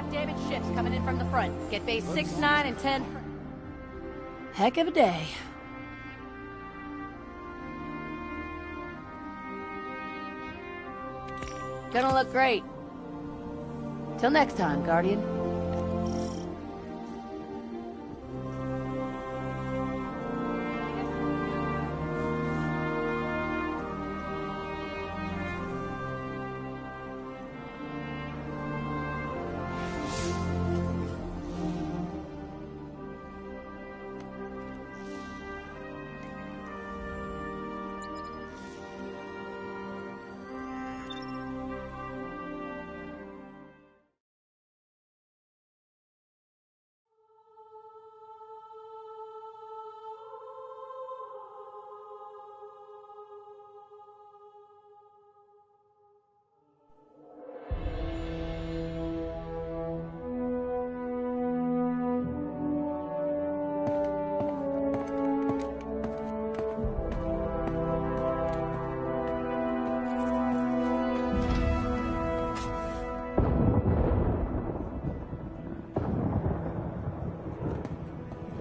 Doc David ships coming in from the front. Get base 6, 9, and 10. Heck of a day. Gonna look great. Till next time, Guardian.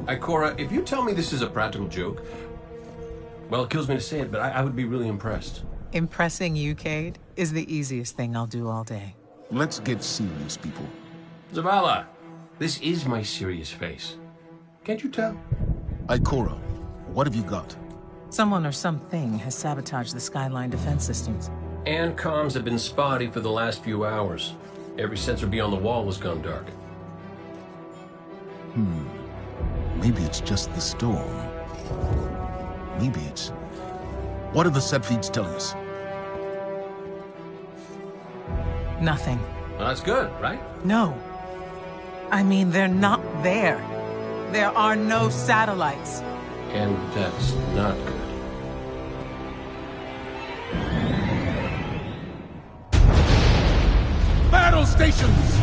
Ikora, if you tell me this is a practical joke, well, it kills me to say it, but I would be really impressed. Impressing you, Cade, is the easiest thing I'll do all day. Let's get serious, people. Zavala, this is my serious face. Can't you tell? Ikora, what have you got? Someone or something has sabotaged the Skyline defense systems. And comms have been spotty for the last few hours. Every sensor beyond the wall has gone dark. Maybe it's just the storm. Maybe it's... What are the set feeds telling us? Nothing. Well, that's good, right? No. I mean, they're not there. There are no satellites. And that's not good. Battle stations!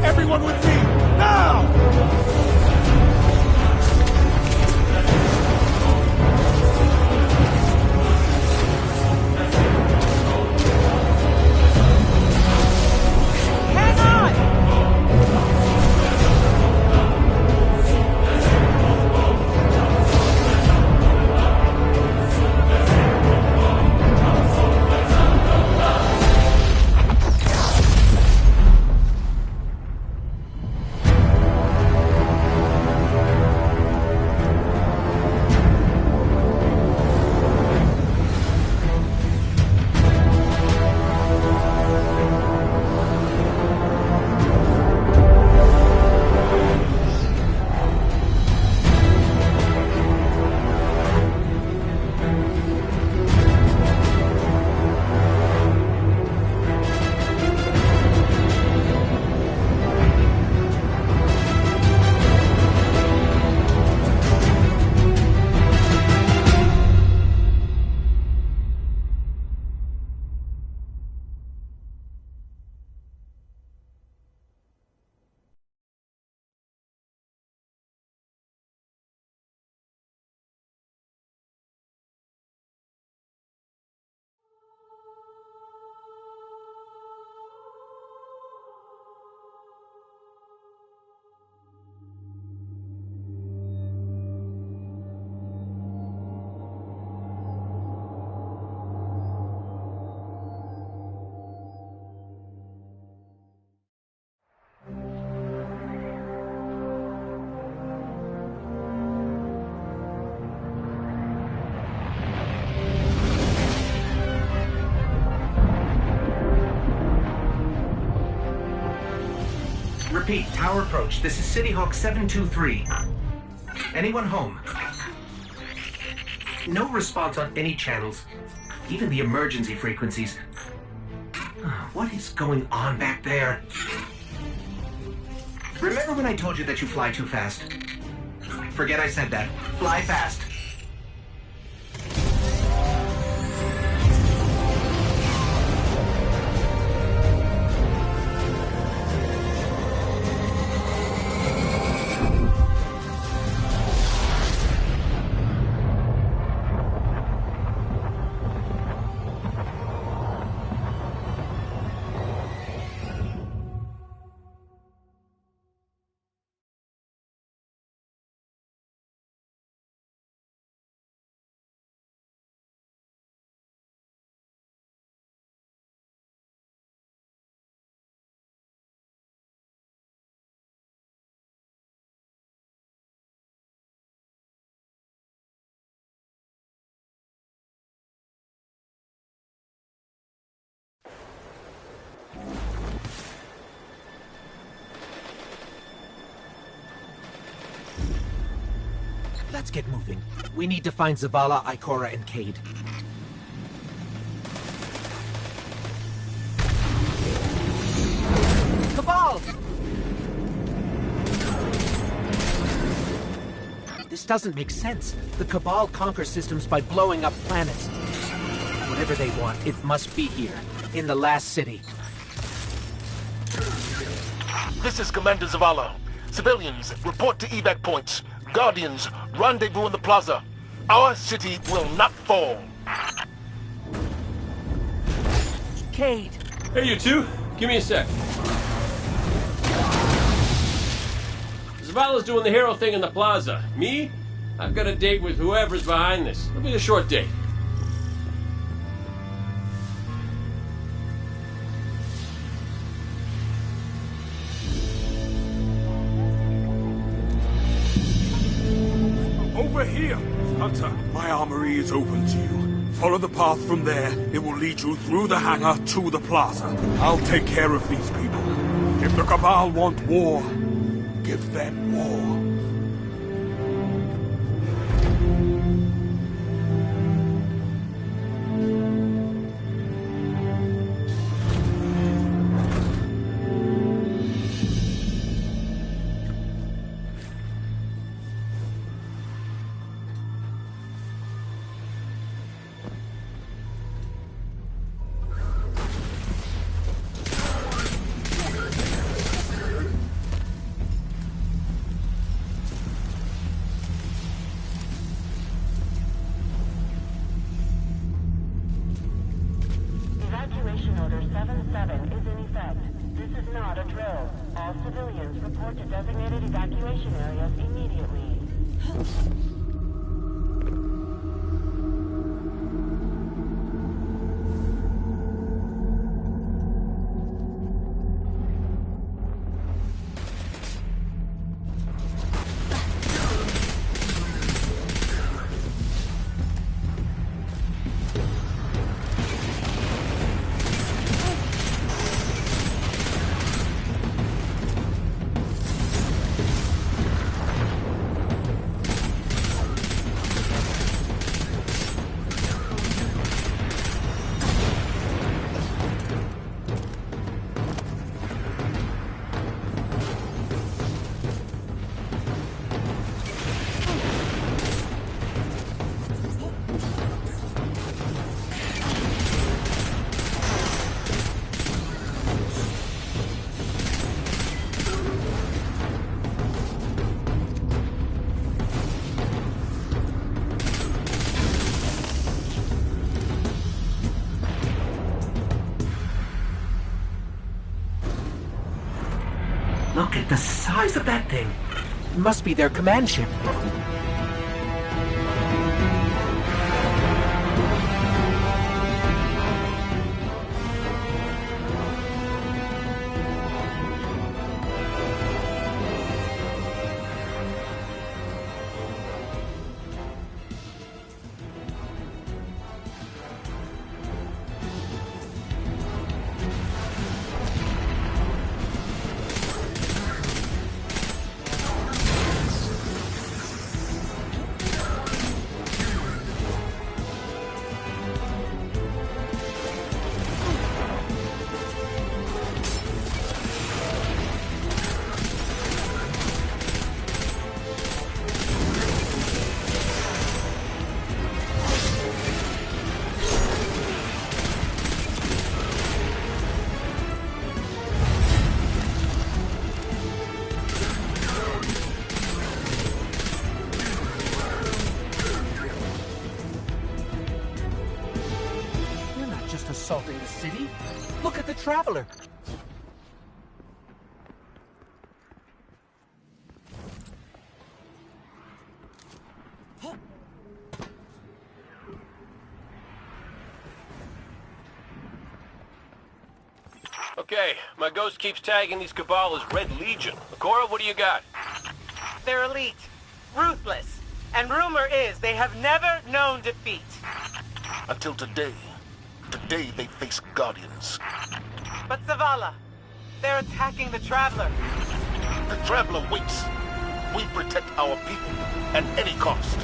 Everyone with me, now! Repeat, tower approach. This is City Hawk 723. Anyone home? No response on any channels, even the emergency frequencies. What is going on back there? Remember when I told you that you fly too fast? Forget I said that. Fly fast. Let's get moving. We need to find Zavala, Ikora, and Cade. Cabal! This doesn't make sense. The Cabal conquer systems by blowing up planets. Whatever they want, it must be here, in the last city. This is Commander Zavala. Civilians, report to evac points. Guardians, rendezvous in the plaza. Our city will not fall. Cade! Hey, you two. Give me a sec. Zavala's doing the hero thing in the plaza. Me? I've got a date with whoever's behind this. It'll be a short date. Over here! Hunter, my armory is open to you. Follow the path from there. It will lead you through the hangar to the plaza. I'll take care of these people. If the Cabal want war, give them war. Evacuation Order 77 is in effect. This is not a drill. All civilians report to designated evacuation areas immediately. Look at the size of that thing. It must be their command ship. Assaulting the city? Look at the Traveler! Okay, my ghost keeps tagging these Cabal as Red Legion. Ikora, what do you got? They're elite, ruthless, and rumor is they have never known defeat. Until today. Today they face Guardians. But Zavala, they're attacking the Traveler. The Traveler waits. We protect our people at any cost.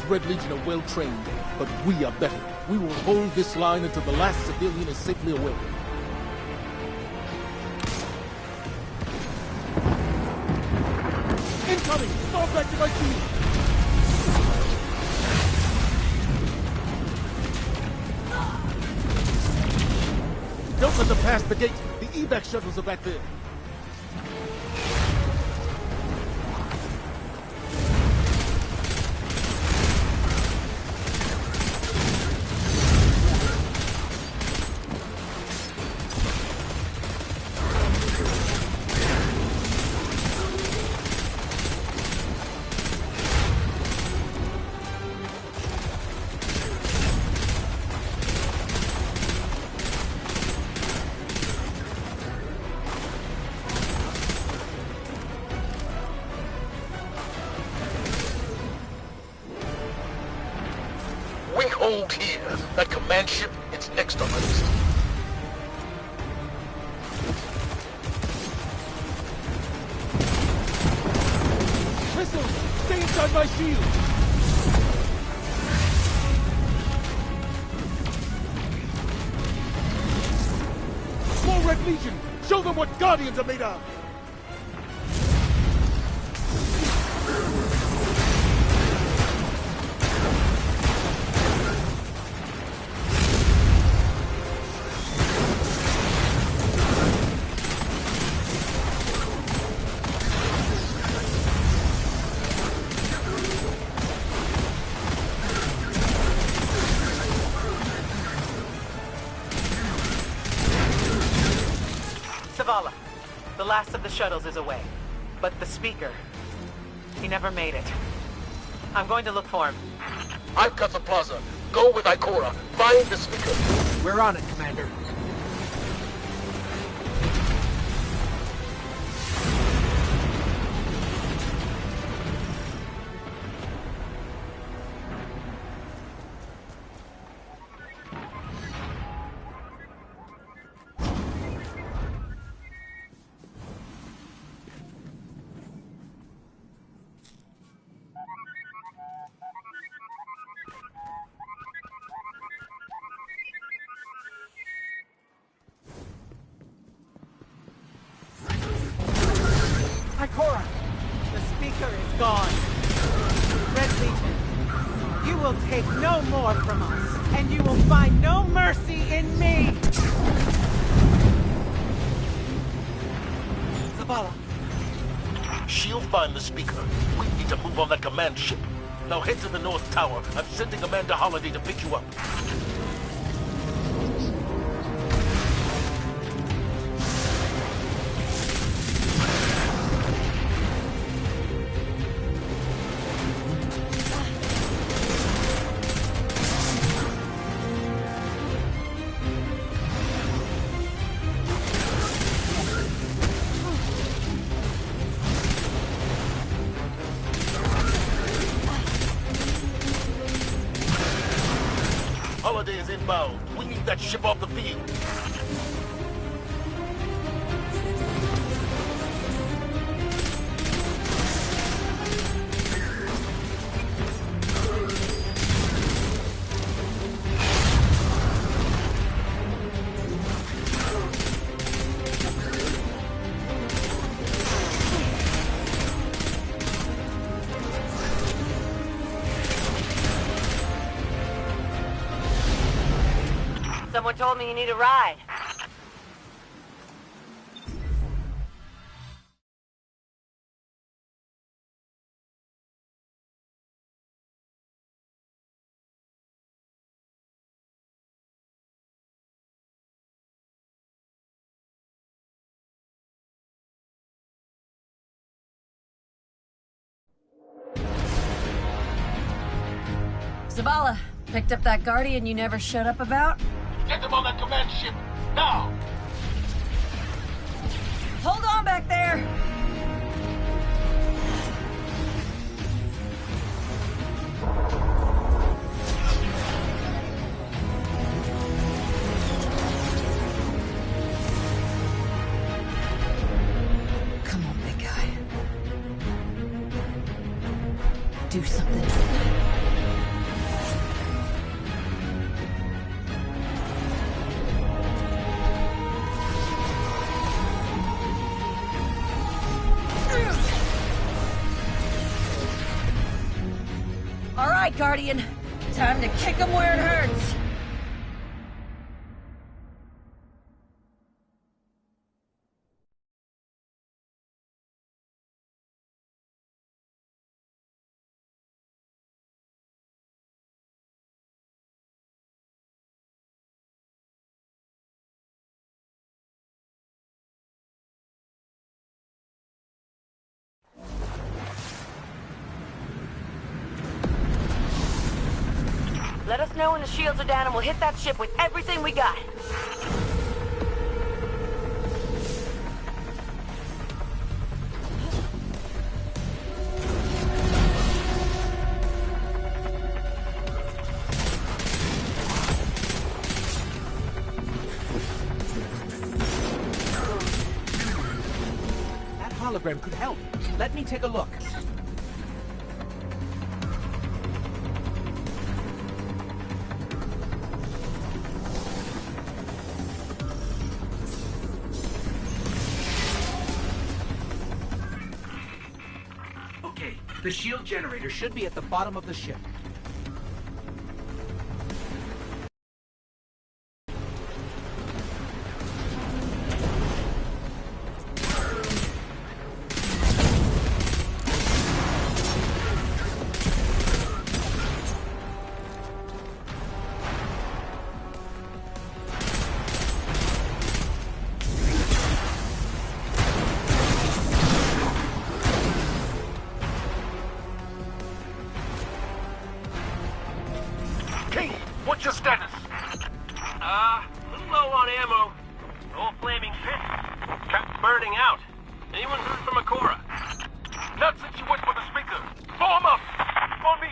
Red Legion are well trained, but we are better. We will hold this line until the last civilian is safely away. Incoming! Fall back to my team! Deltas are past the gate. The evac shuttles are back there. Hold here. That command ship, it's next on my list. Missiles! Stay inside my shield! More Red Legion! Show them what Guardians are made of! Zavala, the last of the shuttles is away. But the speaker, he never made it. I'm going to look for him. I've got the plaza. Go with Ikora. Find the speaker. We're on it, Commander. Ikora! The speaker is gone. Red Legion, you will take no more from us, and you will find no mercy in me! Zavala. She'll find the speaker. We need to move on that command ship. Now head to the North Tower. I'm sending Commander Holiday to pick you up. Holiday is inbound. We need that ship off the field. Someone told me you need a ride. Zavala, picked up that Guardian you never showed up about? Get them on that command ship, now! Hold on back there! Come on, big guy. Do something. All right, Guardian. Time to kick him where it hurts. Let us know when the shields are down and we'll hit that ship with everything we got. That hologram could help. Let me take a look. Okay, the shield generator should be at the bottom of the ship. King, what's your status? A little low on ammo. Old flaming pit. Kept burning out. Anyone heard from Ikora? Not since you went for the speaker. Form up! On me!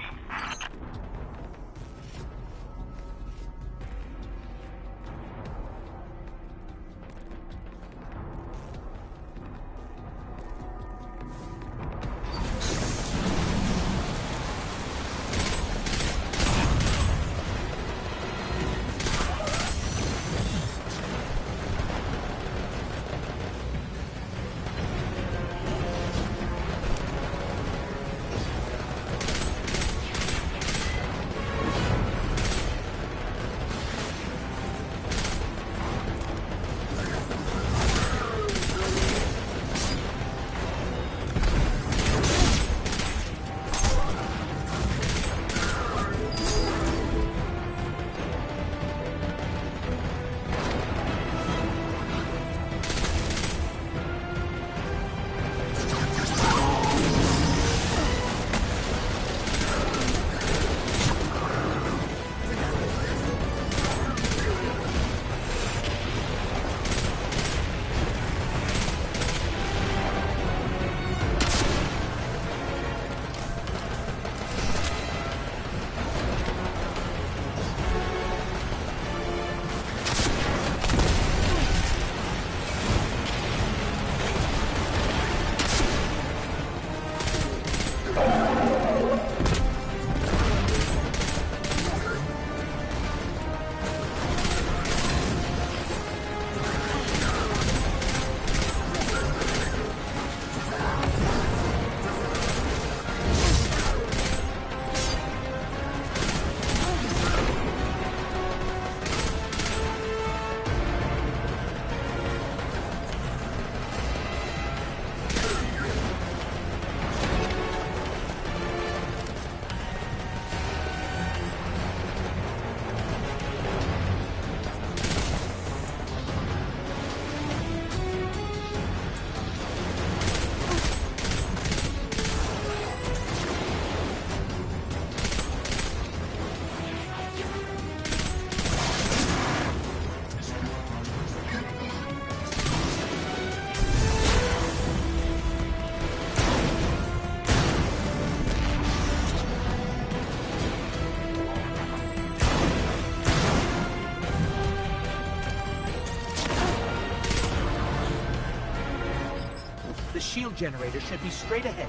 The shield generator should be straight ahead.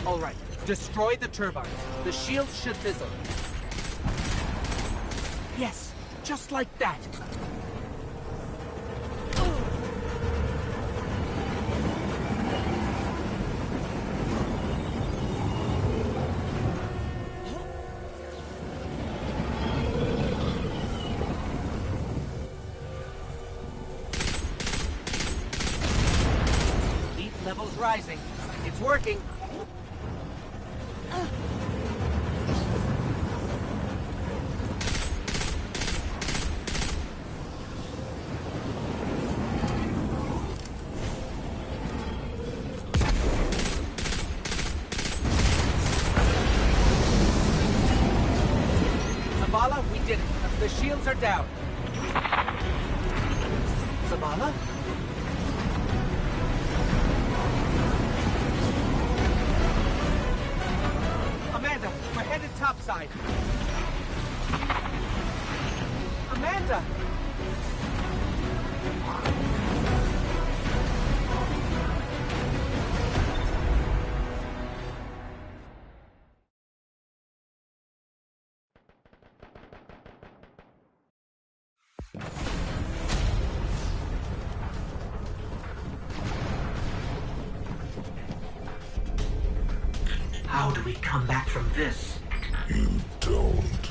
All right, destroy the turbines. The shields should fizzle. Yes, just like that. Heat levels rising. It's working. Zavala, we did it. The shields are down. Zavala? Amanda, we're headed topside. Amanda! How do we come back from this? You don't.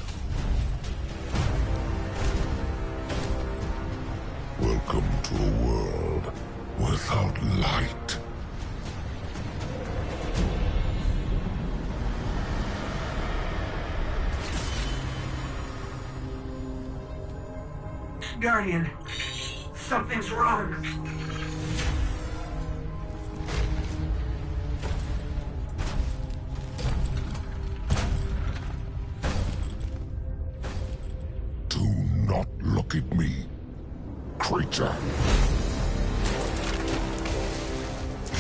Welcome to a world without light. Guardian, something's wrong. Do not look at me, creature.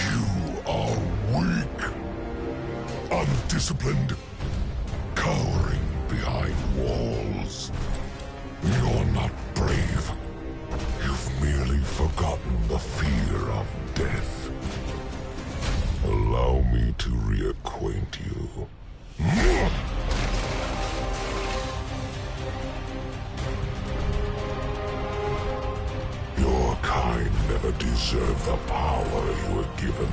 You are weak, undisciplined, cowering behind walls. You're not brave. You've merely forgotten the fear of death. Allow me to reacquaint you. Your kind never deserved the power you were given.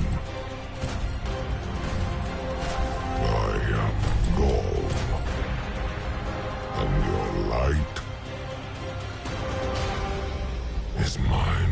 I am Gaul, and your light is mine.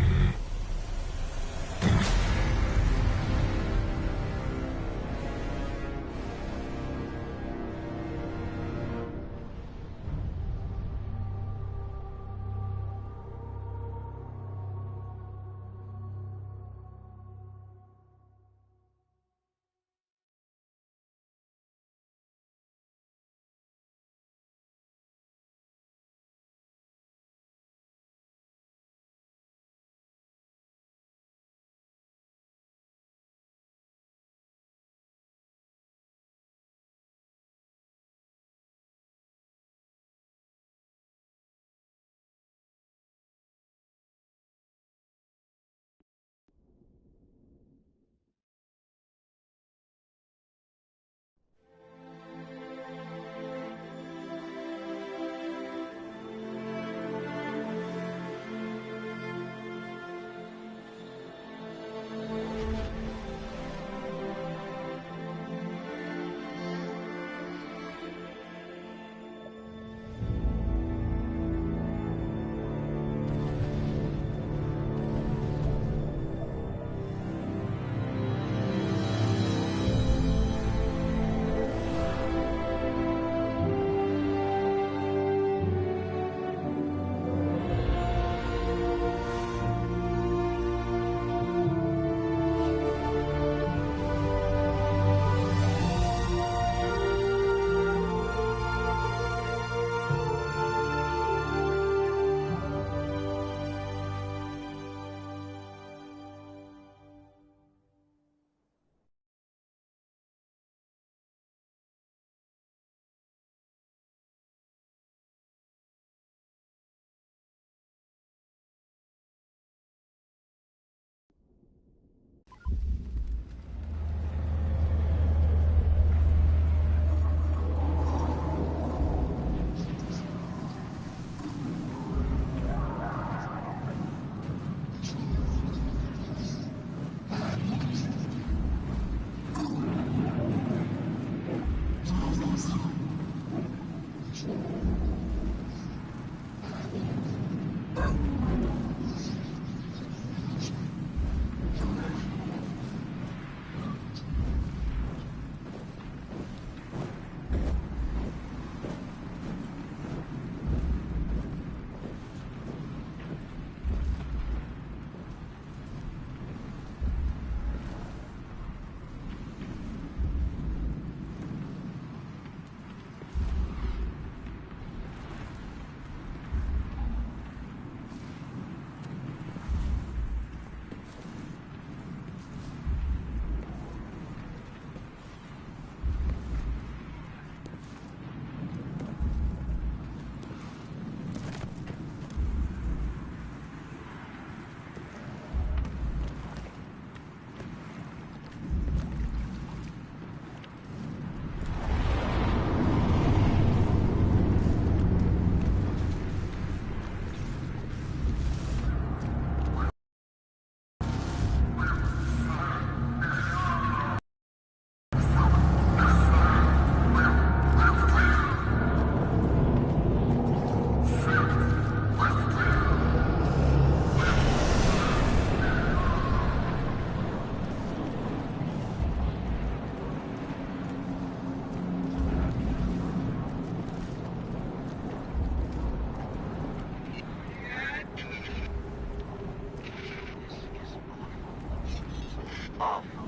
awful.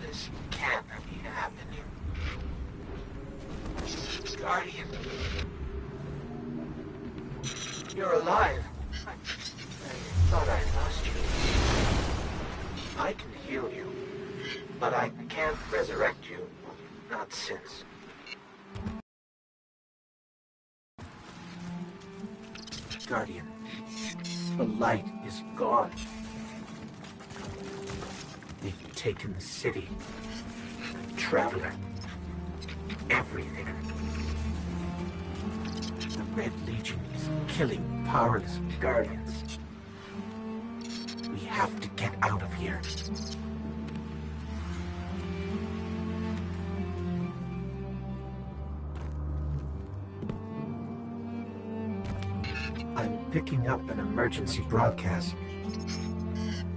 This can't be happening. Guardian. You're alive. I thought I lost you. I can heal you, but I can't resurrect you. Not since. Guardian, the light is gone. They've taken the city, the Traveler, everything. The Red Legion is killing powerless Guardians. We have to get out of here. I'm picking up an emergency broadcast.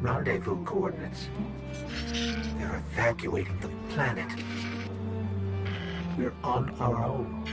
Rendezvous coordinates. They're evacuating the planet. We're on our own.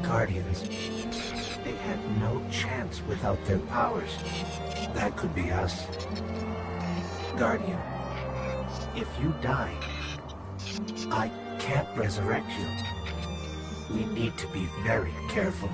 Guardians. They had no chance without their powers. That could be us. Guardian, if you die, I can't resurrect you. We need to be very careful.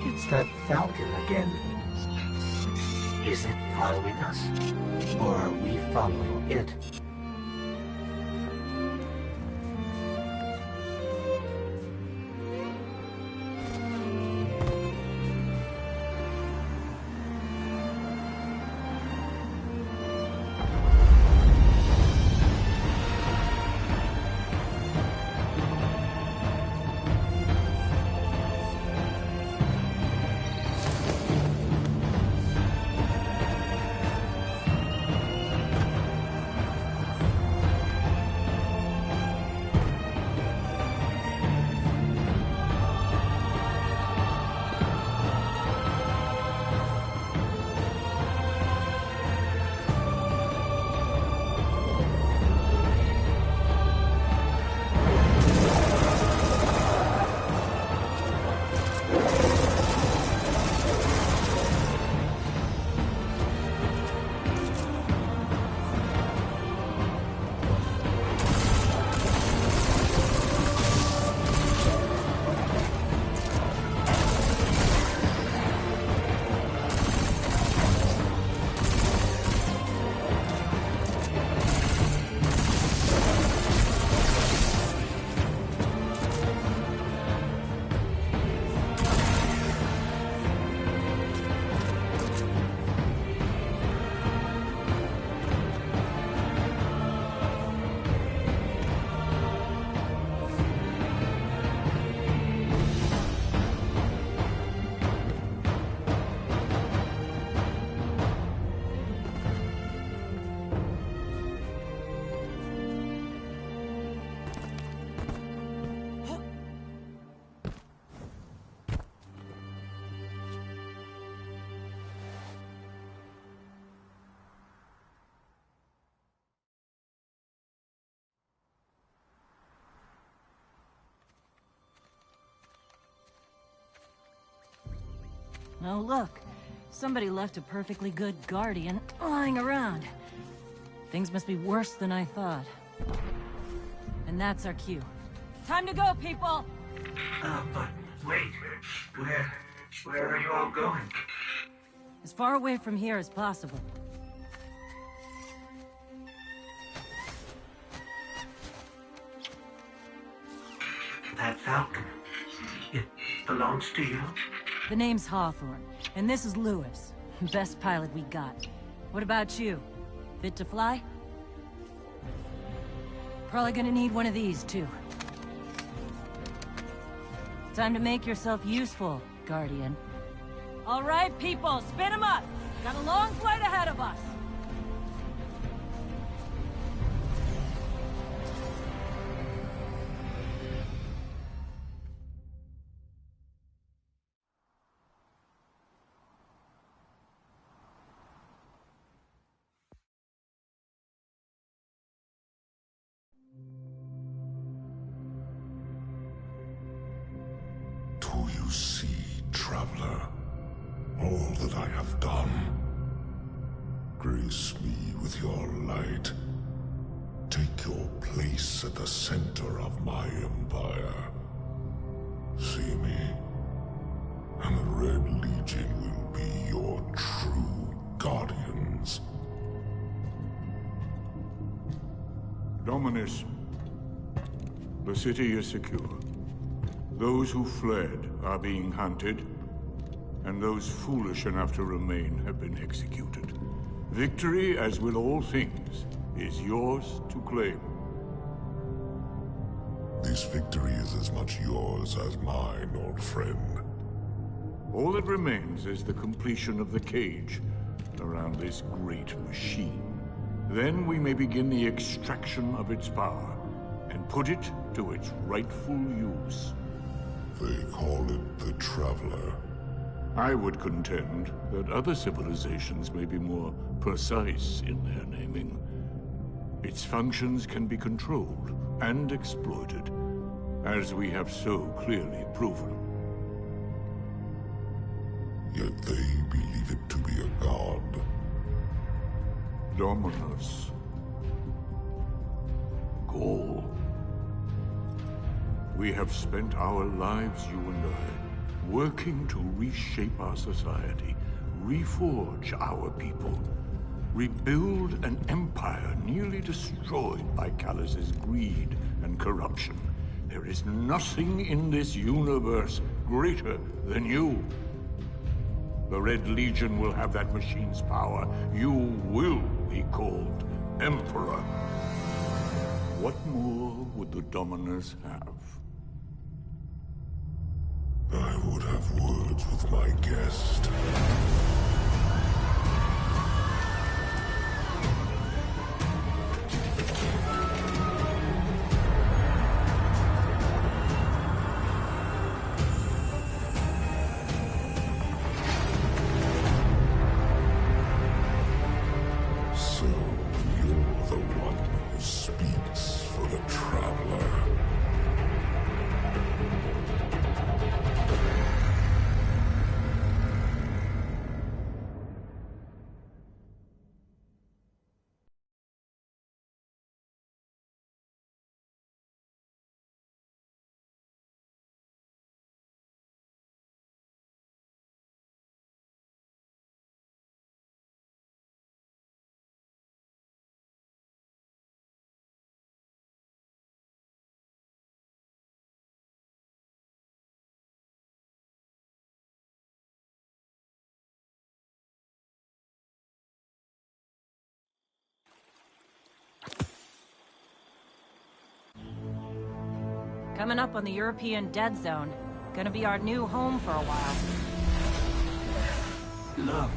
It's that Falcon again. Is it following us? Or are we following it? Oh, look. Somebody left a perfectly good Guardian lying around. Things must be worse than I thought. And that's our cue. Time to go, people! But wait. Where are you all going? As far away from here as possible. That Falcon, it belongs to you? The name's Hawthorne, and this is Lewis. Best pilot we got. What about you? Fit to fly? Probably gonna need one of these, too. Time to make yourself useful, Guardian. All right, people, spin 'em up! Got a long flight ahead of us! Do you see, traveler, all that I have done? Grace me with your light. Take your place at the center of my empire. See me, and the Red Legion will be your true guardians. Dominus, the city is secure. Those who fled are being hunted, and those foolish enough to remain have been executed. Victory, as with all things, is yours to claim. This victory is as much yours as mine, old friend. All that remains is the completion of the cage around this great machine. Then we may begin the extraction of its power and put it to its rightful use. They call it the Traveler. I would contend that other civilizations may be more precise in their naming. Its functions can be controlled and exploited, as we have so clearly proven. Yet they believe it to be a god. Dominus. Gaul. We have spent our lives, you and I, working to reshape our society, reforge our people, rebuild an empire nearly destroyed by Callus's greed and corruption. There is nothing in this universe greater than you. The Red Legion will have that machine's power. You will be called Emperor. What more would the Dominus have? I would have words with my guest. So, you're the one who speaks for the Traveler. Coming up on the European Dead Zone. Gonna be our new home for a while. Look,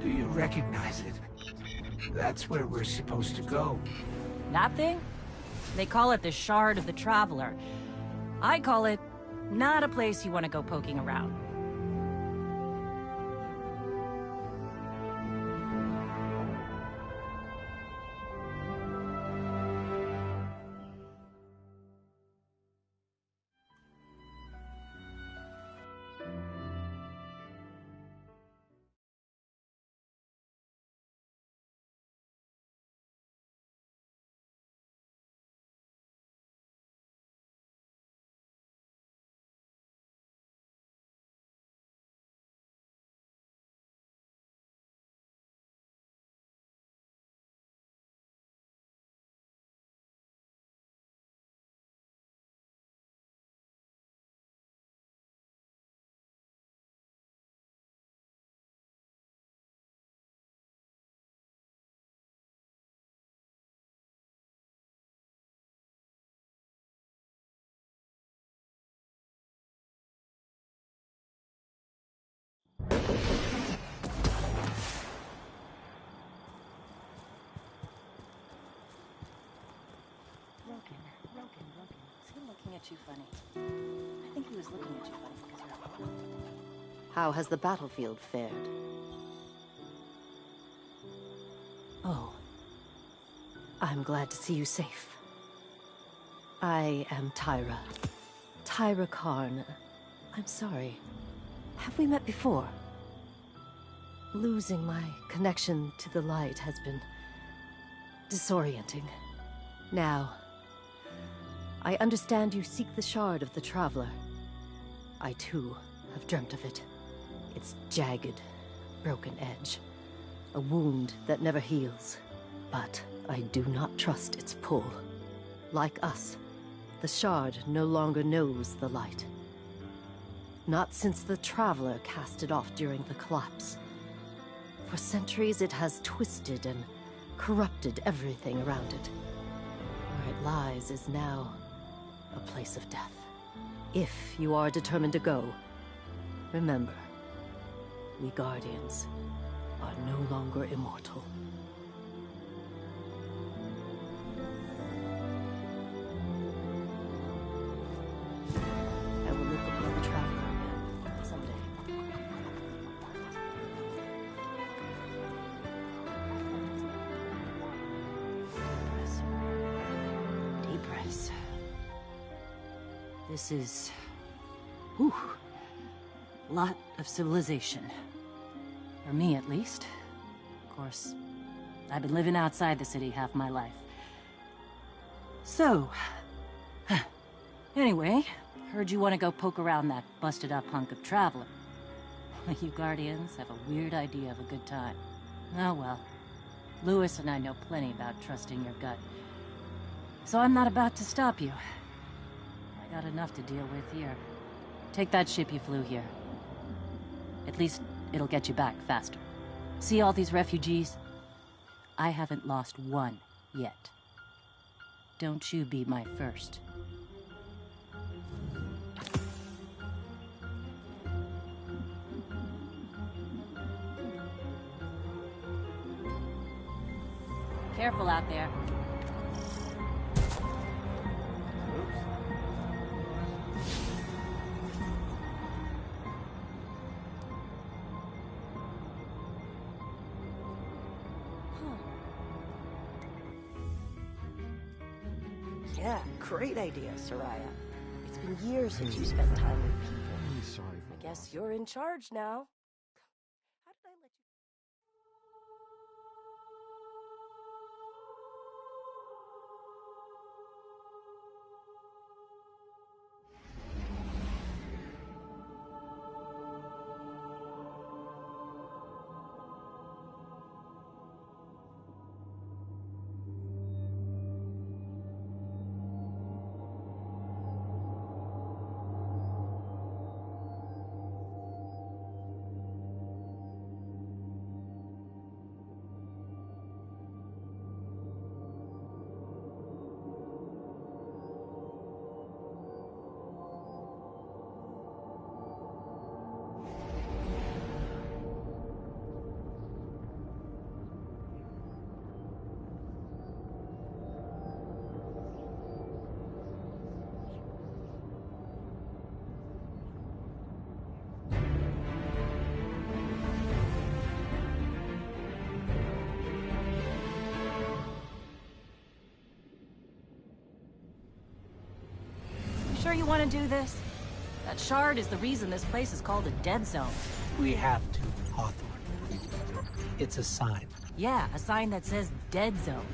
do you recognize it? That's where we're supposed to go. That thing? They call it the Shard of the Traveler. I call it not a place you want to go poking around. too funny. I think he was looking at you funny because you're out. How has the battlefield fared? Oh. I'm glad to see you safe. I am Tyra. Tyra Karn. I'm sorry. Have we met before? Losing my connection to the light has been disorienting. Now, I understand you seek the shard of the Traveler. I too have dreamt of it. Its jagged, broken edge. A wound that never heals. But I do not trust its pull. Like us, the shard no longer knows the light. Not since the Traveler cast it off during the collapse. For centuries it has twisted and corrupted everything around it. Where it lies is now a place of death. If you are determined to go, remember, we Guardians are no longer immortal. I will look upon the Traveler again someday. Deep breaths. This is... whew, lot of civilization. For me, at least. Of course, I've been living outside the city half my life. So... anyway, heard you want to go poke around that busted-up hunk of Traveler. You Guardians have a weird idea of a good time. Oh well. Louis and I know plenty about trusting your gut. So I'm not about to stop you. I got enough to deal with here. Take that ship you flew here. At least, it'll get you back faster. See all these refugees? I haven't lost one yet. Don't you be my first. Careful out there. Yeah, great idea, Soraya. It's been years since you spent time with people. I guess you're in charge now. How did I let you... Sure you want to do this? That shard is the reason this place is called a dead zone. We have to, Hawthorne. It's a sign. Yeah, a sign that says dead zone.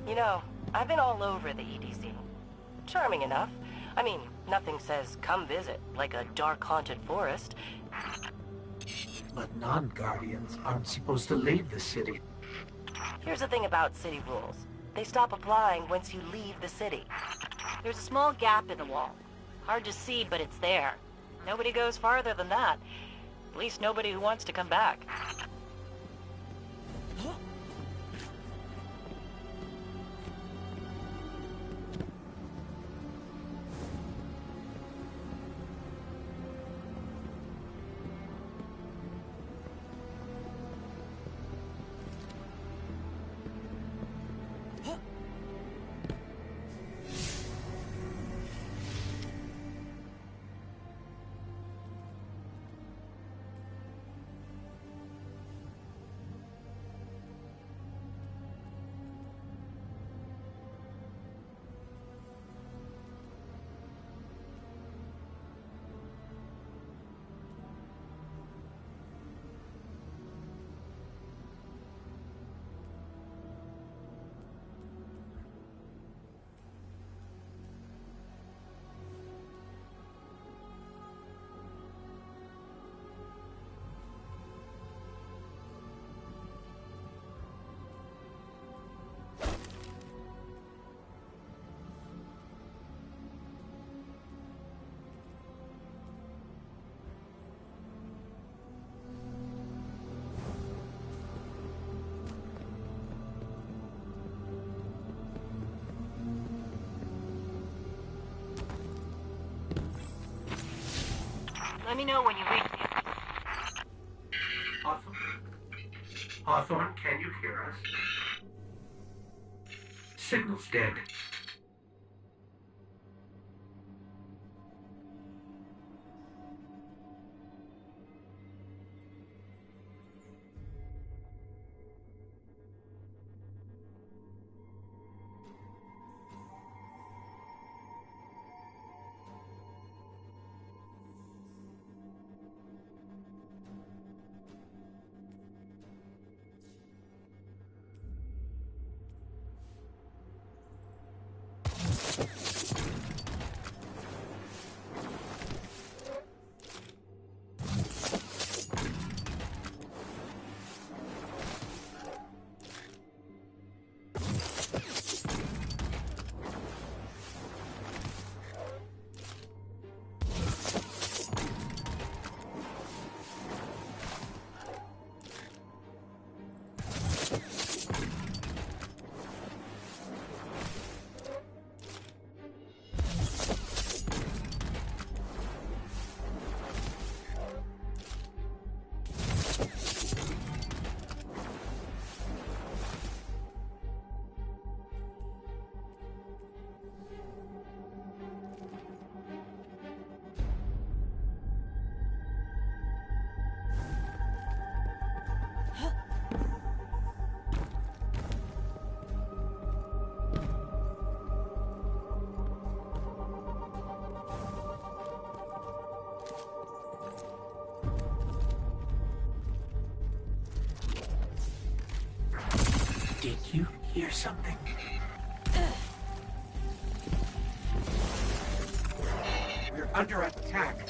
You know, I've been all over the EDZ. Charming enough. I mean, nothing says come visit, like a dark haunted forest. But non-Guardians aren't supposed to leave the city. Here's the thing about city rules. They stop applying once you leave the city. There's a small gap in the wall. Hard to see, but it's there. Nobody goes farther than that. At least nobody who wants to come back. Let me know when you reach me. Hawthorne, can you hear us? Signal's dead. Did you hear something? We're under attack.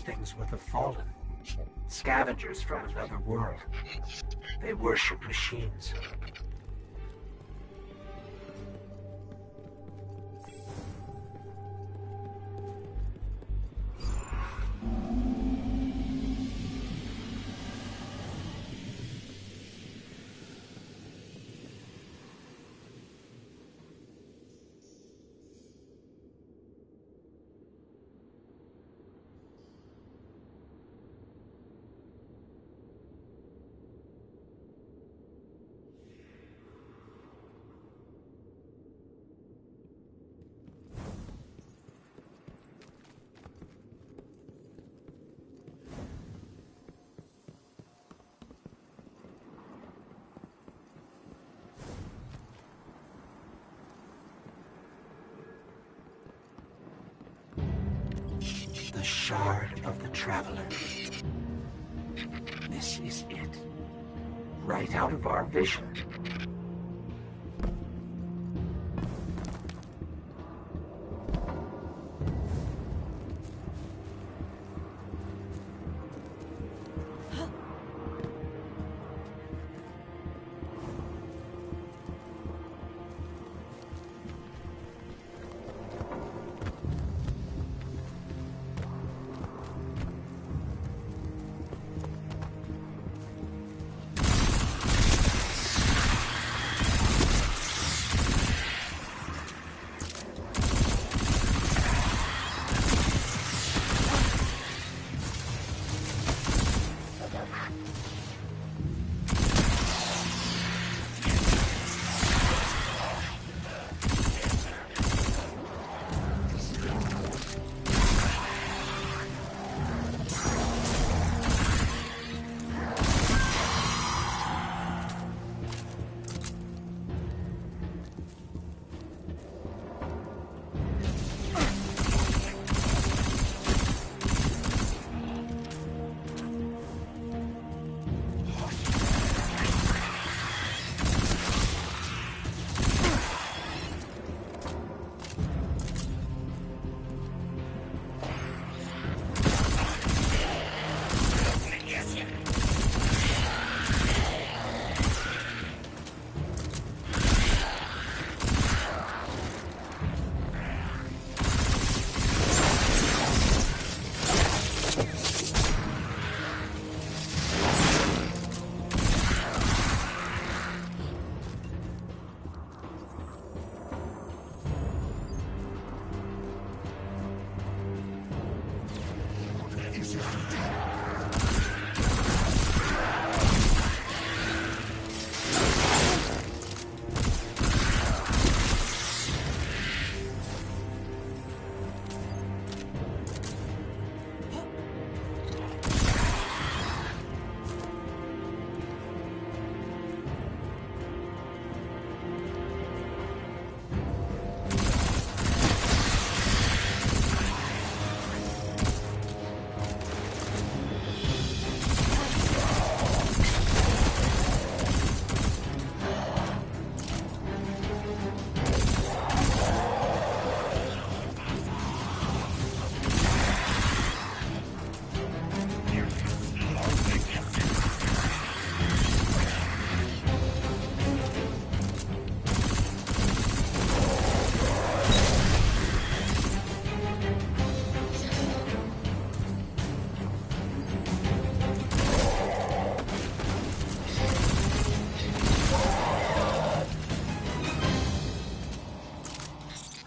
Things were the Fallen. Scavengers from another world. They worship machines. the Shard of the Traveler. This is it. Right out of our vision.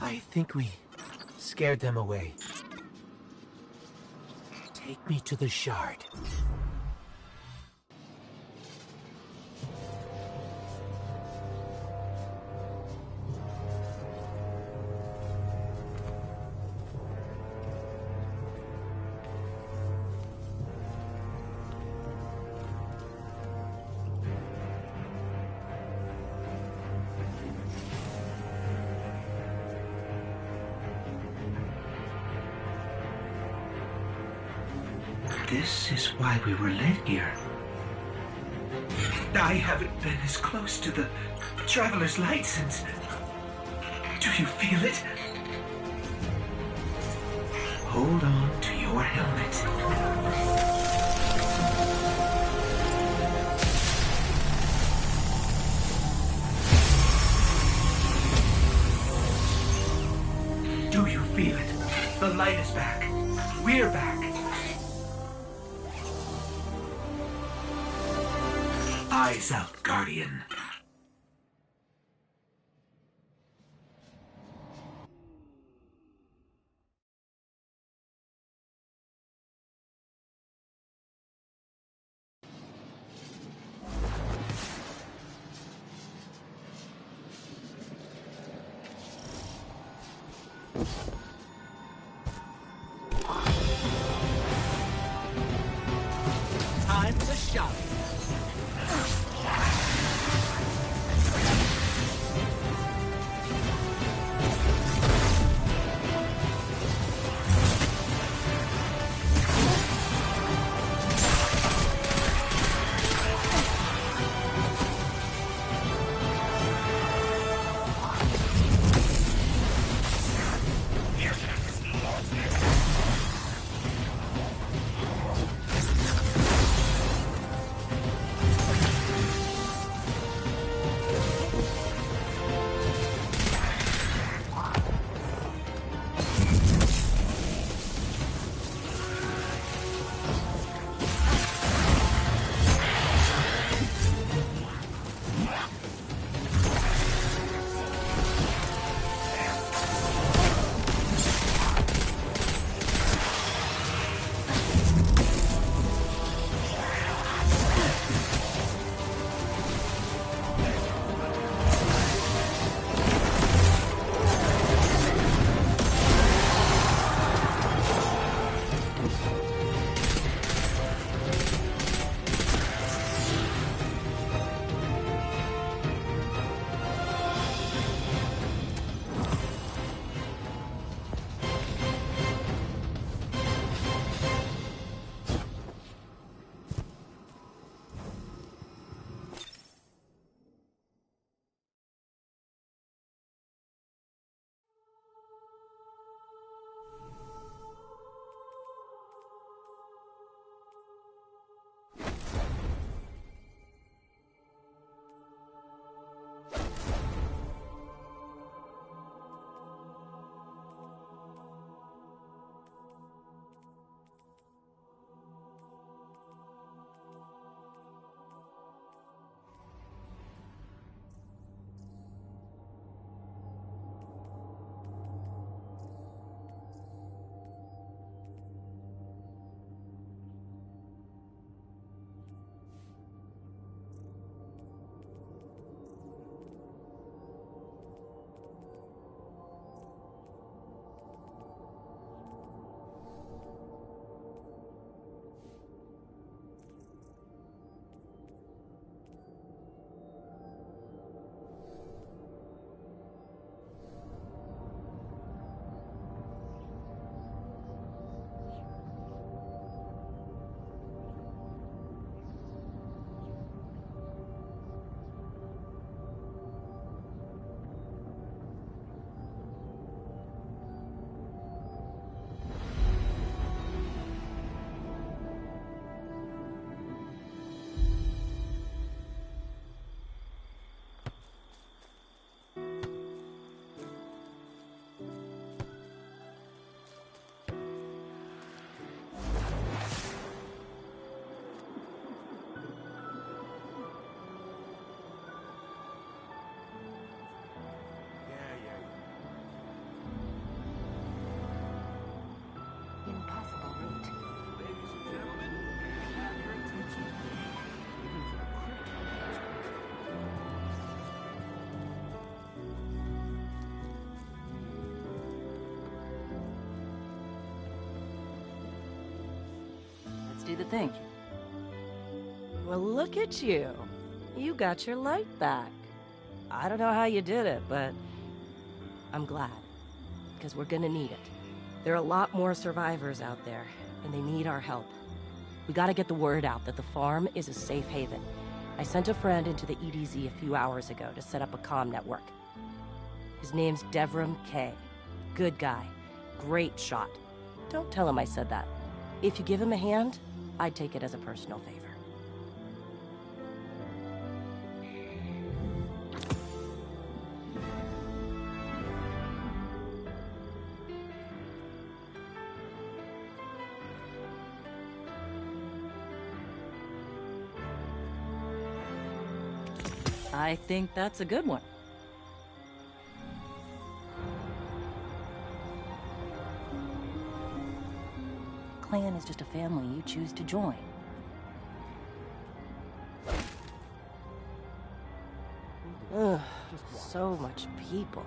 I think we scared them away. Take me to the Shard. This is why we were led here. I haven't been as close to the Traveler's Light since... Do you feel it? Hold on to your helmet. Do you feel it? The light is back. We're back. Eyes out, Guardian. Time to shout. Do the thing. Well, look at you. You got your light back. I don't know how you did it, but I'm glad. Because we're gonna need it. There are a lot more survivors out there, and they need our help. We gotta get the word out that the farm is a safe haven. I sent a friend into the EDZ a few hours ago to set up a comm network. His name's Devram Kay. Good guy. Great shot. Don't tell him I said that. If you give him a hand, I'd take it as a personal favor. I think that's a good one. Clan is just a family you choose to join. Ugh, so much people.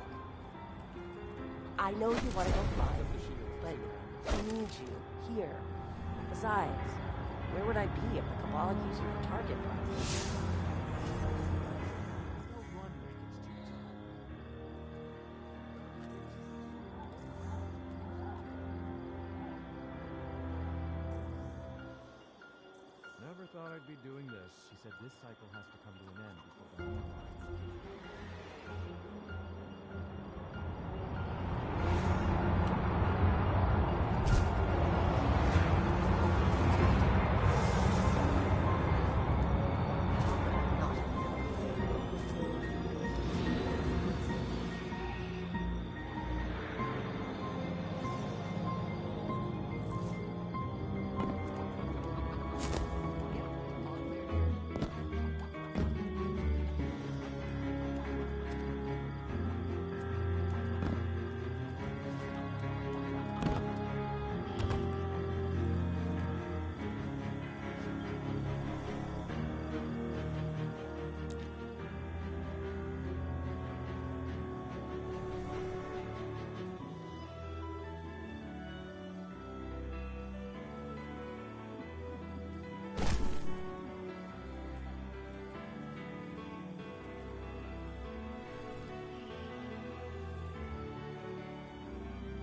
I know you want to go fly, but I need you here. Besides, where would I be if the Cabal used you for target practice? Never thought I'd be doing this. She said this cycle has to come to an end before the new one.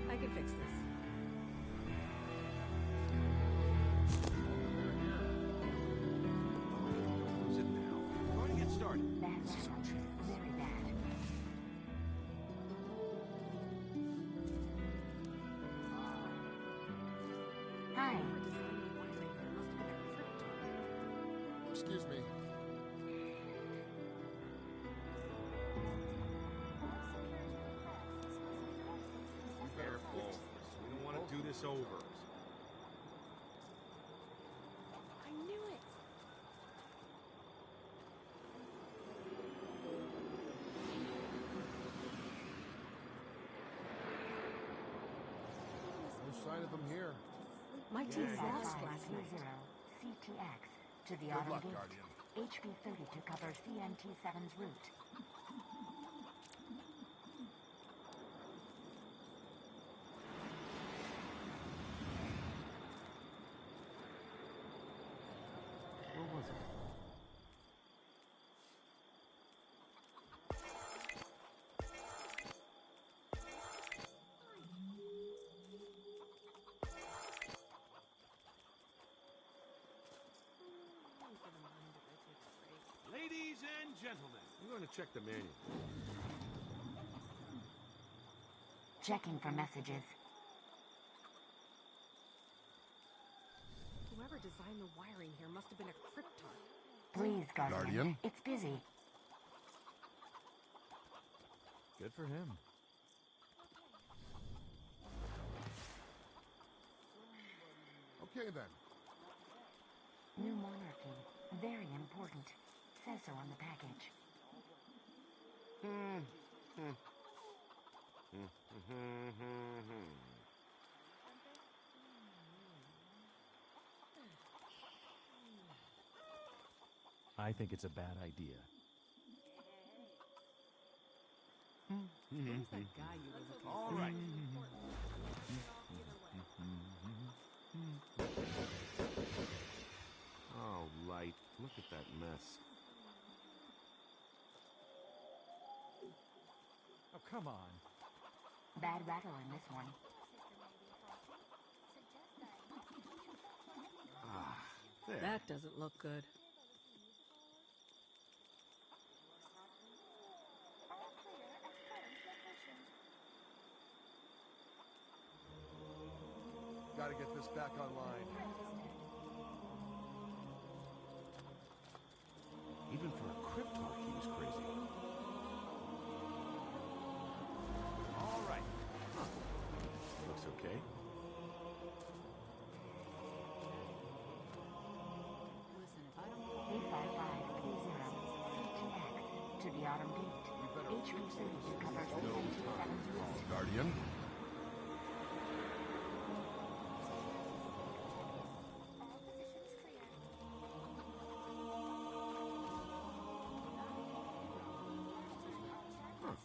I can fix this. Close it now. We're going to get started. This is our chance. Very bad. Excuse me. Careful. We don't want to do this over. I knew it. No sign of them here. My team's lost Five, last night. 20, CTX to the Good Autumn luck, Gate. Guardian. HP 30 to cover CNT7's route. Where was it? Ladies and gentlemen, I'm going to check the manual. Checking for messages. Whoever designed the wiring here must have been a Krypton. Please, Guardian. Guardian? It's busy. Good for him. Okay then. New monarchy. Very important. Says so on the package. I think it's a bad idea. Who's that guy you were looking for? All right. Oh, Light, look at that mess. Oh, come on. Bad rattle in this one. Ah, there. That doesn't look good. Gotta get this back online. Even for a Cryptarch, he was crazy. All right. Huh. Looks okay. Listen, if I don't... 85530 CTX to the Autumn Gate. HP 30 to cover CNT7's route. Guardian?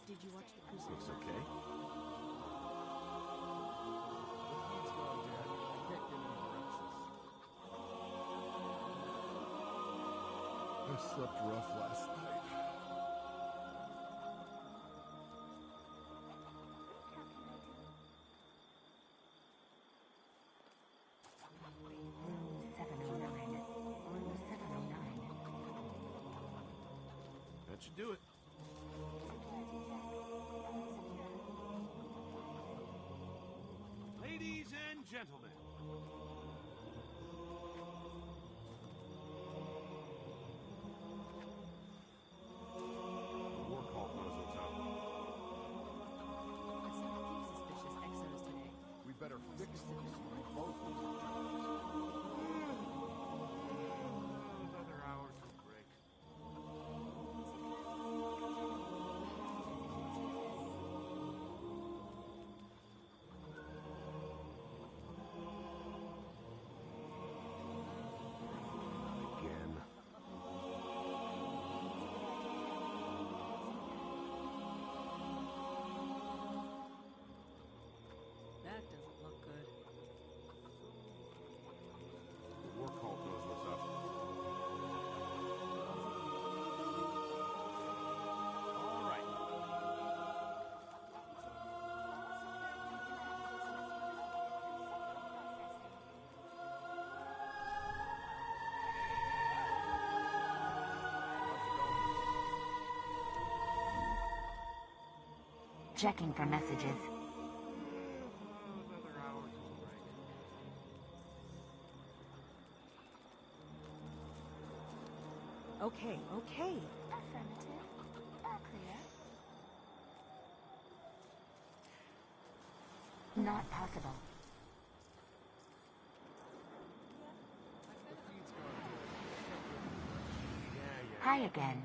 Did you watch the cruise? Looks okay. The feed's gone, Dad. I can't get any directions. I slept rough last night. Room 709. Room 709. That should do it. Ladies and gentlemen. The war cult knows what's up. I saw a few suspicious exos today. We better fix this. We both lose our jobs. Those other hours will break. Again. That doesn't look good. The war cult knows what's up. All right. Checking for messages. Those other hours will break. Room 709. 709. 709. Okay, okay. Affirmative. All clear. Not possible. Hi again.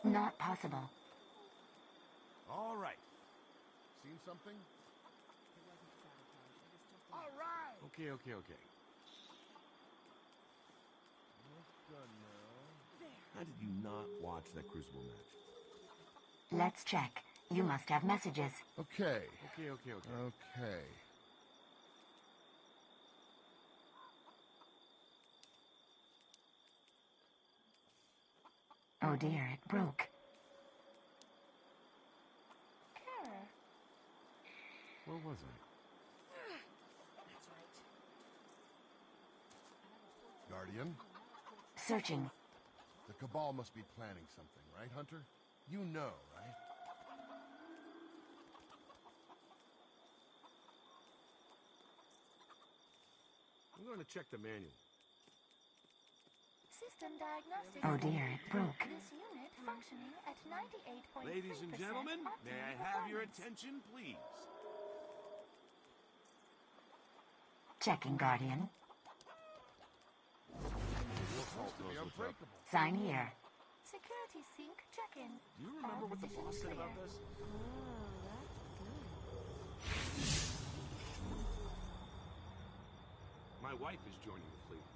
Not possible. All right. Seen something? All right. Okay. How did you not watch that Crucible match? Let's check. You must have messages. Okay. Okay. Okay. Oh dear, it broke. Error. Where was I? That's right. Guardian? Searching. The Cabal must be planning something, right, Hunter? You know, right? I'm going to check the manual. System diagnostic. Oh dear, it broke. This unit functioning at 98.3%. Ladies and gentlemen, may I have your attention, please? Checking, Guardian. Sign here. Security sync check-in. Do you remember what the boss said about this? My wife is joining the fleet.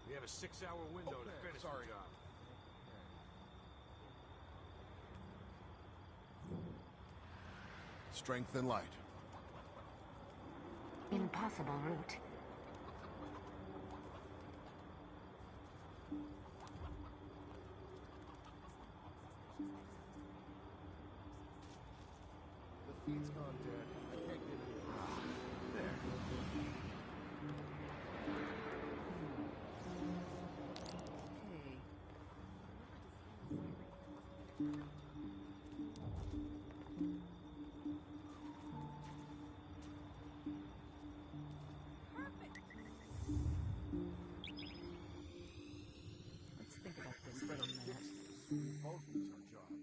We have a 6-hour window to finish the job. Strength and light. Impossible route. The feed's gone dead. I can't get it. There. Let's think about this for a minute. Both lose our jobs.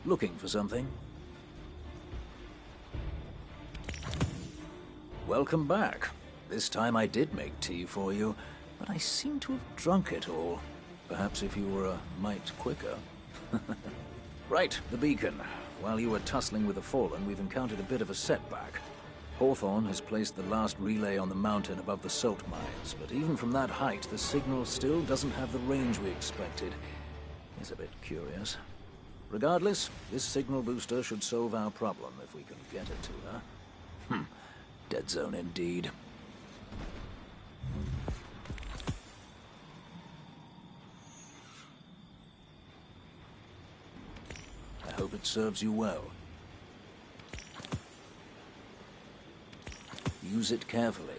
Looking for something? Welcome back. This time I did make tea for you, but I seem to have drunk it all. Perhaps if you were a mite quicker. Right, the beacon. While you were tussling with the Fallen, we've encountered a bit of a setback. Hawthorne has placed the last relay on the mountain above the salt mines, but even from that height, the signal still doesn't have the range we expected. It's a bit curious. Regardless, this signal booster should solve our problem if we can get it to her. Dead zone indeed. I hope it serves you well. Use it carefully.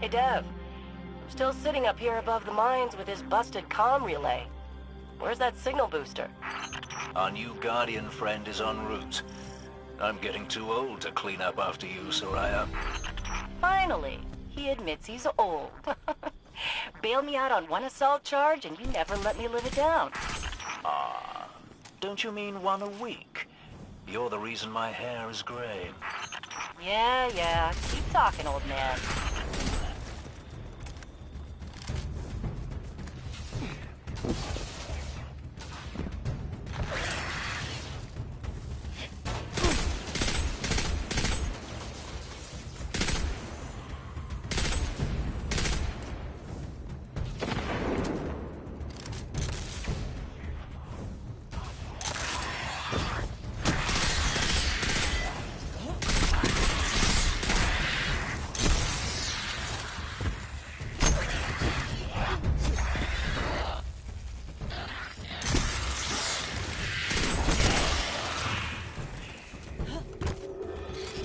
Hey, Dev. I'm still sitting up here above the mines with his busted comm relay. Where's that signal booster? Our new Guardian friend is en route. I'm getting too old to clean up after you, Soraya. Finally, he admits he's old. Bail me out on one assault charge and you never let me live it down. Ah, don't you mean one a week? You're the reason my hair is gray. Yeah. Keep talking, old man.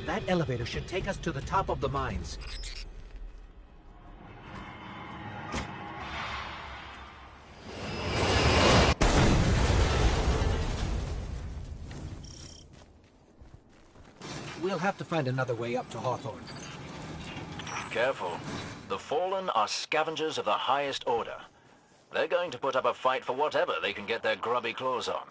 That elevator should take us to the top of the mines. We'll have to find another way up to Hawthorne. Careful. The Fallen are scavengers of the highest order. They're going to put up a fight for whatever they can get their grubby claws on.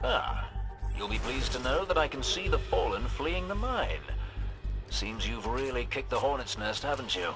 Ah, you'll be pleased to know that I can see the Fallen fleeing the mine. Seems you've really kicked the hornet's nest, haven't you?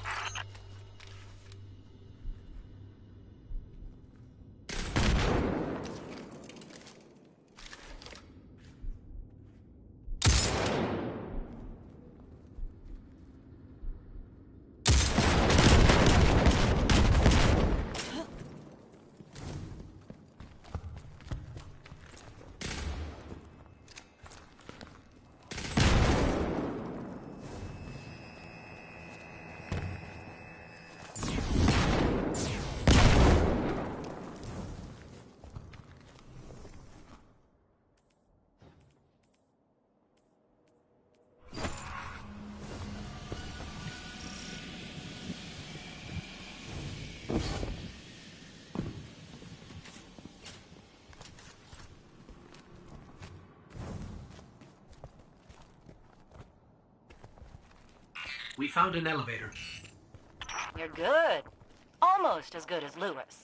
We found an elevator. You're good. Almost as good as Lewis.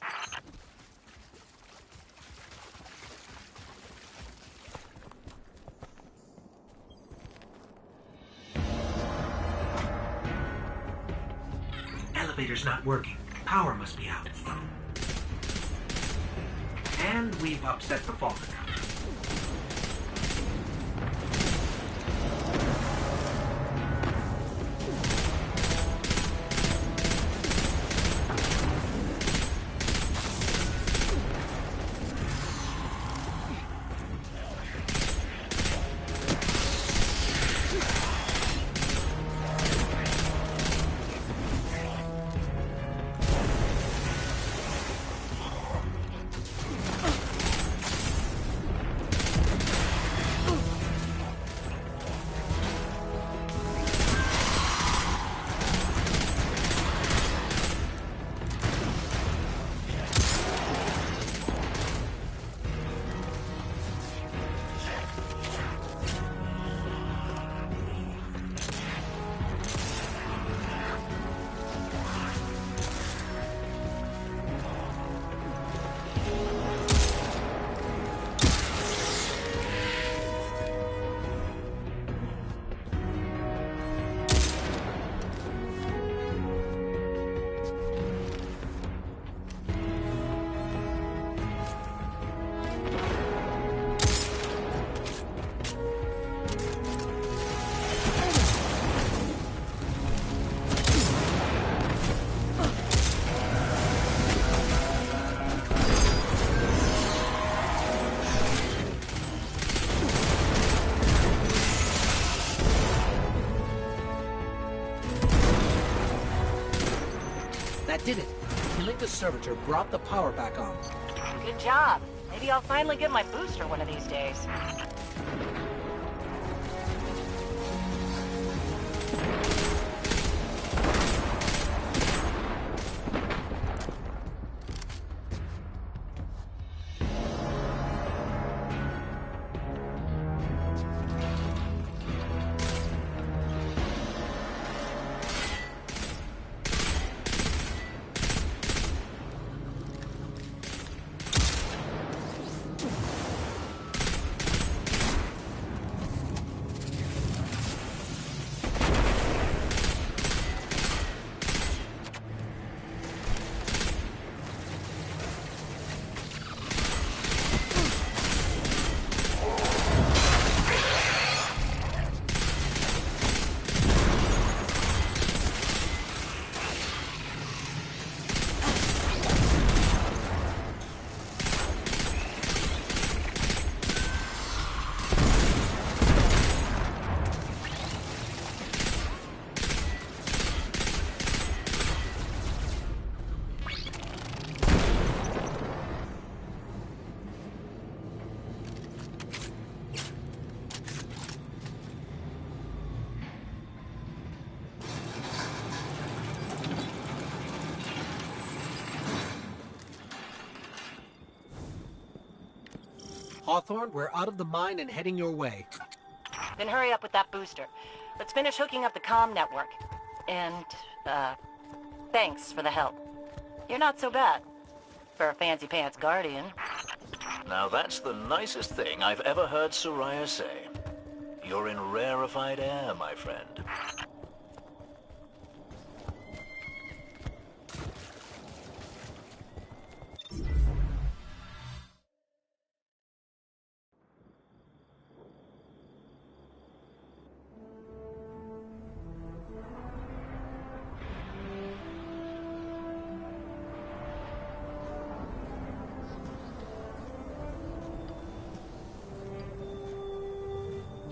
Elevator's not working. Power must be out. And we've upset the Fallen. That did it. Killing the servitor brought the power back on. Good job. Maybe I'll finally get my booster one of these days. Hawthorne, we're out of the mine and heading your way. Then hurry up with that booster. Let's finish hooking up the comm network. And, thanks for the help. You're not so bad for a fancy pants guardian. Now that's the nicest thing I've ever heard Soraya say. You're in rarefied air, my friend.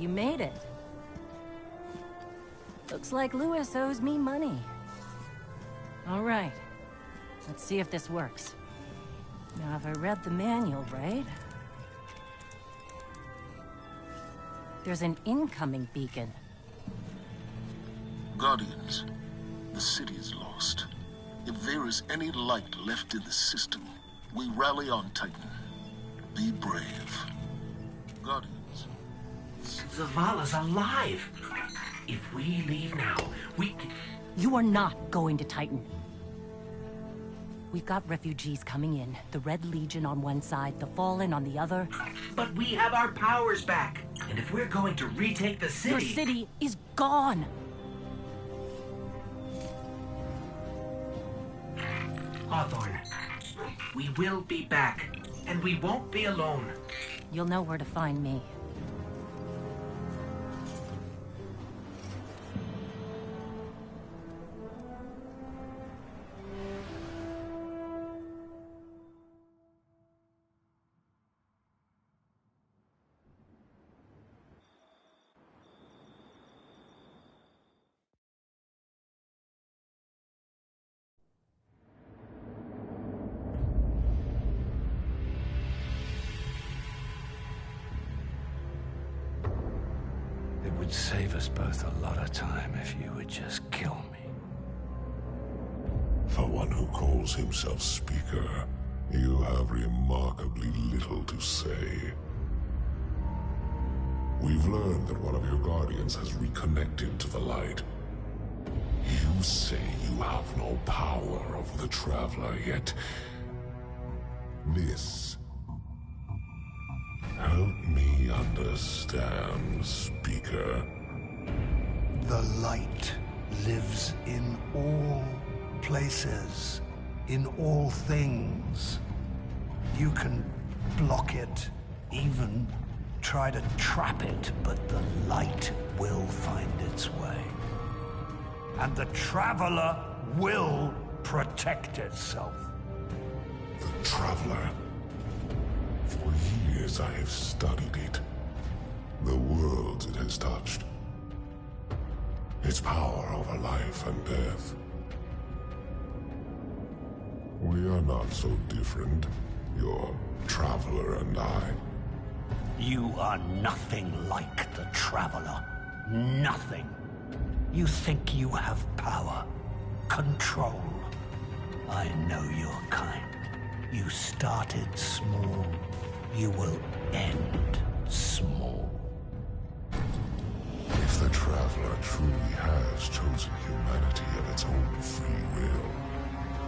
You made it. Looks like Lewis owes me money. All right. Let's see if this works. Now, if I read the manual right... There's an incoming beacon. Guardians, the city is lost. If there is any light left in the system, we rally on Titan. Be brave. Guardians. Zavala's alive. If we leave now, we can... You are not going to Titan. We've got refugees coming in. The Red Legion on one side, the Fallen on the other. But we have our powers back. And if we're going to retake the city... Your city is gone. Hawthorne, we will be back. And we won't be alone. You'll know where to find me. It would save us both a lot of time if you would just kill me. For one who calls himself Speaker, you have remarkably little to say. We've learned that one of your Guardians has reconnected to the light. You say you have no power over the Traveler, yet... This... Help me understand, Speaker. The light lives in all places, in all things. You can block it, even try to trap it, but the light will find its way. And the Traveler will protect itself. The Traveler. For years I have studied it. The worlds it has touched. Its power over life and death. We are not so different, your Traveler and I. You are nothing like the Traveler. Nothing. You think you have power, control. I know your kind. You started small. You will end small. If the Traveler truly has chosen humanity of its own free will,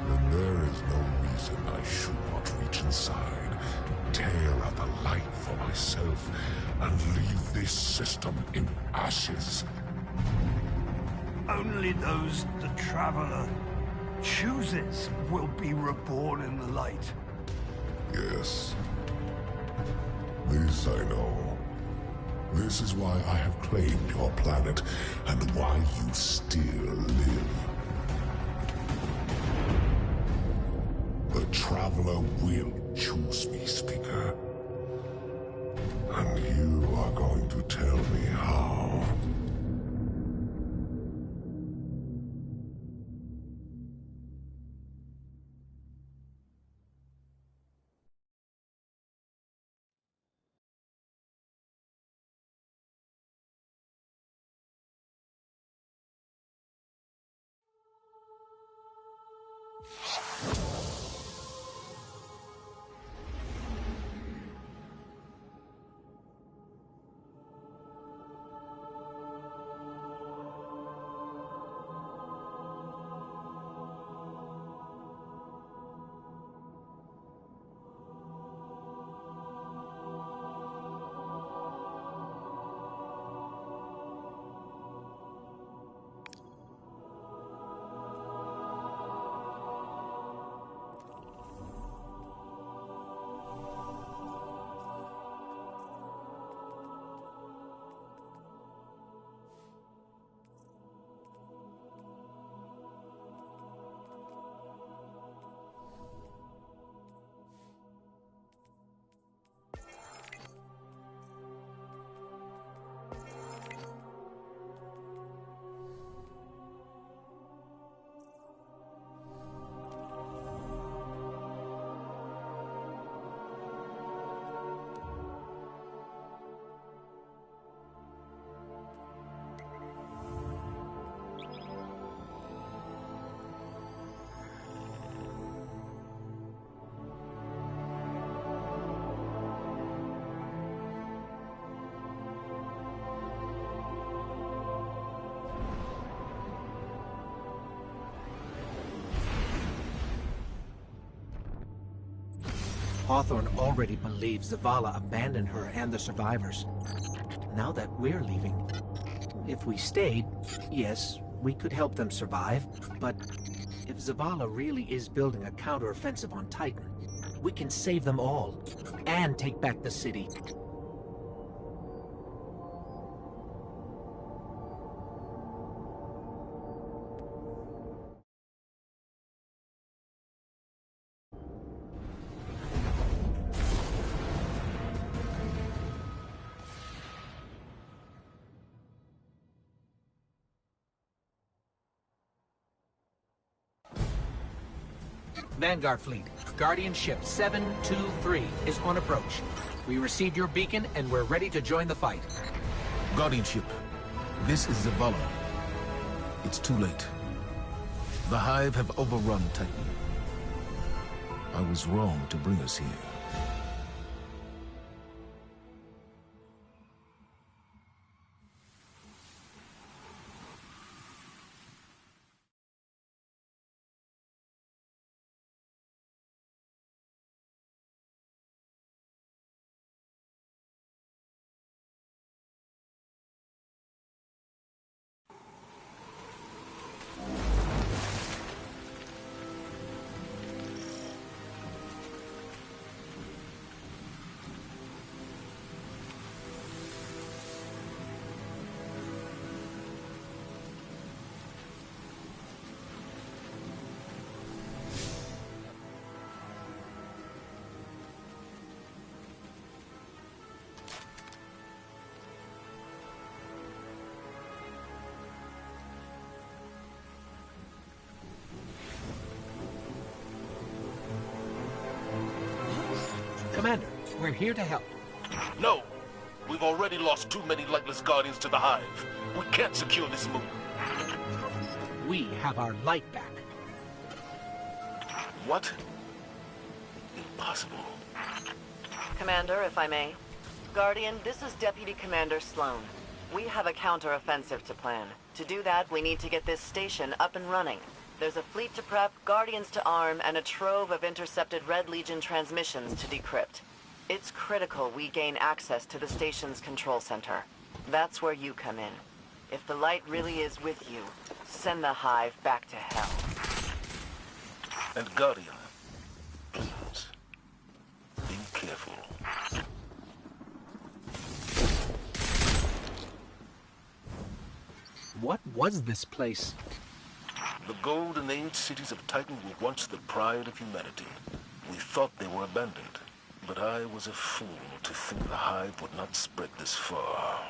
then there is no reason I should not reach inside, tear at the light for myself, and leave this system in ashes. Only those the Traveler chooses will be reborn in the light. Yes. This I know. This is why I have claimed your planet, and why you still live. The Traveler will choose me, Speaker. And you are going to tell me how. Hawthorne already believes Zavala abandoned her and the survivors. Now that we're leaving, if we stayed, yes, we could help them survive, but if Zavala really is building a counteroffensive on Titan, we can save them all and take back the city. Vanguard Fleet, Guardian Ship 723 is on approach. We received your beacon and we're ready to join the fight. Guardian Ship, this is Zavala. It's too late. The Hive have overrun Titan. I was wrong to bring us here. Commander, we're here to help. No! We've already lost too many lightless Guardians to the Hive. We can't secure this moon. We have our light back. What? Impossible. Commander, if I may. Guardian, this is Deputy Commander Sloan. We have a counter-offensive to plan. To do that, we need to get this station up and running. There's a fleet to prep, Guardians to arm, and a trove of intercepted Red Legion transmissions to decrypt. It's critical we gain access to the station's control center. That's where you come in. If the light really is with you, send the Hive back to hell. And Guardian, please, be careful. What was this place? The Golden Age cities of Titan were once the pride of humanity. We thought they were abandoned, but I was a fool to think the Hive would not spread this far.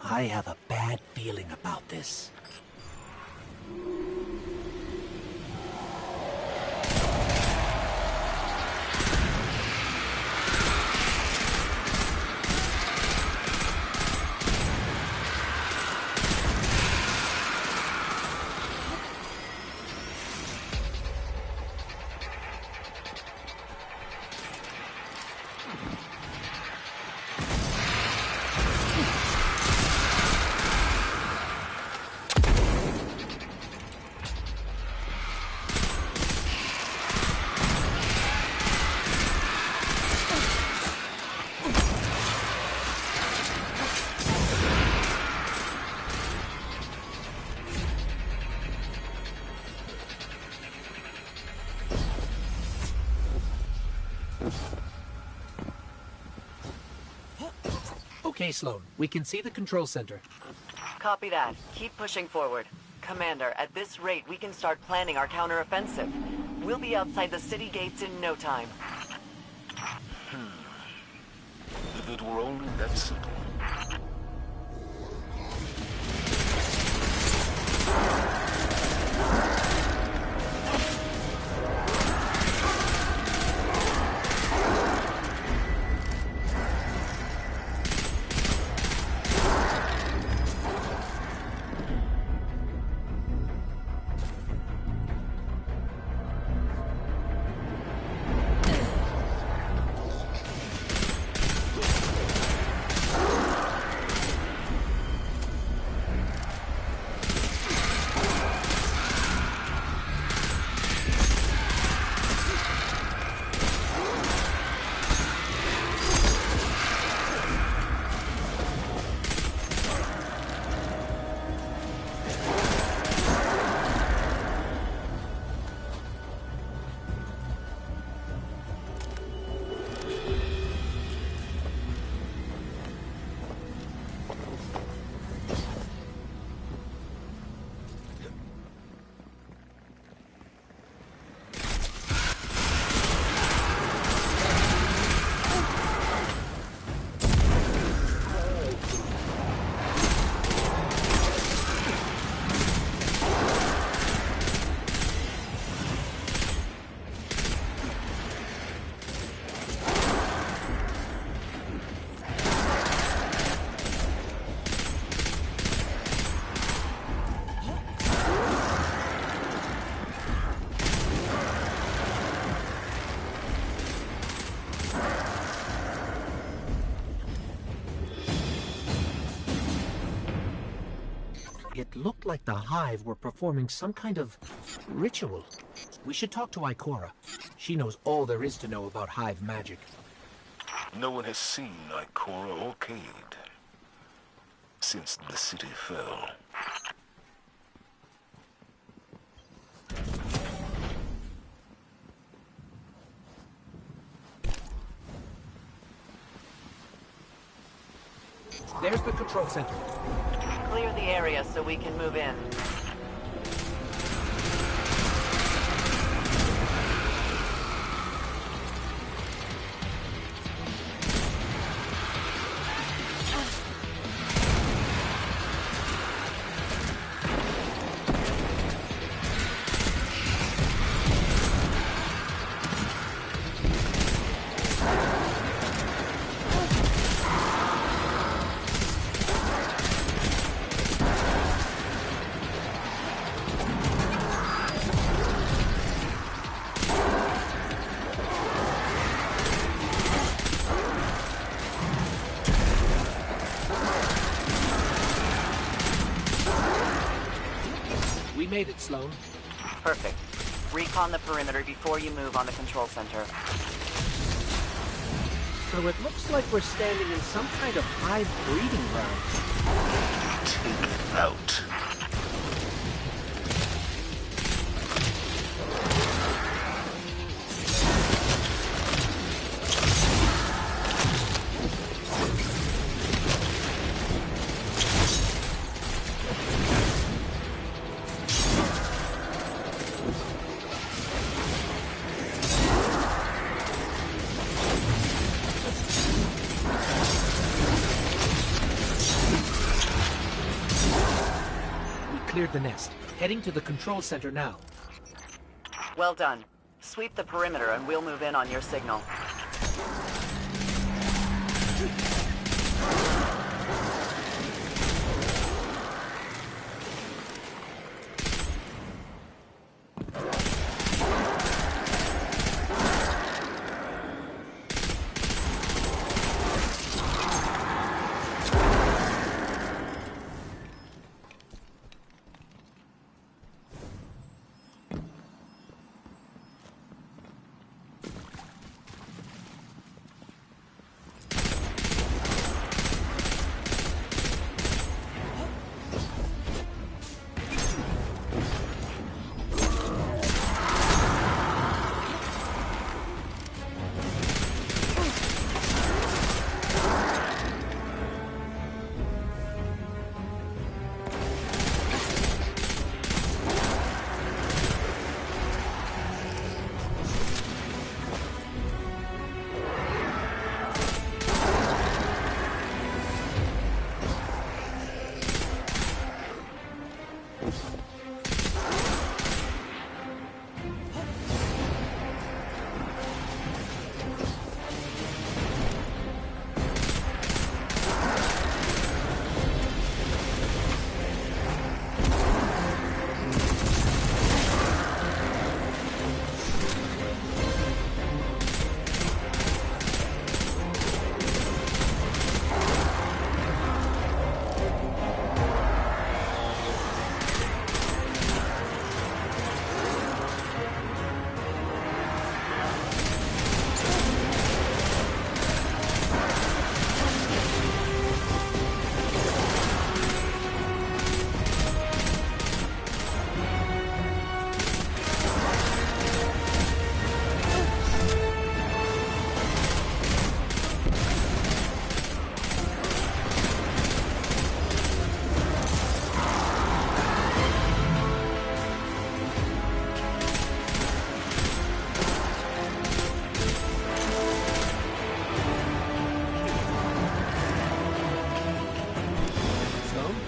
I have a bad feeling about this. Okay, Sloan. We can see the control center. Copy that. Keep pushing forward. Commander, at this rate, we can start planning our counteroffensive. We'll be outside the city gates in no time. If it were only that simple. It looked like the Hive were performing some kind of ritual. We should talk to Ikora. She knows all there is to know about Hive magic. No one has seen Ikora or Cayde since the city fell. There's the control center. Clear the area so we can move in. We made it, Sloan. Perfect. Recon the perimeter before you move on the control center. So it looks like we're standing in some kind of Hive breeding ground. Take it out. Cleared the nest. Heading to the control center now. Well done. Sweep the perimeter and we'll move in on your signal.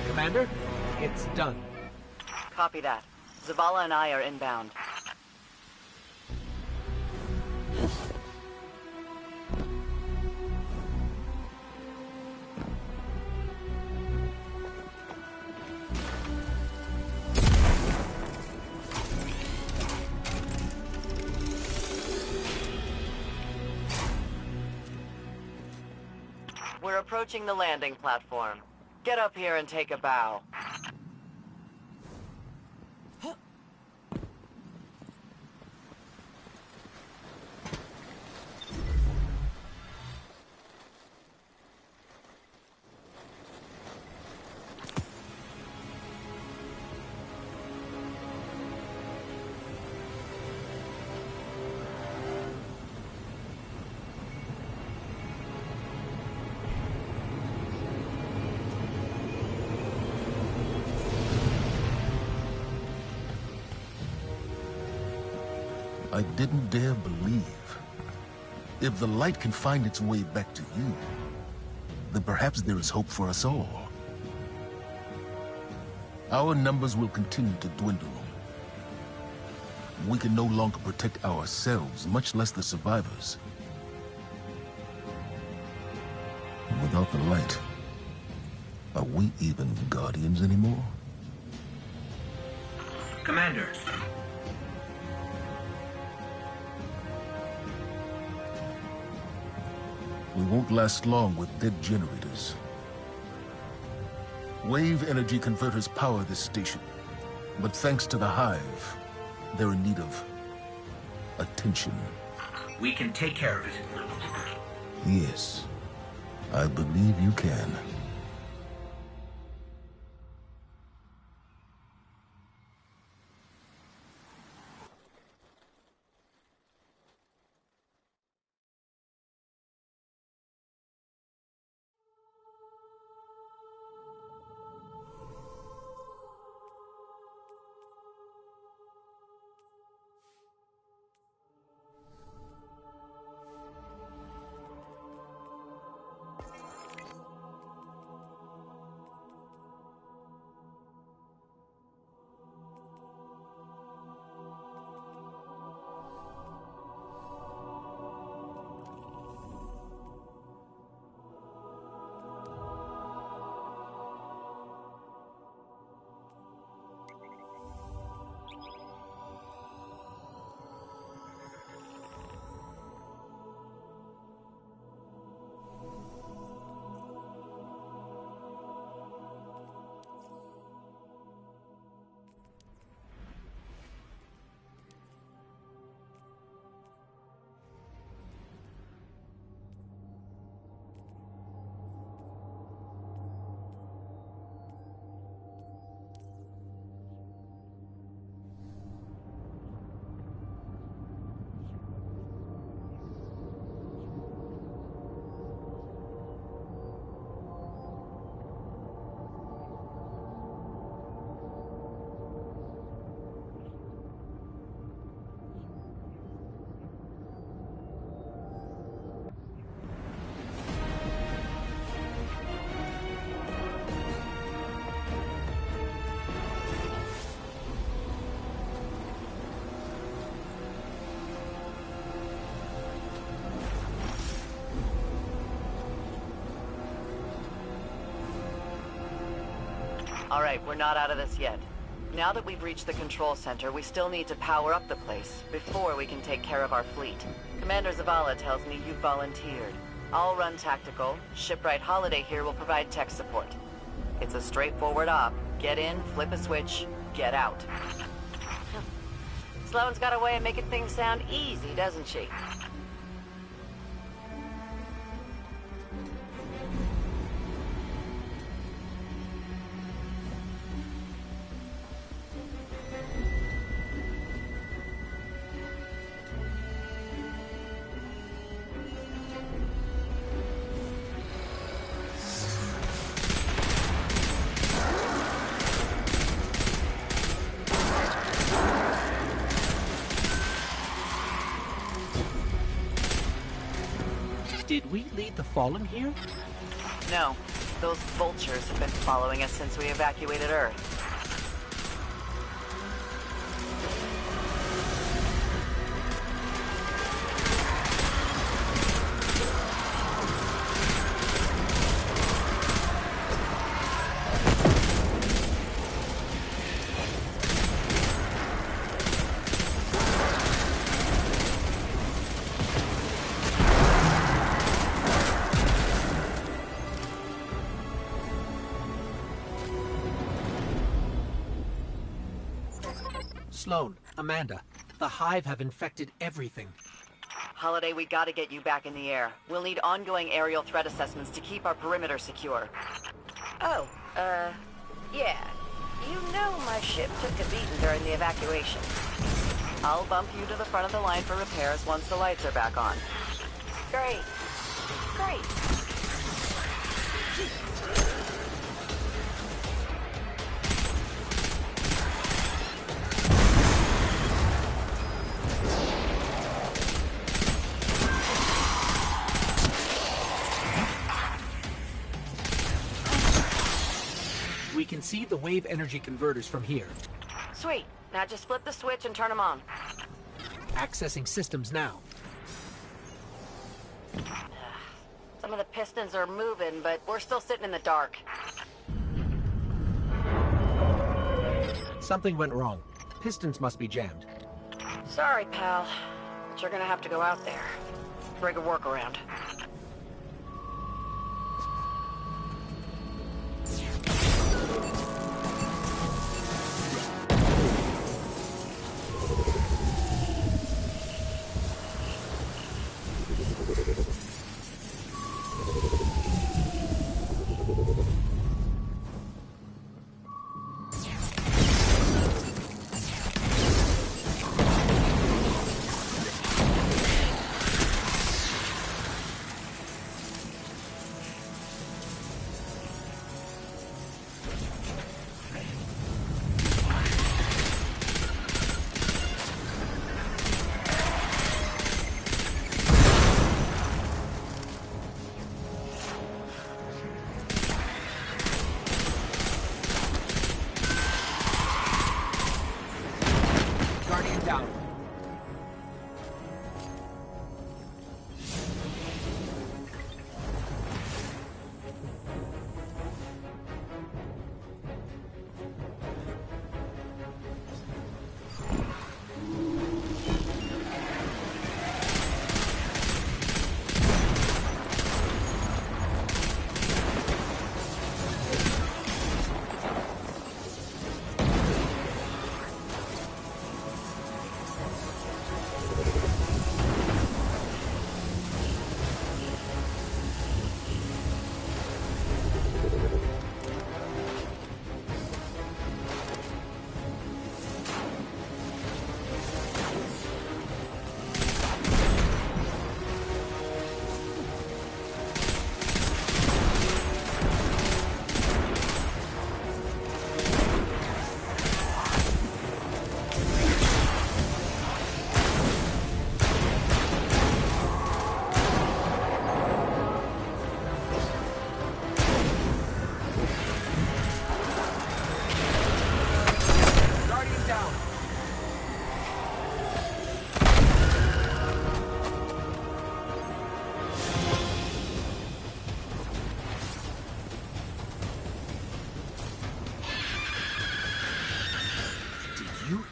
Commander, it's done. Copy that. Zavala and I are inbound. We're approaching the landing platform. Get up here and take a bow. I didn't dare believe. If the light can find its way back to you, then perhaps there is hope for us all. Our numbers will continue to dwindle. We can no longer protect ourselves, much less the survivors. Without the light, are we even Guardians anymore? Commander. We won't last long with dead generators. Wave energy converters power this station, but thanks to the Hive, they're in need of attention. We can take care of it. Yes, I believe you can. All right, we're not out of this yet. Now that we've reached the control center, we still need to power up the place before we can take care of our fleet. Commander Zavala tells me you volunteered. I'll run tactical. Shipwright Holiday here will provide tech support. It's a straightforward op. Get in, flip a switch, get out. Sloane's got a way of making things sound easy, doesn't she? Did we lead the Fallen here? No. Those vultures have been following us since we evacuated Earth. Sloane, Amanda, the Hive have infected everything. Holiday, we gotta get you back in the air. We'll need ongoing aerial threat assessments to keep our perimeter secure. Oh, yeah. You know my ship took a beating during the evacuation. I'll bump you to the front of the line for repairs once the lights are back on. Great. Great. can see the wave energy converters from here. Sweet. Now just flip the switch and turn them on. Accessing systems now. Some of the pistons are moving, but we're still sitting in the dark. Something went wrong. Pistons must be jammed. Sorry, pal. But you're gonna have to go out there. Rig a workaround.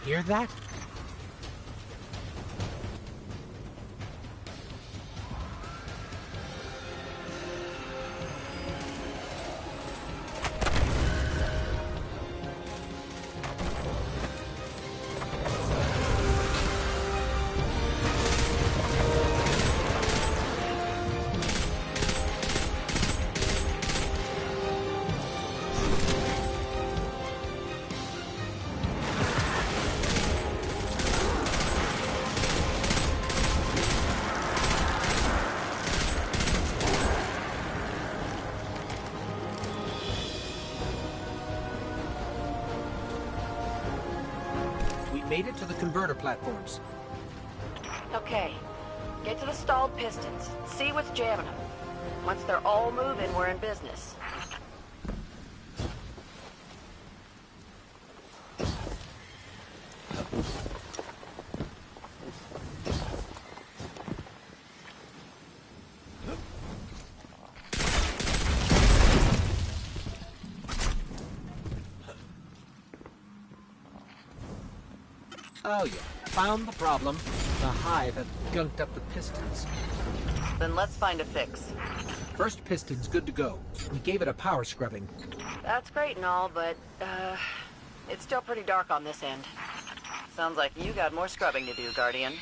Hear that? Made it to the converter platforms. Okay. Get to the stalled pistons. See what's jamming them. Once they're all moving, we're in business. Oh yeah, found the problem. The hive had gunked up the pistons. Then let's find a fix. First piston's good to go. We gave it a power scrubbing. That's great and all, but, it's still pretty dark on this end. Sounds like you got more scrubbing to do, Guardian.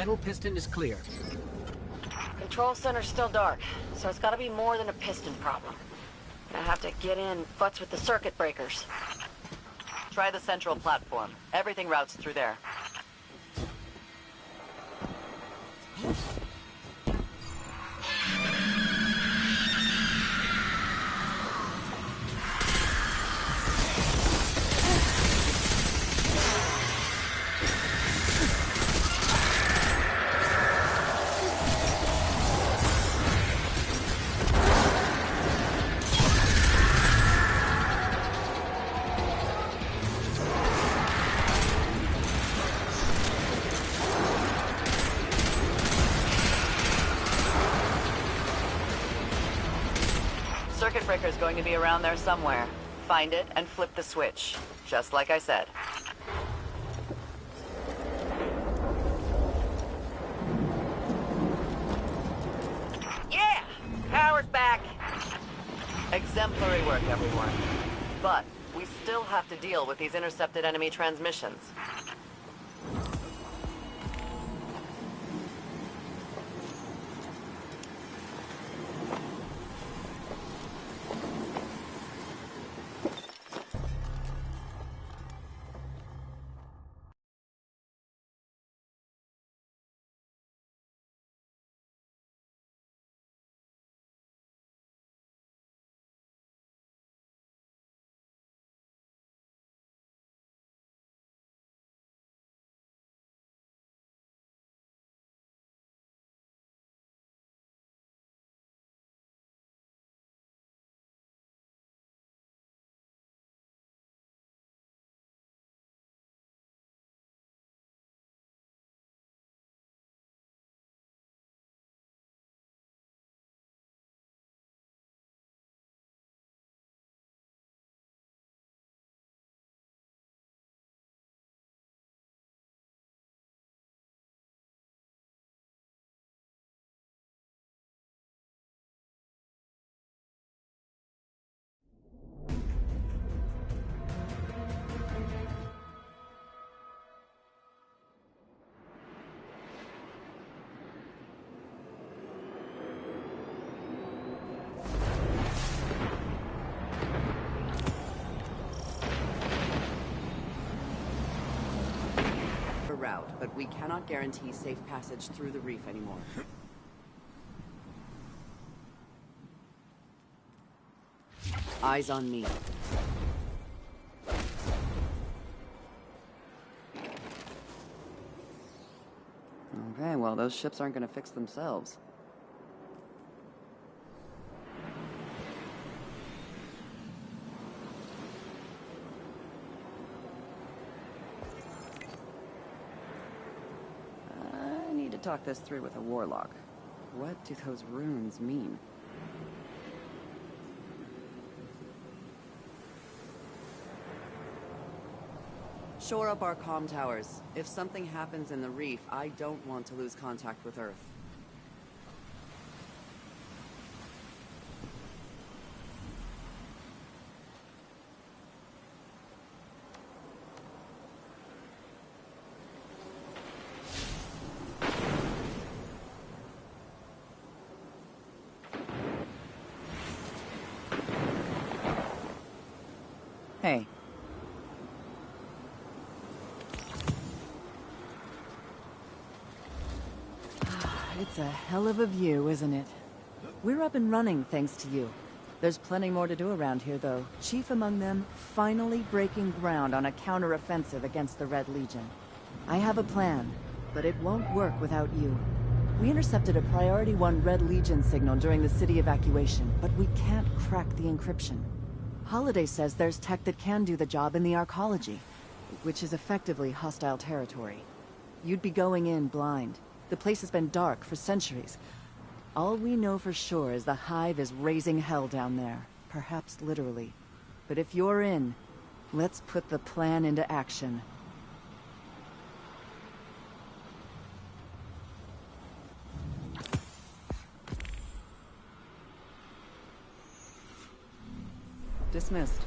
final piston is clear. Control center's still dark, so it's gotta be more than a piston problem. I have to get in, futz with the circuit breakers. Try the central platform. Everything routes through there. Circuit breaker is going to be around there somewhere. Find it and flip the switch, just like I said. Yeah! Power's back! Exemplary work, everyone. But we still have to deal with these intercepted enemy transmissions. Route, but we cannot guarantee safe passage through the reef anymore. Eyes on me. Okay, well, those ships aren't going to fix themselves. Talk this through with a warlock. What do those runes mean? Shore up our comm towers. If something happens in the reef, I don't want to lose contact with Earth. Hey. It's a hell of a view, isn't it? We're up and running thanks to you. There's plenty more to do around here, though. Chief among them, finally breaking ground on a counter-offensive against the Red Legion. I have a plan, but it won't work without you. We intercepted a Priority 1 Red Legion signal during the city evacuation, but we can't crack the encryption. Holiday says there's tech that can do the job in the Arcology, which is effectively hostile territory. You'd be going in blind. The place has been dark for centuries. All we know for sure is the Hive is raising hell down there, perhaps literally. But if you're in, let's put the plan into action. Dismissed.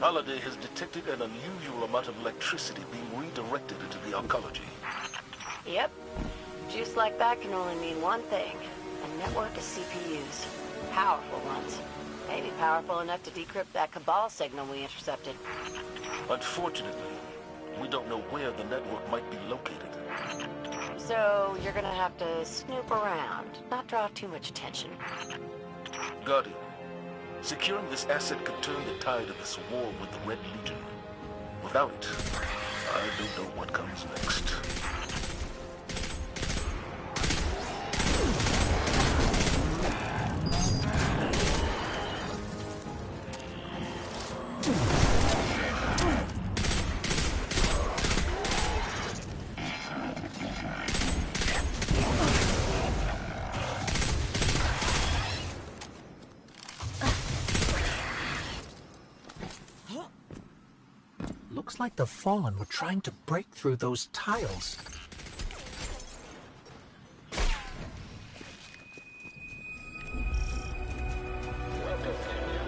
Holiday has detected an unusual amount of electricity being redirected into the arcology. Yep. Juice like that can only mean one thing. A network of CPUs. Powerful ones. Maybe powerful enough to decrypt that Cabal signal we intercepted. Unfortunately, we don't know where the network might be located. So you're gonna have to snoop around, not draw too much attention. Guardian, securing this asset could turn the tide of this war with the Red Legion. Without it, I don't know what comes next. Looks like the Fallen were trying to break through those tiles.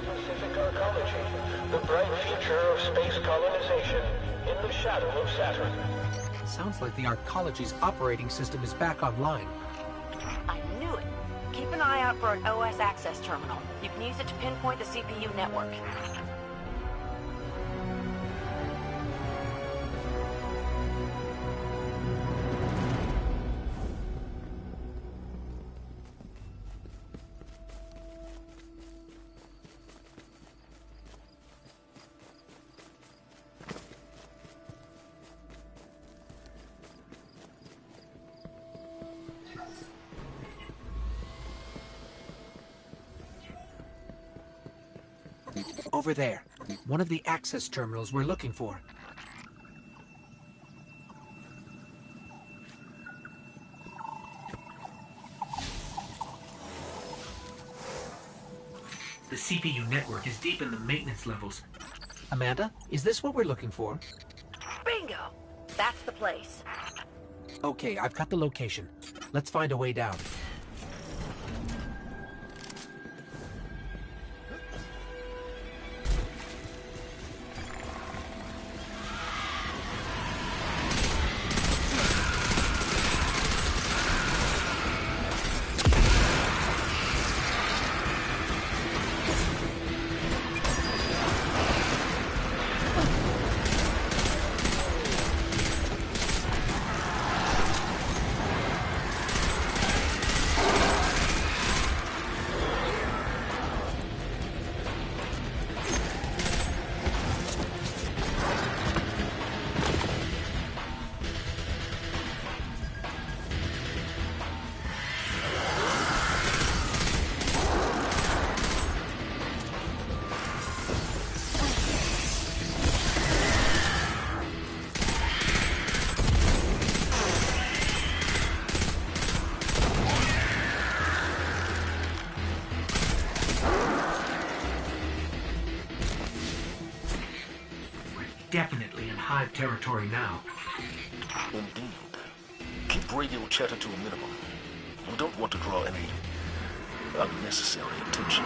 Pacific Arcology, the bright future of space colonization in the shadow of Saturn. Sounds like the Arcology's operating system is back online. I knew it. Keep an eye out for an OS access terminal. You can use it to pinpoint the CPU network. Over there. One of the access terminals we're looking for. The CPU network is deep in the maintenance levels. Amanda, is this what we're looking for? Bingo! That's the place. Okay, I've got the location. Let's find a way down. Definitely in Hive territory now. Indeed. Keep radio chatter to a minimum. We don't want to draw any unnecessary attention.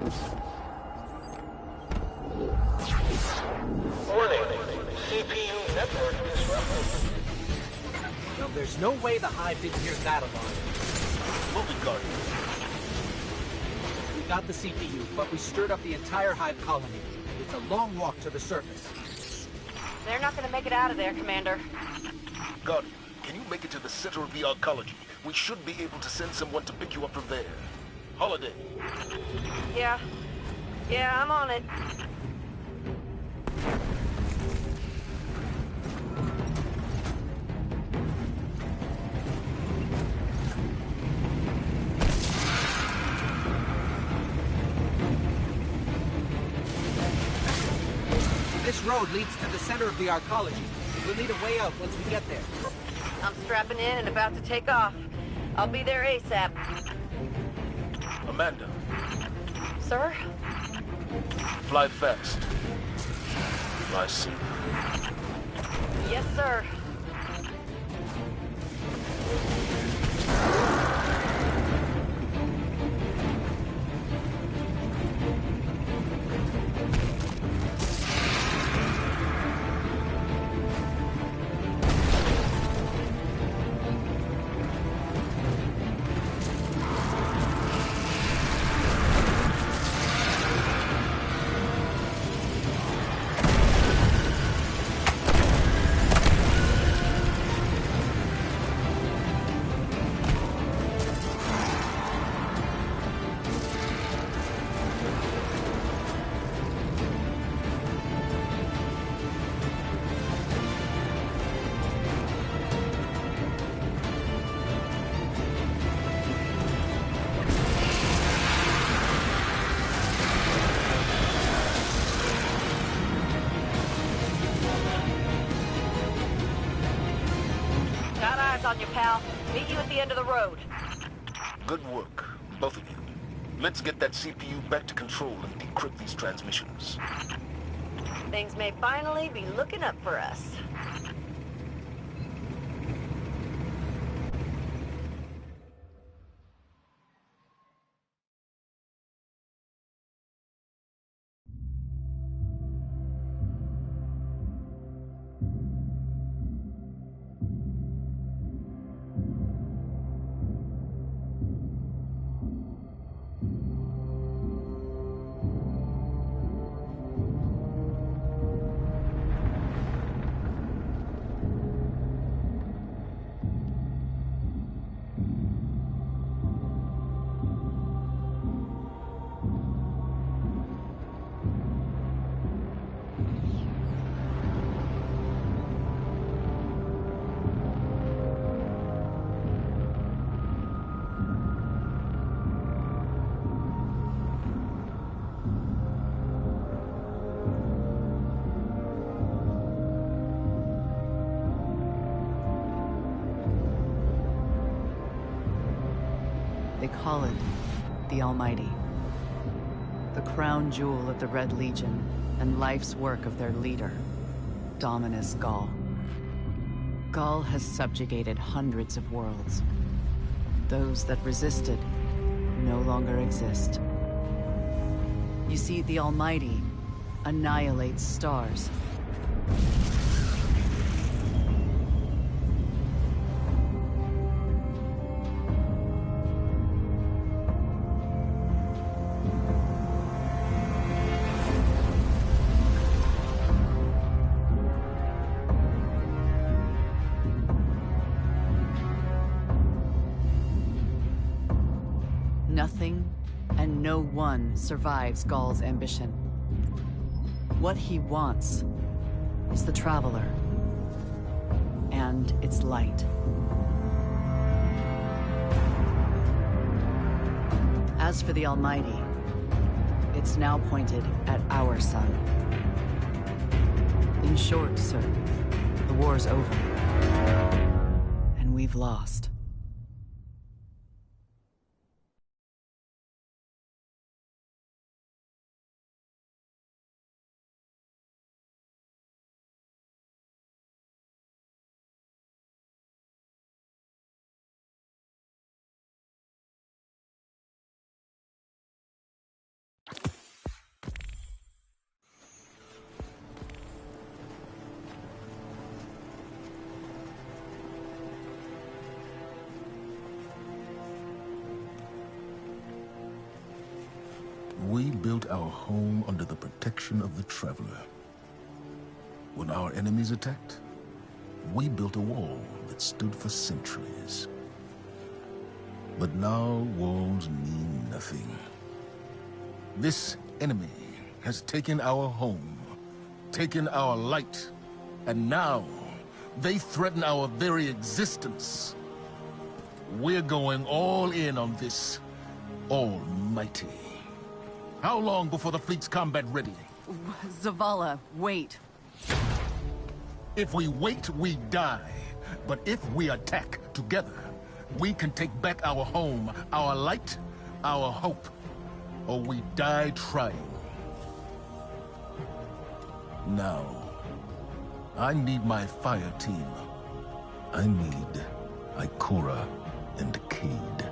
Warning. CPU network disrupted. Well, there's no way the Hive didn't hear that alarm. Moving, Guardian. We got the CPU, but we stirred up the entire Hive colony. It's a long walk to the surface. They're not gonna make it out of there, Commander. Guardian, can you make it to the center of the arcology? We should be able to send someone to pick you up from there. Holiday. Yeah. Yeah, I'm on it. This road leads to the center of the arcology. We'll need a way out once we get there. I'm strapping in and about to take off. I'll be there ASAP. Amanda. Sir? Fly fast. Fly safe. Yes, sir. Got eyes on you, pal. Meet you at the end of the road. Good work, both of you. Let's get that CPU back to control and decrypt these transmissions. Things may finally be looking up for us. They call it the Almighty. The crown jewel of the Red Legion, and life's work of their leader, Dominus Ghaul. Ghaul has subjugated hundreds of worlds. Those that resisted no longer exist. You see, the Almighty annihilates stars. Nothing and no one survives Ghaul's ambition. What he wants is the Traveler and its light. As for the Almighty, it's now pointed at our sun. In short, sir, the war's over, and we've lost. We built our home under the protection of the Traveler. When our enemies attacked, we built a wall that stood for centuries. But now walls mean nothing. This enemy has taken our home, taken our light, and now they threaten our very existence. We're going all in on this Almighty. How long before the fleet's combat ready? Zavala, wait. If we wait, we die. But if we attack together, we can take back our home, our light, our hope. Or we die trying. Now, I need my fire team. I need Ikora and Cayde.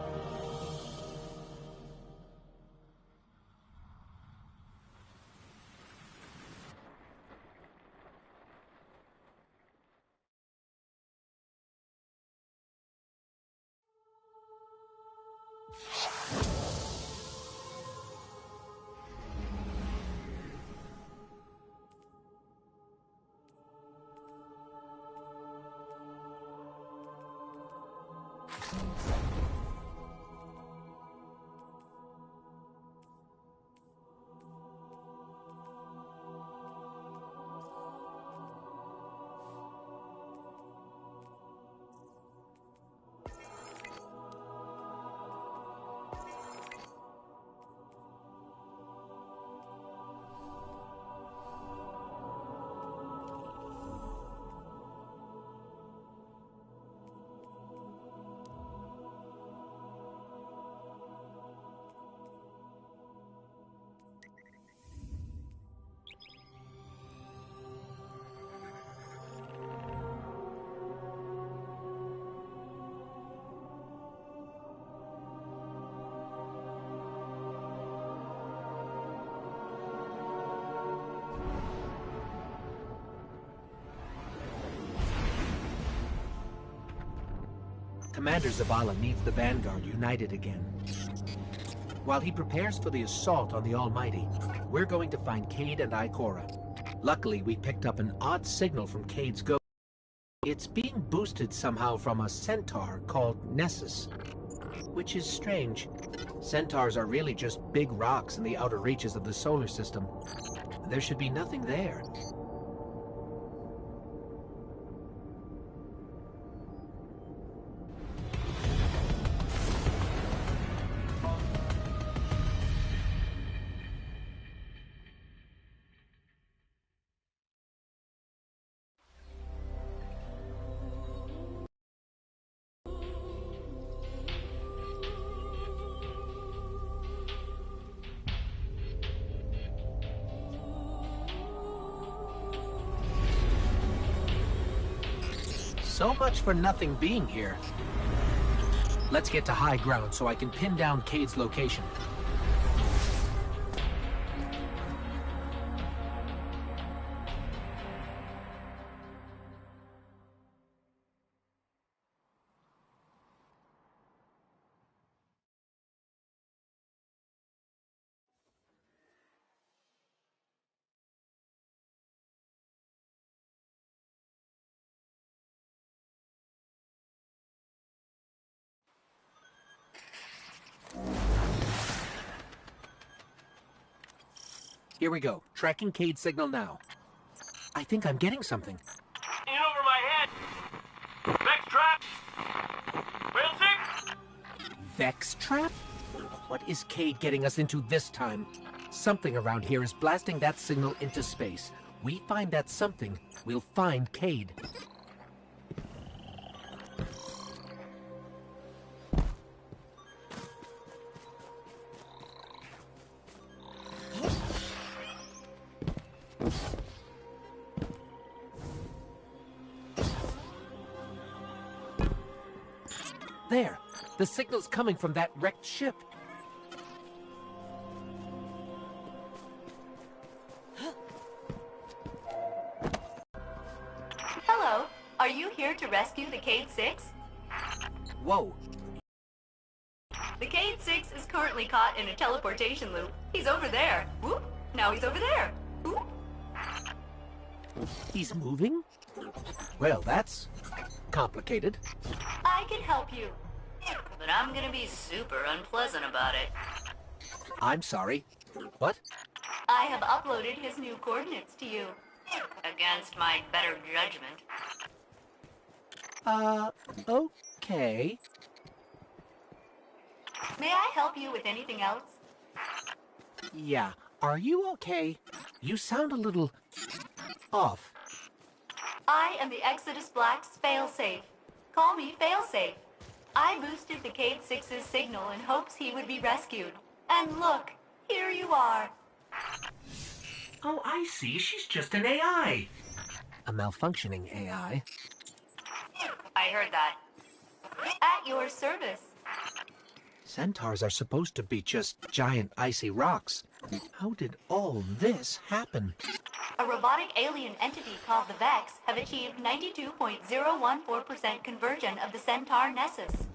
Commander Zavala needs the Vanguard united again. While he prepares for the assault on the Almighty, we're going to find Cayde and Ikora. Luckily, we picked up an odd signal from Cayde's ghost. It's being boosted somehow from a centaur called Nessus, which is strange. Centaurs are really just big rocks in the outer reaches of the solar system. There should be nothing there. So much for nothing being here. Let's get to high ground so I can pin down Cayde's location. Here we go. Tracking Cayde's signal now. I think I'm getting something. In over my head! Vex trap! Rail sick! Vex trap? What is Cayde getting us into this time? Something around here is blasting that signal into space. We find that something, we'll find Cayde. There! The signal's coming from that wrecked ship. Hello. Are you here to rescue the Cayde 6? Whoa. The Cayde 6 is currently currently caught in a teleportation loop. He's over there. Whoop. Now he's over there. Whoop. He's moving? Well, that's complicated. I can help you. But I'm gonna be super unpleasant about it. I'm sorry. What? I have uploaded his new coordinates to you. Against my better judgment. Okay. May I help you with anything else? Yeah. Are you okay? You sound a little off. I am the Exodus Black's failsafe. Call me Failsafe. I boosted the Cade 6's signal in hopes he would be rescued. And look, here you are. Oh, I see. She's just an AI. A malfunctioning AI. I heard that. At your service. Centaurs are supposed to be just giant icy rocks. How did all this happen? A robotic alien entity called the Vex have achieved 92.014% conversion of the Centaur Nessus.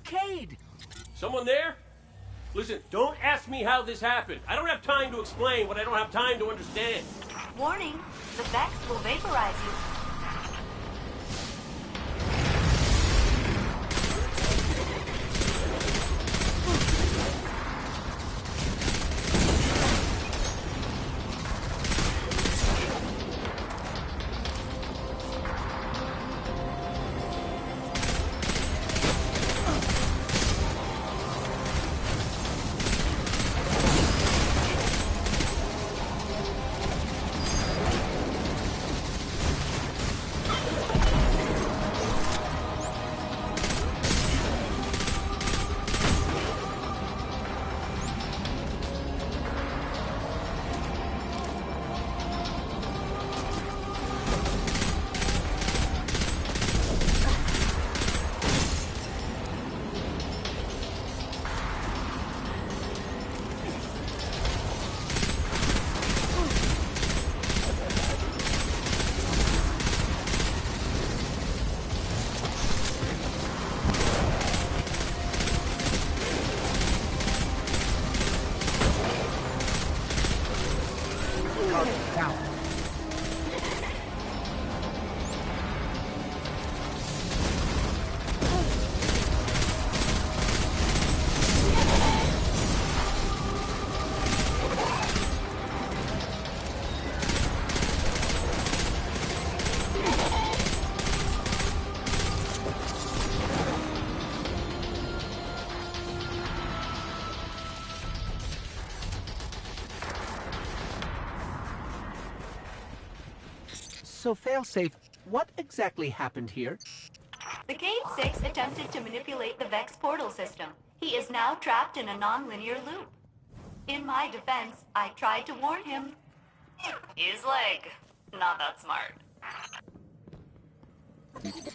Cade! Someone there? Listen, don't ask me how this happened. I don't have time to explain what I don't have time to understand. Warning, the Vex will vaporize you. So, Failsafe, what exactly happened here? The Cade 6 attempted to manipulate the Vex portal system. He is now trapped in a non-linear loop. In my defense, I tried to warn him. He's like, not that smart.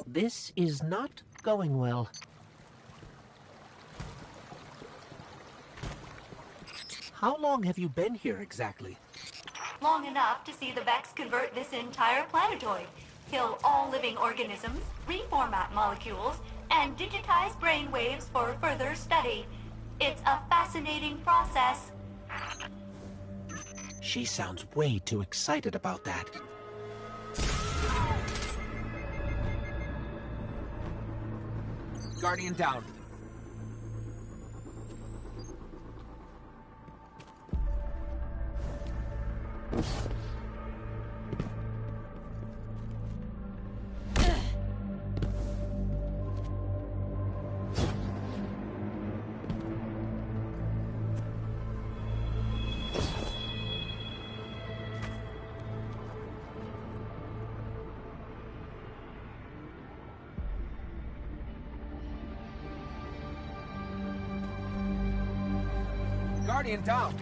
This is not going well. How long have you been here exactly? Long enough to see the Vex convert this entire planetoid, kill all living organisms, reformat molecules, and digitize brain waves for further study. It's a fascinating process. She sounds way too excited about that. Guardian down. Guardian down.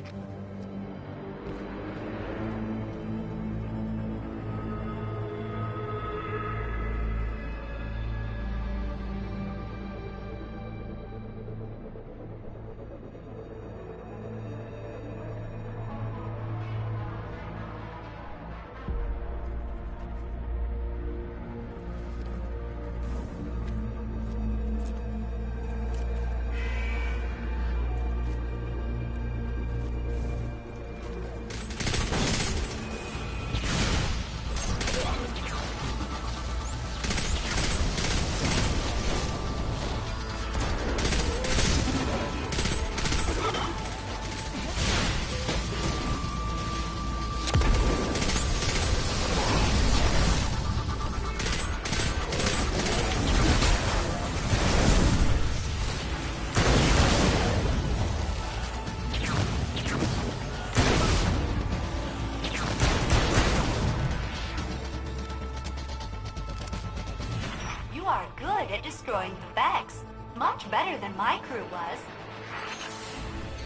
You are good at destroying the Vex. Much better than my crew was.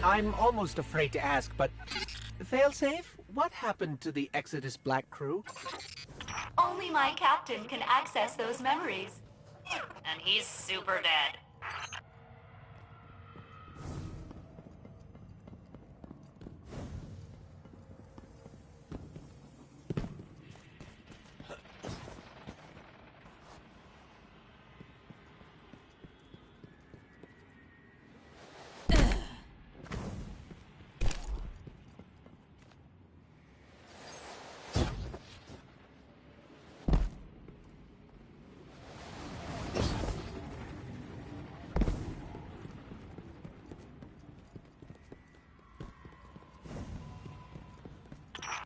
I'm almost afraid to ask, but... Failsafe, what happened to the Exodus Black crew? Only my captain can access those memories. And he's super dead.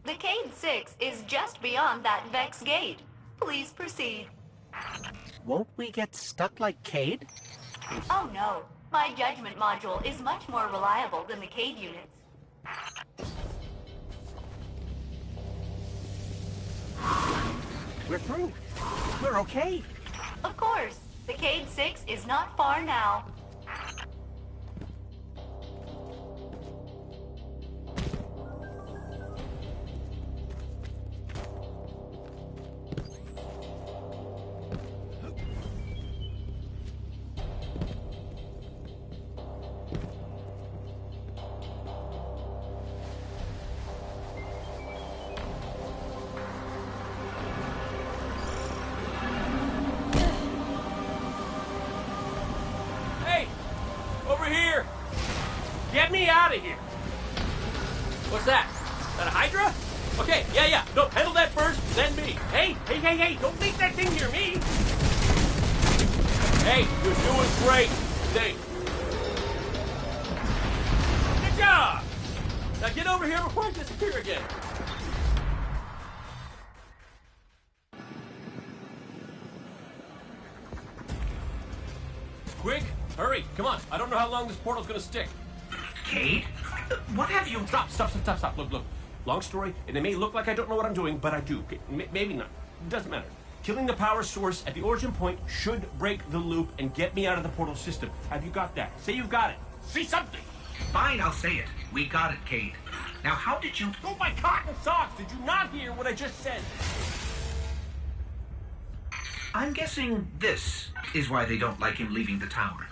The Cade 6 is just beyond that Vex gate. Please proceed. Won't we get stuck like Cade? Oh no. My judgment module is much more reliable than the Cade units. We're through. We're okay. Of course. The Cade 6 is not far now. Get me out of here! What's that? That a Hydra? Okay, yeah. No, handle that first, then me. Hey! Don't make that thing near me! Hey, you're doing great. Thanks. Good job! Now get over here before I disappear again. Quick! Hurry! Come on! I don't know how long this portal's gonna stick. Cade? What have you... Stop. Look. Long story, and it may look like I don't know what I'm doing, but I do. Maybe not. Doesn't matter. Killing the power source at the origin point should break the loop and get me out of the portal system. Have you got that? Say you've got it. Say something! Fine, I'll say it. We got it, Cade. Now, how did you... Oh, my cotton socks! Did you not hear what I just said? I'm guessing this is why they don't like him leaving the tower.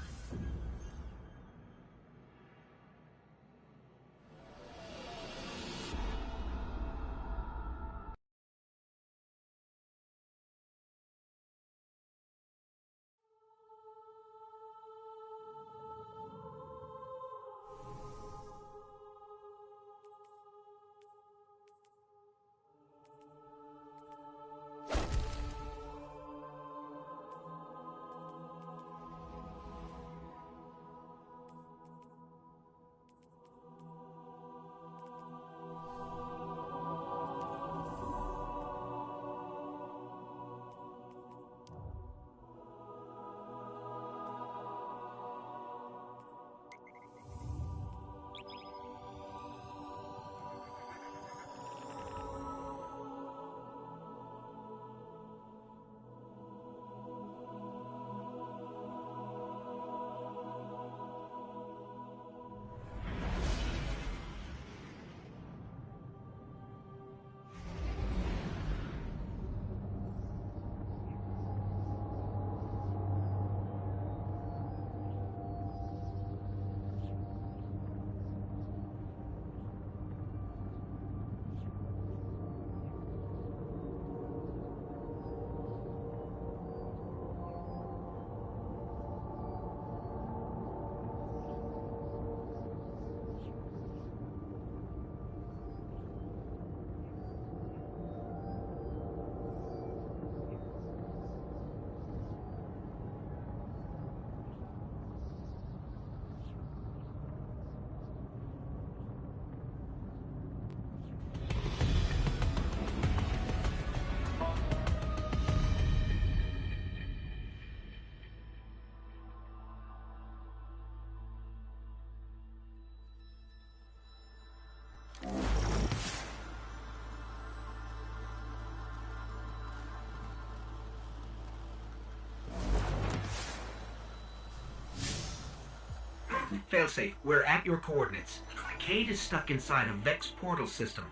Failsafe, we're at your coordinates. Cade is stuck inside a Vex portal system.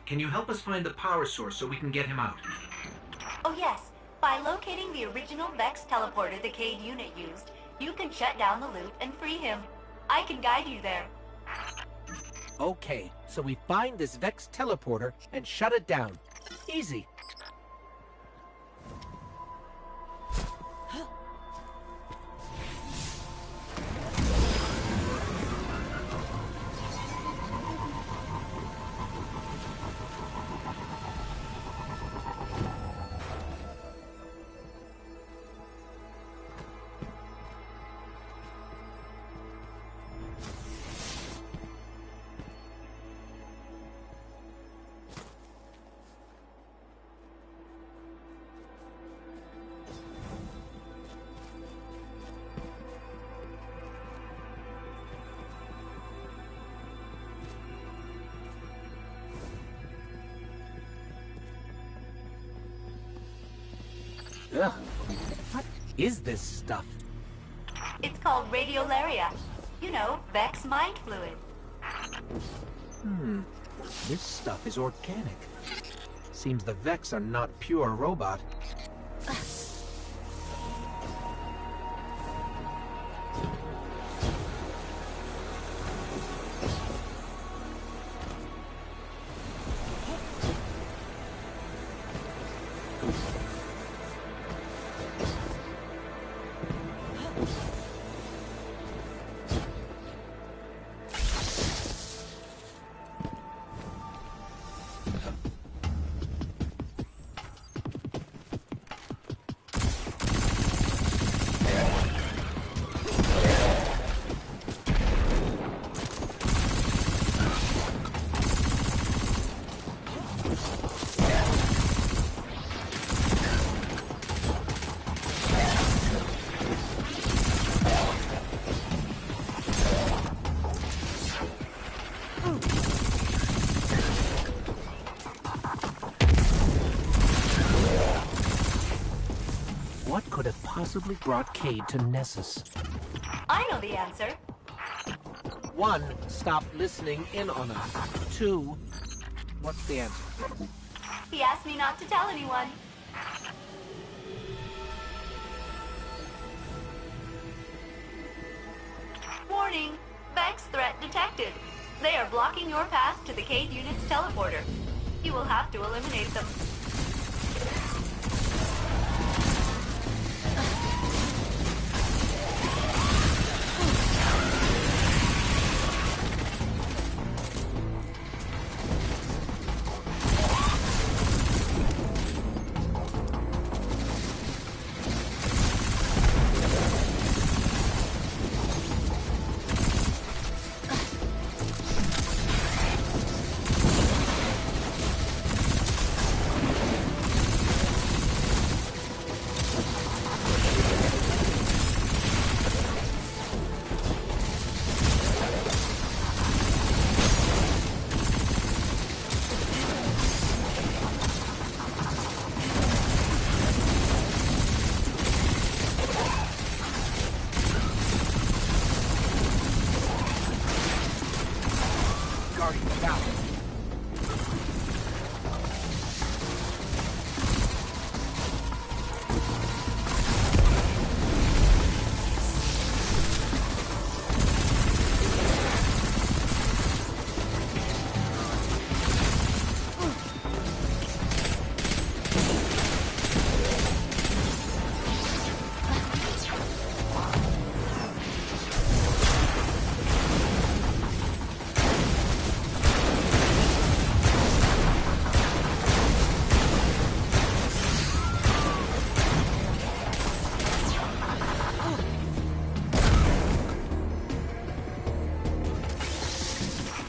Can you help us find the power source so we can get him out? Oh yes, by locating the original Vex teleporter the Cade unit used, you can shut down the loop and free him. I can guide you there. Okay, so we find this Vex teleporter and shut it down. Easy. Ugh. What is this stuff? It's called radiolaria. You know, Vex mind fluid. This stuff is organic. Seems the Vex are not pure robot. What could have possibly brought Cade to Nessus? I know the answer. 1, stop listening in on us. 2, what's the answer? He asked me not to tell anyone. Warning! Vex threat detected. They are blocking your path to the Cade unit's teleporter. You will have to eliminate them.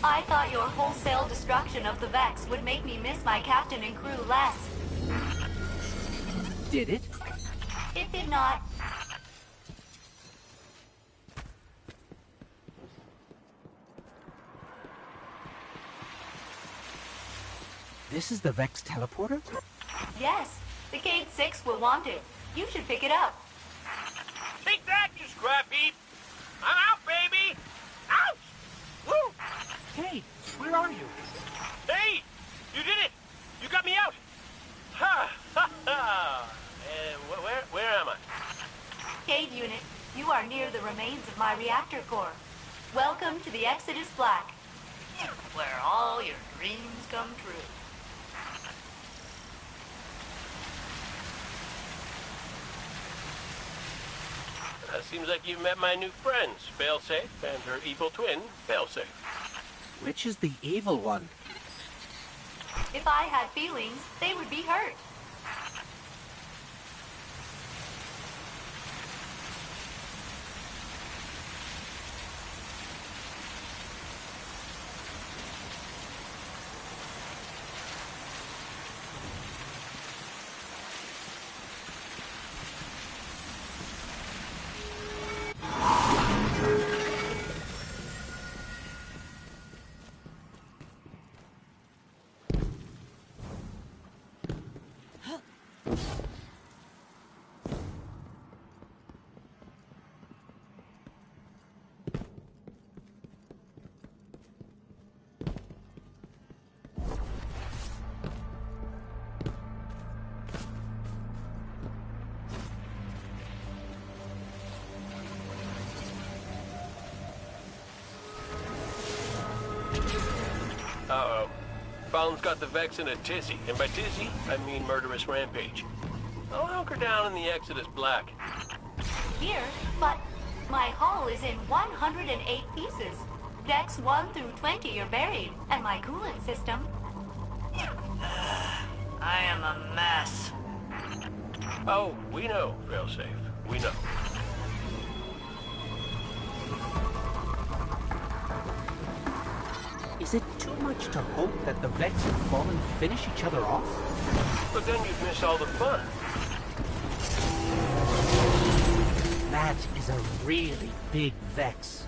I thought your wholesale destruction of the Vex would make me miss my captain and crew less. Did it? It did not. This is the Vex teleporter? Yes, the Cade 6 will want it. You should pick it up. Take that, you scrap heap! I'm out, baby! Where are you? Hey! You did it! You got me out! Ha! Ha! Ha! Where am I? Cade Unit, you are near the remains of my reactor core. Welcome to the Exodus Black, where all your dreams come true. Seems like you've met my new friends, Failsafe and her evil twin, Failsafe. Which is the evil one? If I had feelings, they would be hurt. Uh-oh. Fallen's got the Vex in a tizzy, and by tizzy, I mean murderous rampage. I'll hunker down in the Exodus Black. Here, but my hull is in 108 pieces. Decks 1 through 20 are buried, and my coolant system... I am a mess. Oh, we know, Failsafe. We know. Is it too much to hope that the Vex and Fallen finish each other off? But then you'd miss all the fun. That is a really big Vex.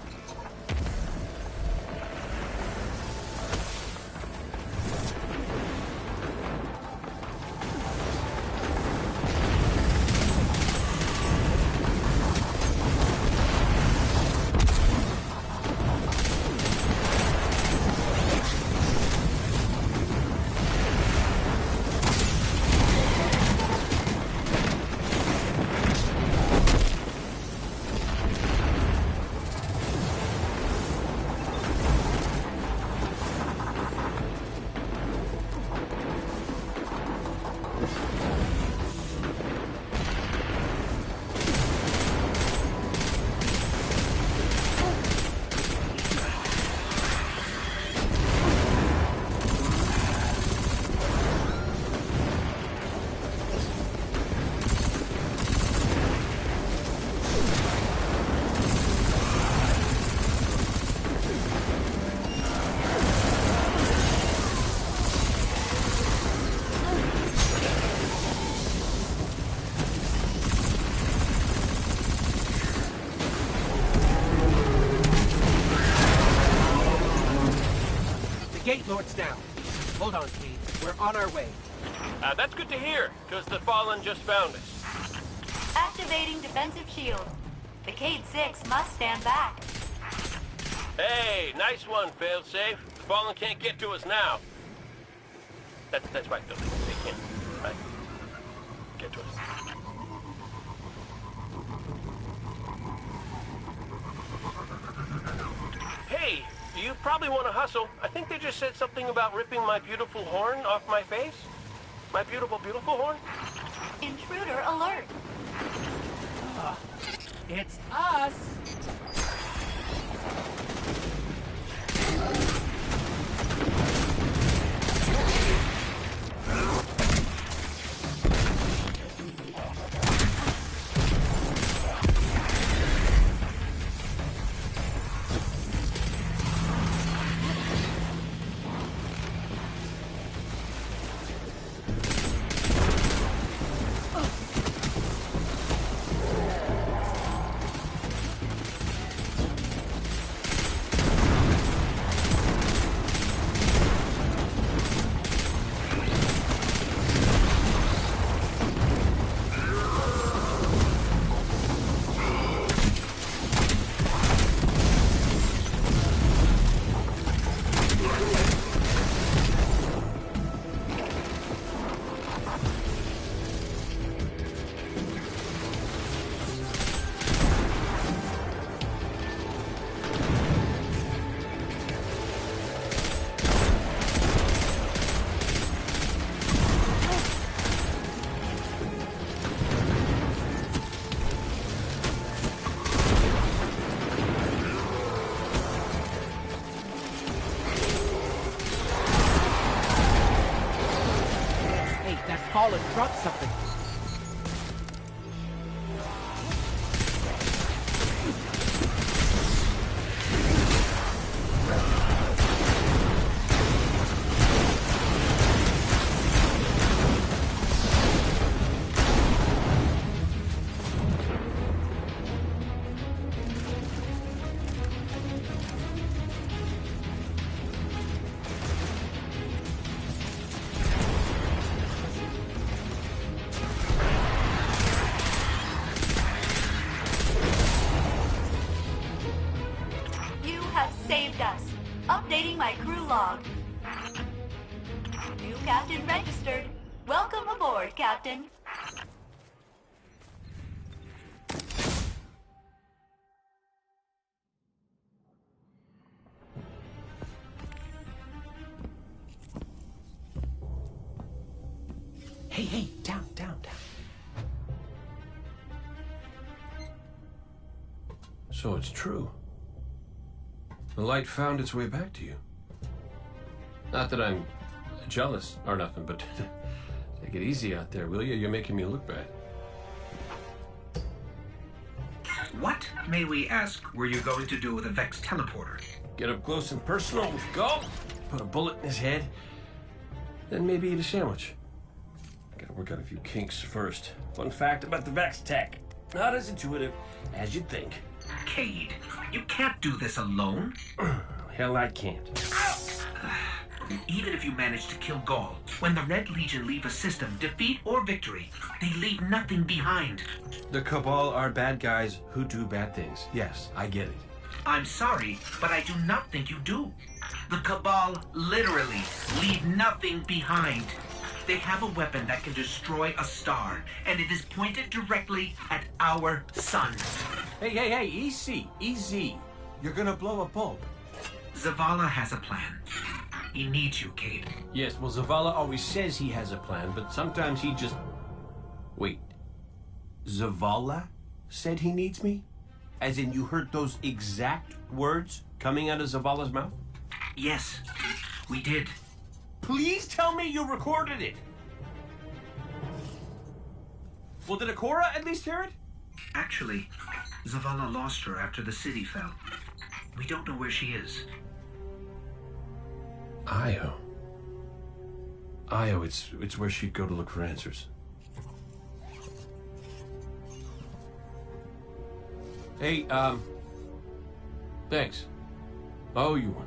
Gate Lord's down. Hold on, Cade. We're on our way. That's good to hear, because the Fallen just found us. Activating defensive shield. The Cade 6 must stand back. Hey, nice one, Failsafe. The Fallen can't get to us now. That's right, though. They can't, right? Get to us. Hey, you probably want to hustle. I think they just said something about ripping my beautiful horn off my face. My beautiful, beautiful horn? Intruder alert. It's us! fall and drop something. Saved us. Updating my crew log. New captain registered. Welcome aboard, Captain. Hey, down. So it's true. The light found its way back to you. Not that I'm jealous or nothing, but take it easy out there, will you? You're making me look bad. What, may we ask, were you going to do with a Vex teleporter? Get up close and personal with Gull, put a bullet in his head, then maybe eat a sandwich. Gotta work out a few kinks first. Fun fact about the Vex tech. Not as intuitive as you'd think. Cade, you can't do this alone. Hell, I can't. Even if you manage to kill Gaul, when the Red Legion leave a system, defeat or victory, they leave nothing behind. The Cabal are bad guys who do bad things. Yes, I get it. I'm sorry, but I do not think you do. The Cabal literally leave nothing behind. They have a weapon that can destroy a star, and it is pointed directly at our sun. Hey, easy. You're gonna blow a bulb. Zavala has a plan. He needs you, Cade. Yes, well, Zavala always says he has a plan, but sometimes he just... Wait. Zavala said he needs me? As in you heard those exact words coming out of Zavala's mouth? Yes, we did. Please tell me you recorded it. Well, did Ikora at least hear it? Actually, Zavala lost her after the city fell. We don't know where she is. Io, it's where she'd go to look for answers. Hey, thanks. Oh, you won.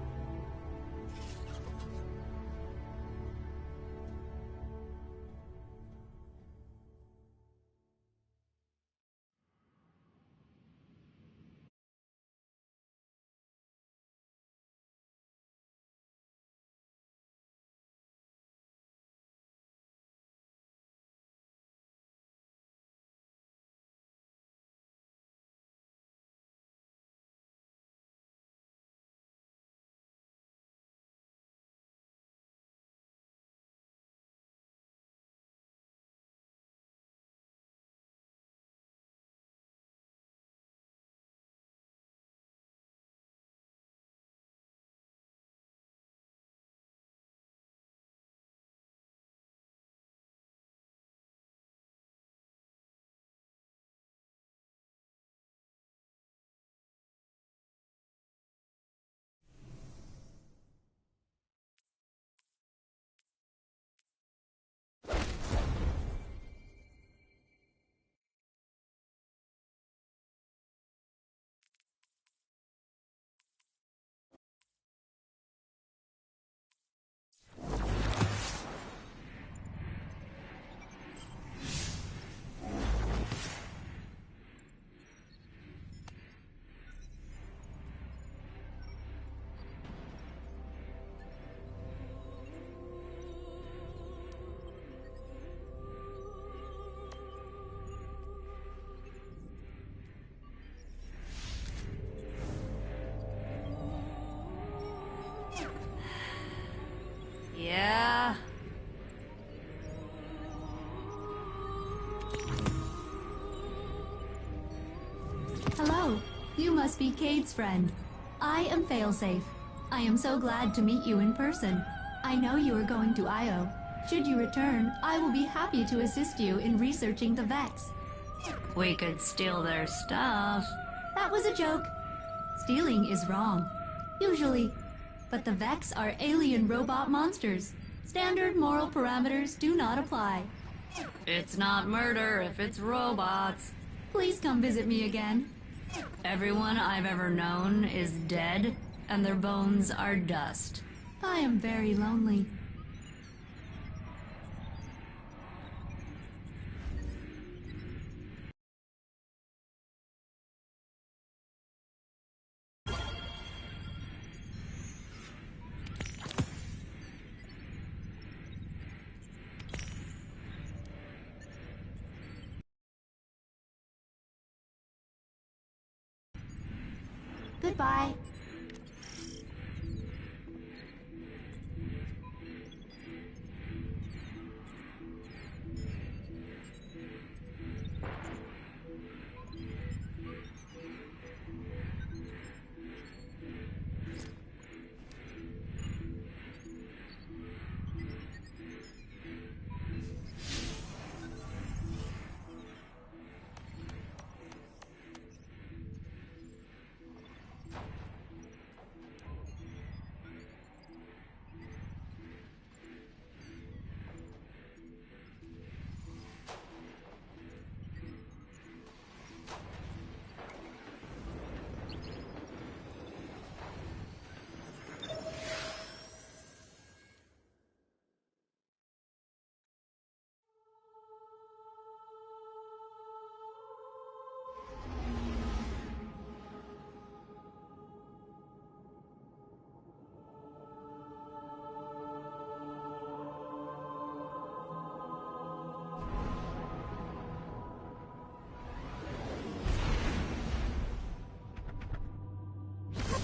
Yeah. Hello. You must be Cade's friend. I am Failsafe. I am so glad to meet you in person. I know you are going to Io. Should you return, I will be happy to assist you in researching the Vex. We could steal their stuff. That was a joke. Stealing is wrong. Usually. But the Vex are alien robot monsters. Standard moral parameters do not apply. It's not murder if it's robots. Please come visit me again. Everyone I've ever known is dead, and their bones are dust. I am very lonely. Goodbye.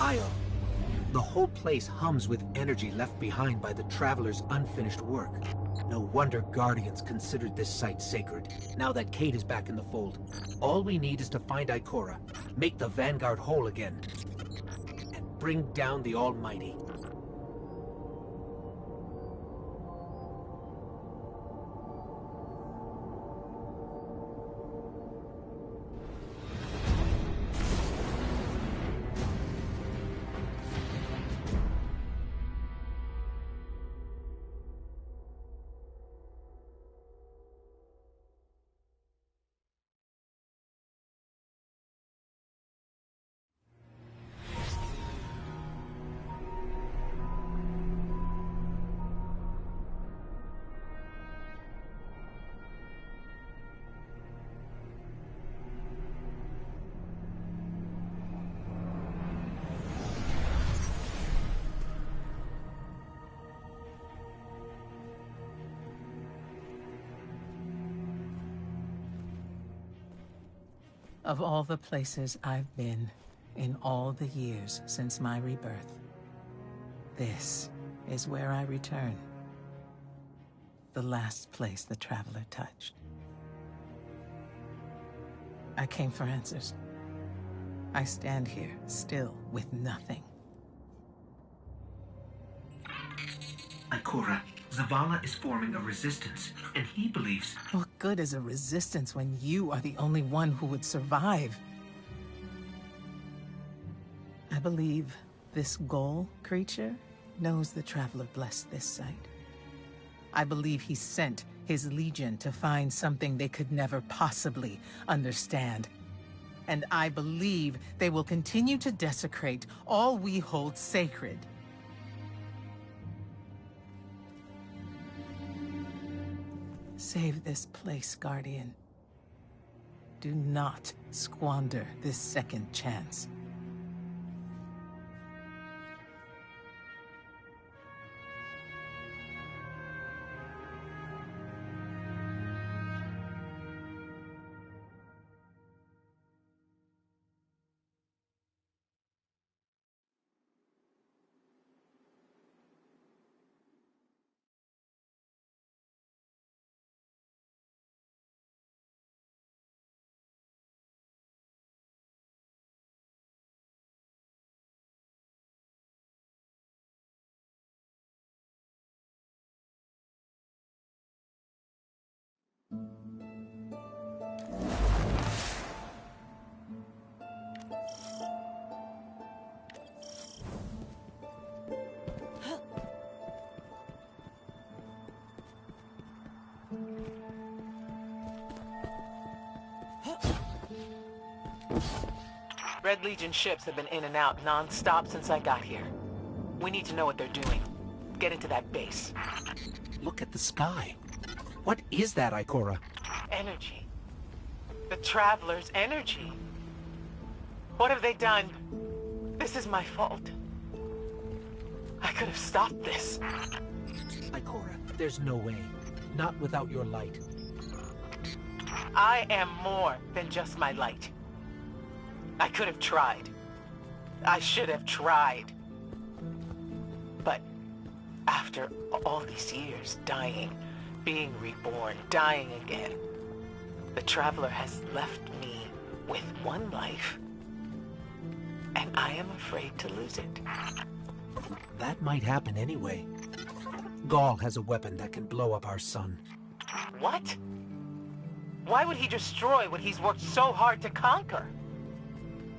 Io! The whole place hums with energy left behind by the Traveler's unfinished work. No wonder Guardians considered this site sacred, now that Cait is back in the fold. All we need is to find Ikora, make the Vanguard whole again, and bring down the Almighty. Of all the places I've been in all the years since my rebirth, this is where I return. The last place the Traveler touched. I came for answers. I stand here, still, with nothing. Ikora, Zavala is forming a resistance, and he believes... What good is a resistance when you are the only one who would survive? I believe this Ghoul creature knows the Traveler blessed this site. I believe he sent his Legion to find something they could never possibly understand. And I believe they will continue to desecrate all we hold sacred. Save this place, Guardian. Do not squander this second chance. Red Legion ships have been in and out non-stop since I got here. We need to know what they're doing. Get into that base. Look at the sky. What is that, Ikora? Energy. The Traveler's energy. What have they done? This is my fault. I could have stopped this. Ikora, there's no way. Not without your light. I am more than just my light. I could have tried. I should have tried. But after all these years, dying, being reborn, dying again, the Traveler has left me with one life, and I am afraid to lose it. That might happen anyway. Gaul has a weapon that can blow up our sun. What? Why would he destroy what he's worked so hard to conquer?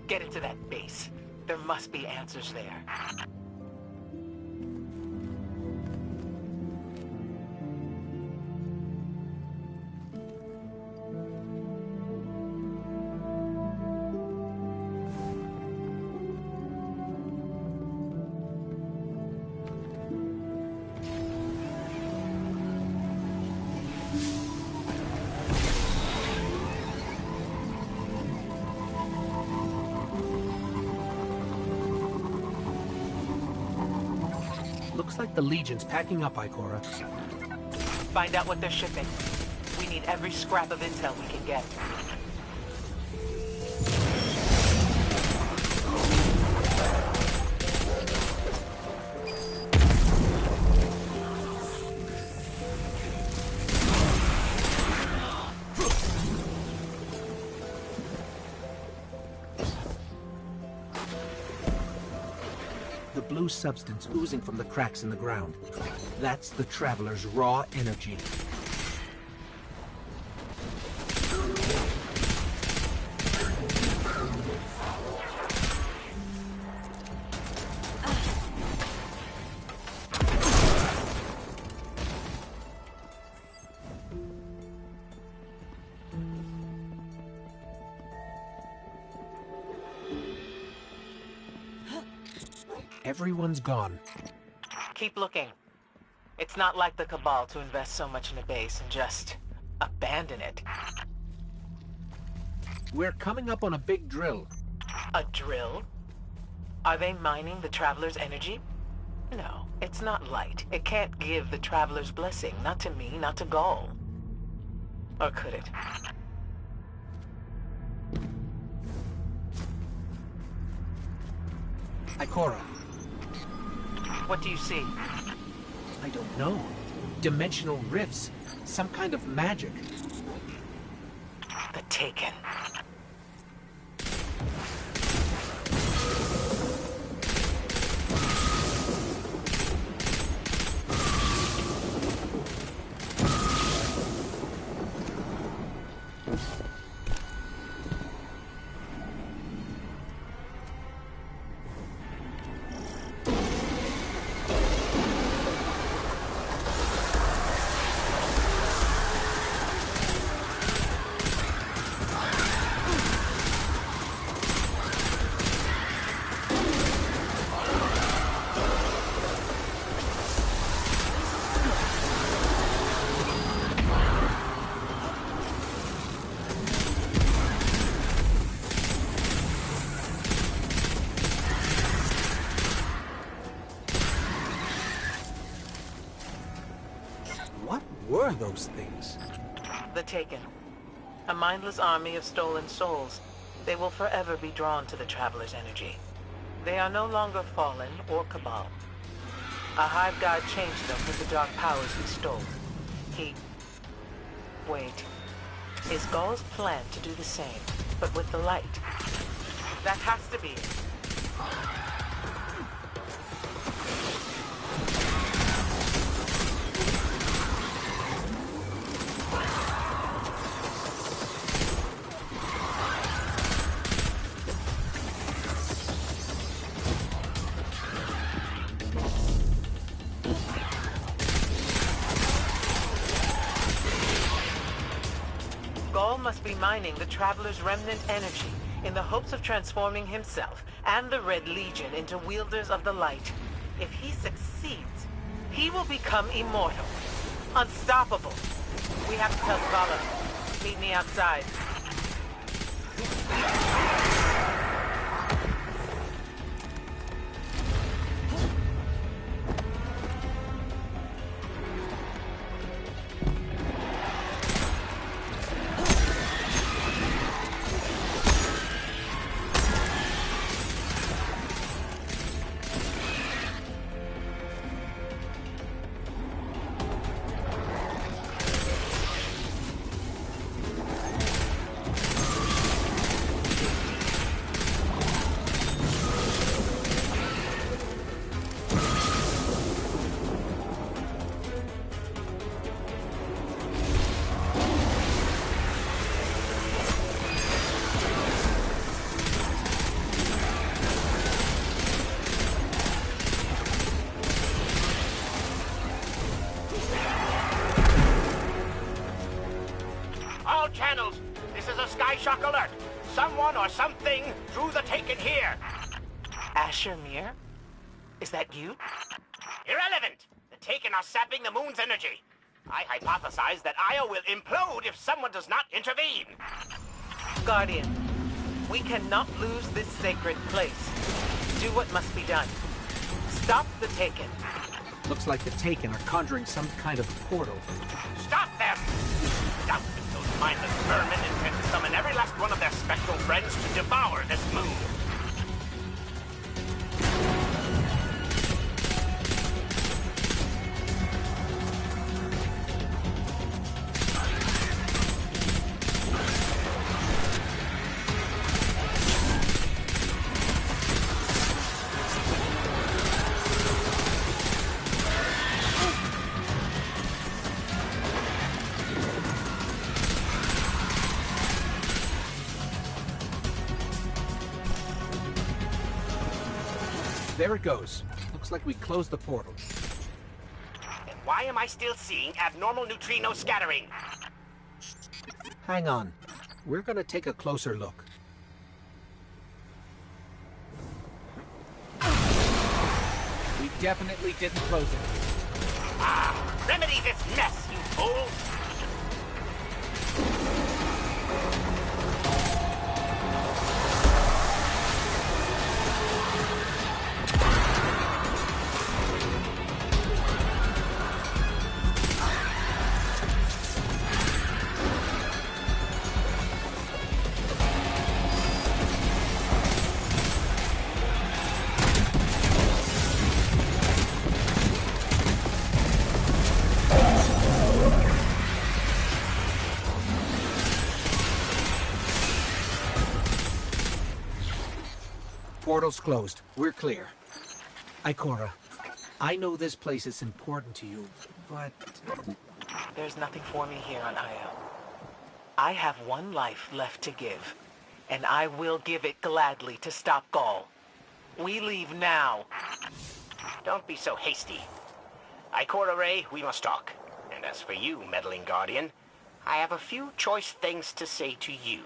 Get into that base. There must be answers there. Looks like the Legion's packing up, Ikora. Find out what they're shipping. We need every scrap of intel we can get. The blue substance oozing from the cracks in the ground. That's the Traveler's raw energy. Everyone's gone. Keep looking. It's not like the Cabal to invest so much in a base and just abandon it. We're coming up on a big drill. A drill? Are they mining the Traveler's energy? No, it's not light. It can't give the Traveler's blessing. Not to me, not to Gaul. Or could it? Ikora. What do you see? I don't know. Dimensional rifts. Some kind of magic. The Taken. What were those things? The Taken. A mindless army of stolen souls. They will forever be drawn to the Traveler's energy. They are no longer fallen or Cabal. A Hive God changed them with the dark powers he stole. Wait. Is Gaul's plan to do the same, but with the light? That has to be it. must be mining the Traveler's remnant energy in the hopes of transforming himself and the Red Legion into wielders of the light. If he succeeds, he will become immortal, unstoppable. We have to tell Zavala. Meet me outside. Channels, this is a Skyshock alert. Someone or something drew the Taken here. Asher Mir? Is that you? Irrelevant. The Taken are sapping the moon's energy. I hypothesize that Io will implode if someone does not intervene. Guardian, we cannot lose this sacred place. Do what must be done. Stop the Taken. Looks like the Taken are conjuring some kind of portal. Stop them! Doubtless those mindless vermin intend to summon every last one of their spectral friends to devour this moon. There it goes. Looks like we closed the portal. And why am I still seeing abnormal neutrino scattering? Hang on. We're gonna take a closer look. We definitely didn't close it. Ah! Remedy this mess, you fool! Portal's closed. We're clear. Ikora, I know this place is important to you, but... There's nothing for me here on Io. I have one life left to give, and I will give it gladly to stop Gaul. We leave now. Don't be so hasty. Ikora Rey, we must talk. And as for you, meddling Guardian, I have a few choice things to say to you.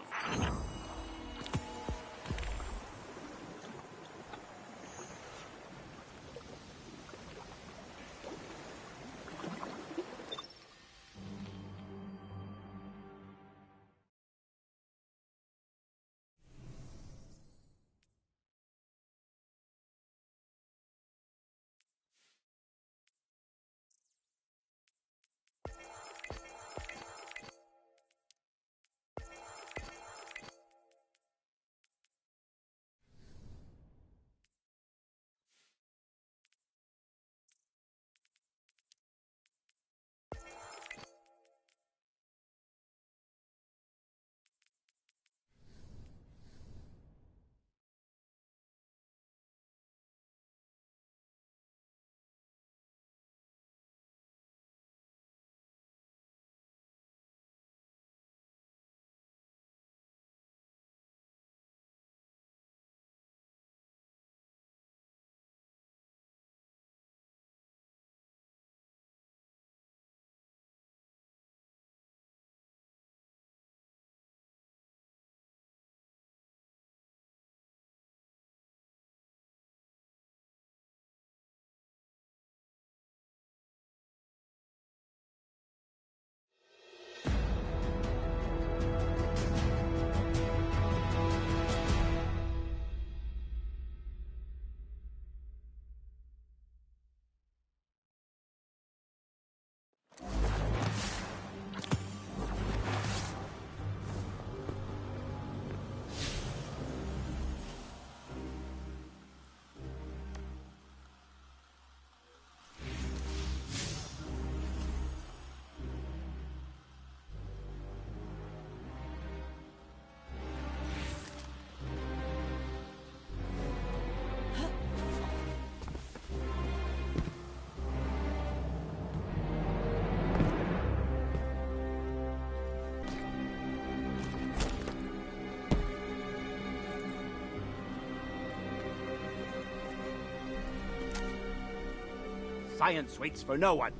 Defiance waits for no one.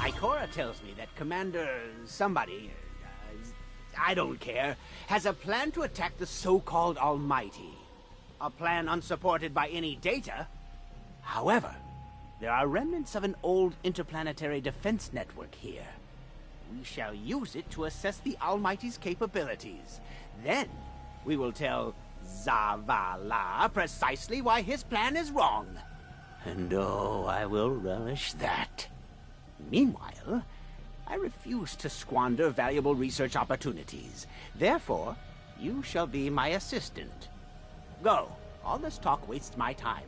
Ikora tells me that Commander somebody, I don't care, has a plan to attack the so-called Almighty. A plan unsupported by any data. However, there are remnants of an old interplanetary defense network here. We shall use it to assess the Almighty's capabilities. Then, we will tell Zavala precisely why his plan is wrong. And oh, I will relish that. Meanwhile, I refuse to squander valuable research opportunities. Therefore, you shall be my assistant. Go. All this talk wastes my time.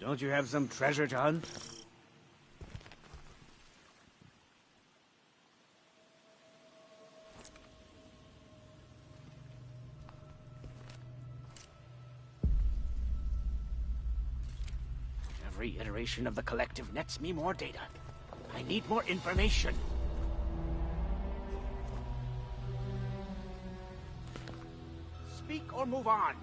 Don't you have some treasure to hunt? Every iteration of the collective nets me more data. I need more information. Speak or move on.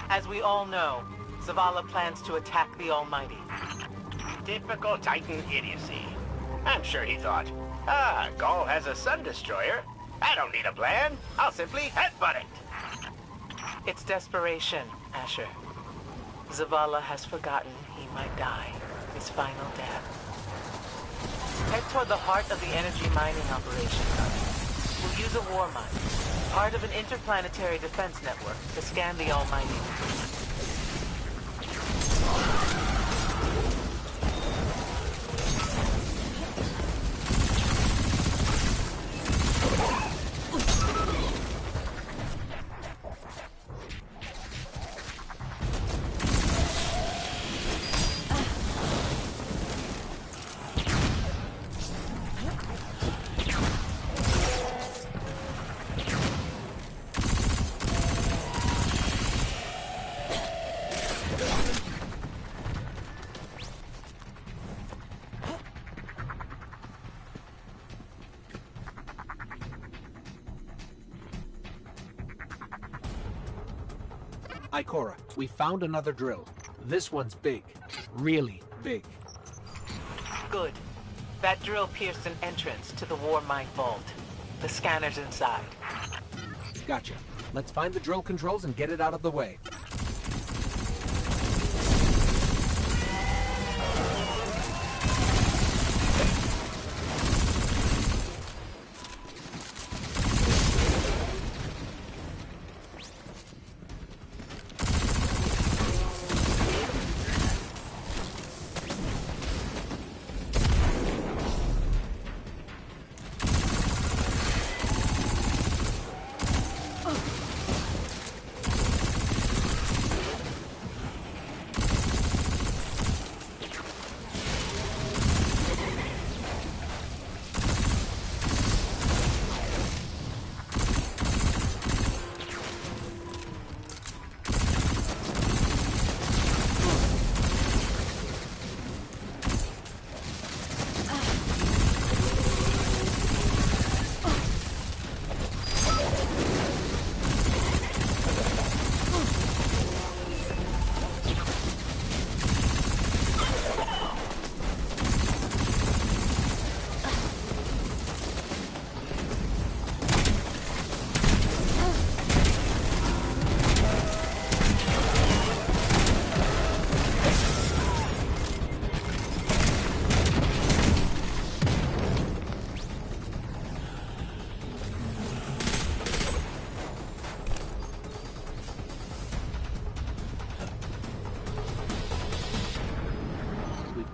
As we all know, Zavala plans to attack the Almighty. Typical Titan idiocy. I'm sure he thought, Gaul has a Sun Destroyer. I don't need a plan. I'll simply headbutt it. It's desperation, Asher. Zavala has forgotten he might die, his final death. Head toward the heart of the energy mining operation. We'll use a war mine, part of an interplanetary defense network, to scan the Almighty. Ikora, we found another drill. This one's big. Really big. Good. That drill pierced an entrance to the war mine vault. The scanner's inside. Gotcha. Let's find the drill controls and get it out of the way.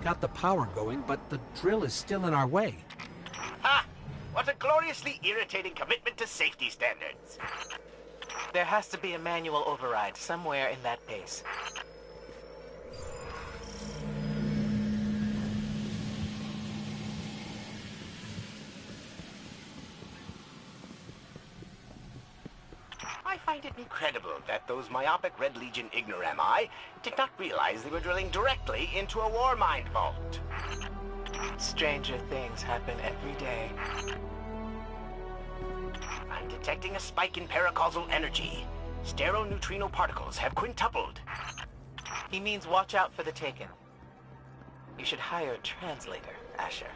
Got the power going, but the drill is still in our way. Ha! What a gloriously irritating commitment to safety standards. There has to be a manual override somewhere in that base. I find it incredible that those myopic Red Legion ignorami did not realize they were drilling directly into a war mine vault. Stranger things happen every day. I'm detecting a spike in paracausal energy. Stereoneutrino particles have quintupled. He means watch out for the Taken. You should hire a translator, Asher.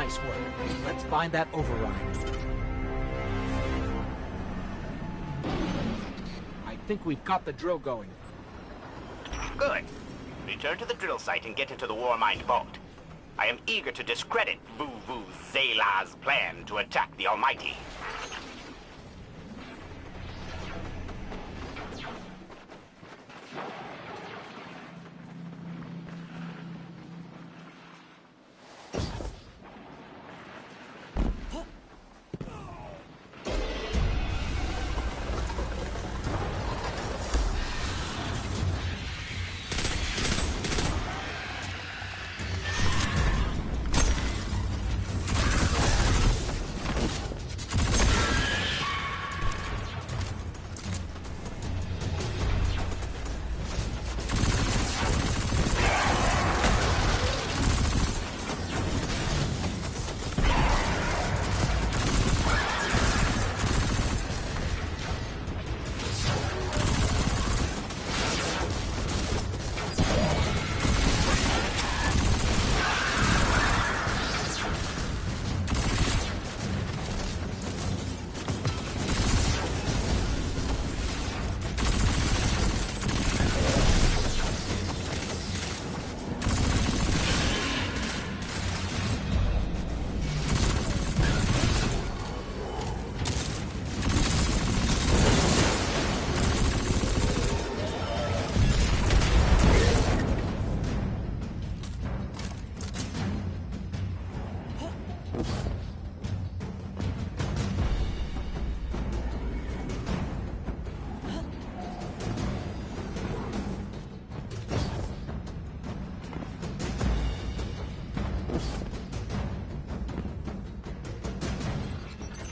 Nice work. Let's find that override. I think we've got the drill going. Good. Return to the drill site and get into the Warmind vault. I am eager to discredit Vuvu Zayla's plan to attack the Almighty.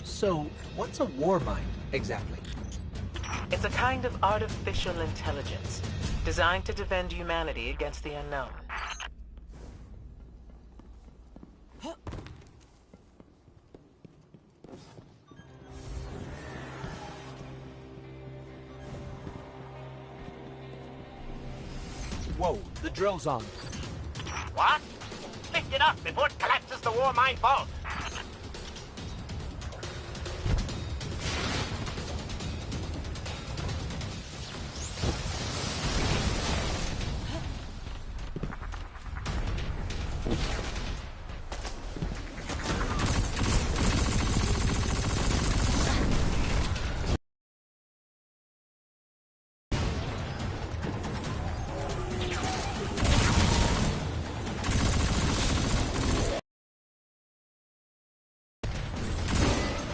So, what's a Warmind, exactly? It's a kind of artificial intelligence, designed to defend humanity against the unknown. Whoa, the drill's on. What? Lift it up before it collapses the Warmind vault.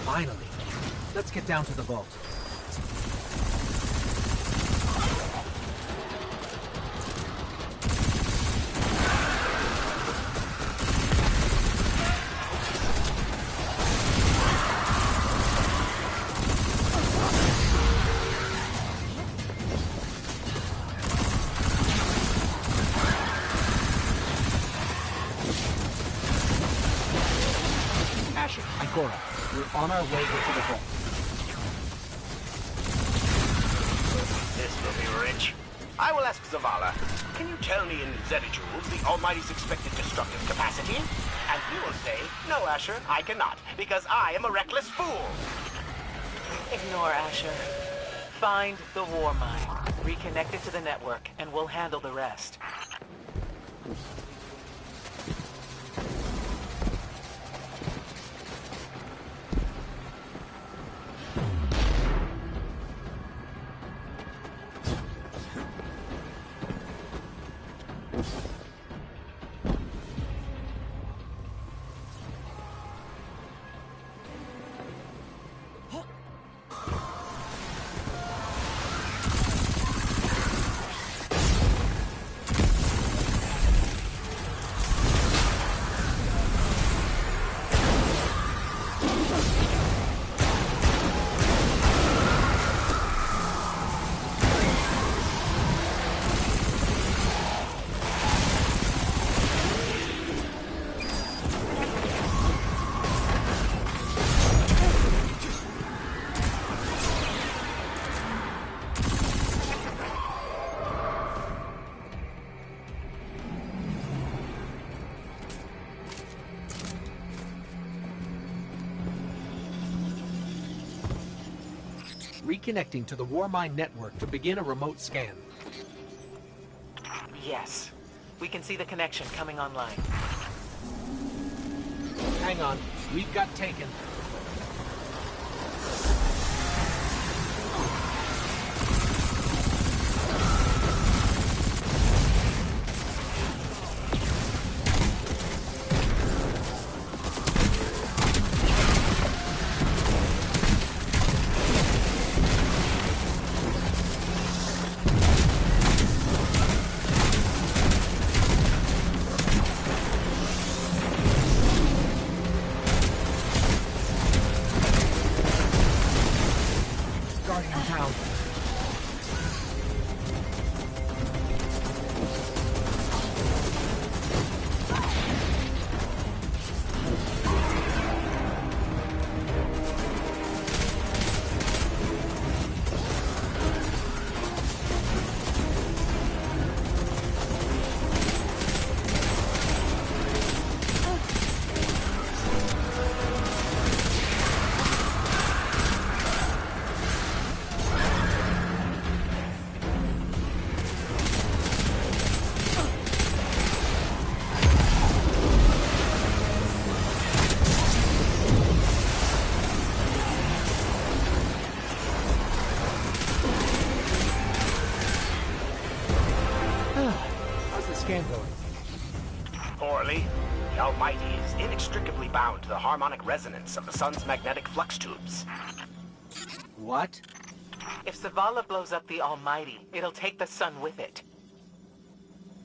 Finally. Let's get down to the vault. Asher, Ikora, we're on our way to the vault. This will be rich. I will ask Zavala. Can you tell me in zettajoules the Almighty's expected destructive capacity? And you will say, no, Asher, I cannot, because I am a reckless fool. Ignore Asher. Find the Warmind, reconnect it to the network, and we'll handle the rest. reconnecting to the Warmind network to begin a remote scan. Yes. We can see the connection coming online. Hang on. We've got taken. Poorly. The Almighty is inextricably bound to the harmonic resonance of the sun's magnetic flux tubes. What? If Zavala blows up the Almighty, it'll take the sun with it.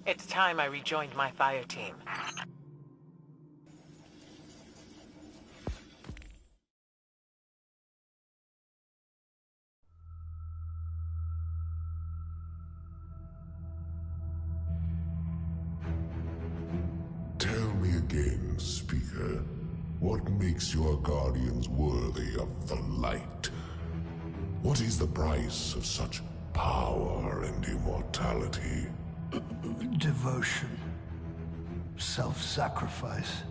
It's time I rejoined my fire team. Tell me again, Speaker, what makes your Guardians worthy of the light? What is the price of such power and immortality? Devotion. Self-sacrifice.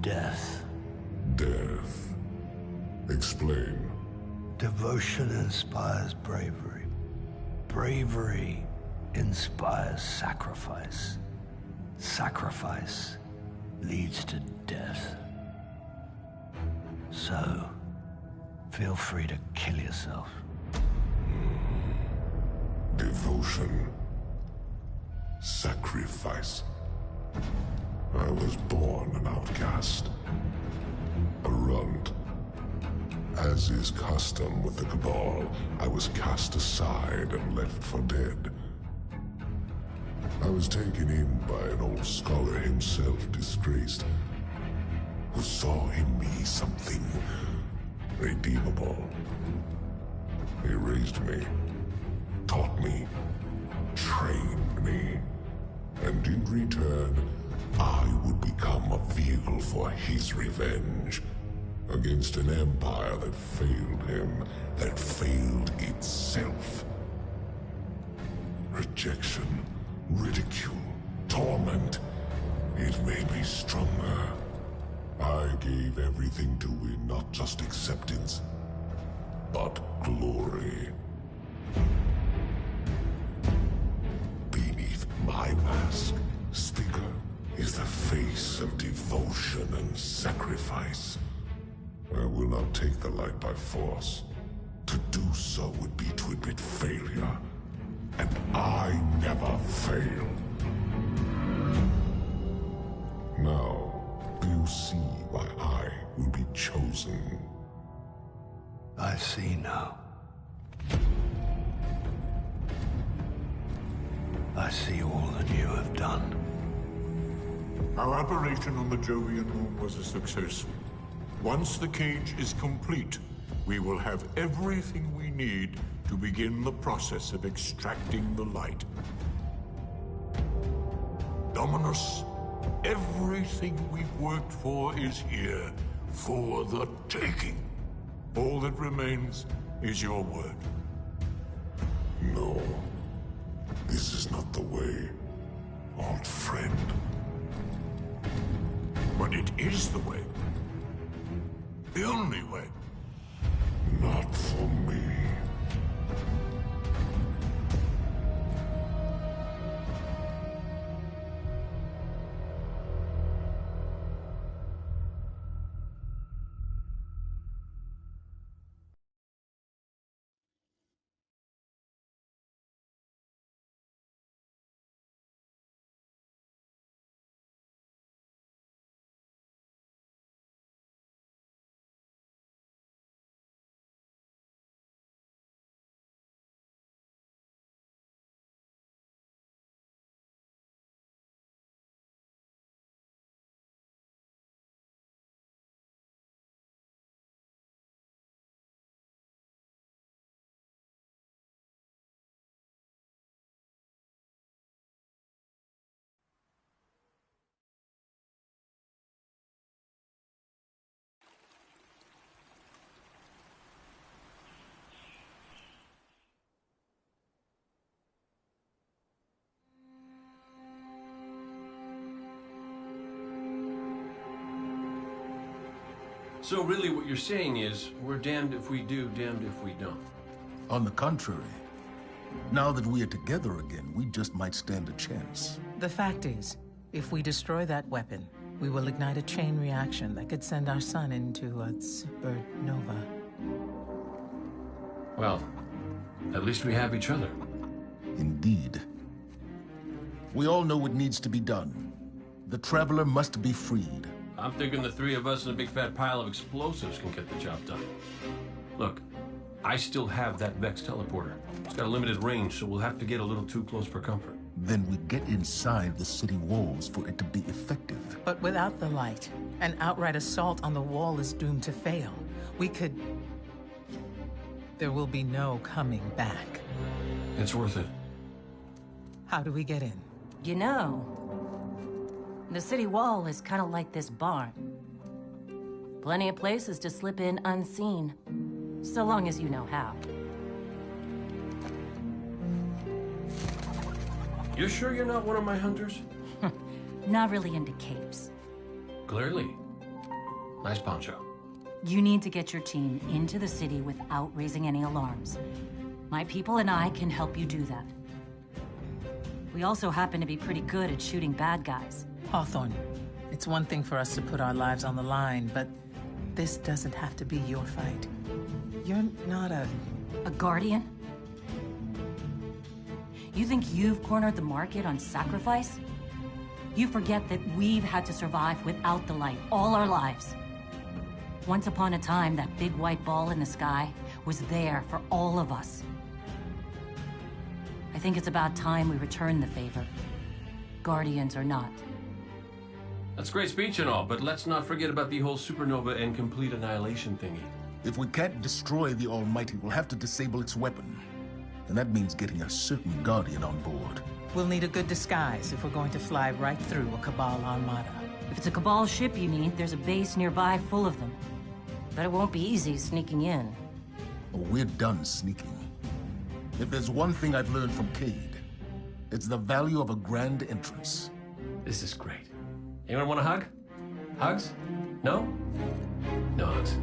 Death. Death. Explain. Devotion inspires bravery. Bravery inspires sacrifice. Sacrifice leads to death. So, feel free to kill yourself. Devotion. Sacrifice. I was born an outcast. A runt. As is custom with the Cabal, I was cast aside and left for dead. I was taken in by an old scholar himself, disgraced, who saw in me something redeemable. He raised me, taught me, trained me, and in return, I would become a vehicle for his revenge against an empire that failed him, that failed itself. Rejection, ridicule, torment. It made me stronger. I gave everything to win not just acceptance, but glory. Beneath my mask, Speaker, is the face of devotion and sacrifice. I will not take the light by force. To do so would be to admit failure. And I never fail. Now, do you see why I will be chosen? I see now. I see all that you have done. Our operation on the Jovian Moon was a success. Once the cage is complete, we will have everything we need to begin the process of extracting the light. Dominus, everything we've worked for is here, for the taking. All that remains is your word. No, this is not the way, old friend. But it is the way. The only way. Not for me. So really what you're saying is, we're damned if we do, damned if we don't. On the contrary, now that we are together again, we just might stand a chance. The fact is, if we destroy that weapon, we will ignite a chain reaction that could send our sun into a supernova. Well, at least we have each other. Indeed. We all know what needs to be done. The Traveler must be freed. I'm thinking the three of us and a big fat pile of explosives can get the job done. Look, I still have that Vex teleporter. It's got a limited range, so we'll have to get a little too close for comfort. Then we get inside the city walls for it to be effective. But without the light, an outright assault on the wall is doomed to fail. We could... There will be no coming back. It's worth it. How do we get in? You know, the city wall is kind of like this barn. Plenty of places to slip in unseen, so long as you know how. You sure you're not one of my hunters? Not really into capes. Clearly. Nice poncho. You need to get your team into the city without raising any alarms. My people and I can help you do that. We also happen to be pretty good at shooting bad guys. Hawthorne, it's one thing for us to put our lives on the line, but this doesn't have to be your fight. You're not a Guardian? You think you've cornered the market on sacrifice? You forget that we've had to survive without the light all our lives. Once upon a time, that big white ball in the sky was there for all of us. I think it's about time we return the favor. Guardians or not. That's great speech and all, but let's not forget about the whole supernova and complete annihilation thingy. If we can't destroy the Almighty, we'll have to disable its weapon. And that means getting a certain Guardian on board. We'll need a good disguise if we're going to fly right through a Cabal armada. If it's a Cabal ship you need, there's a base nearby full of them. But it won't be easy sneaking in. Oh, we're done sneaking. If there's one thing I've learned from Cayde, it's the value of a grand entrance. This is great. Anyone want a hug? Hugs? No? No hugs.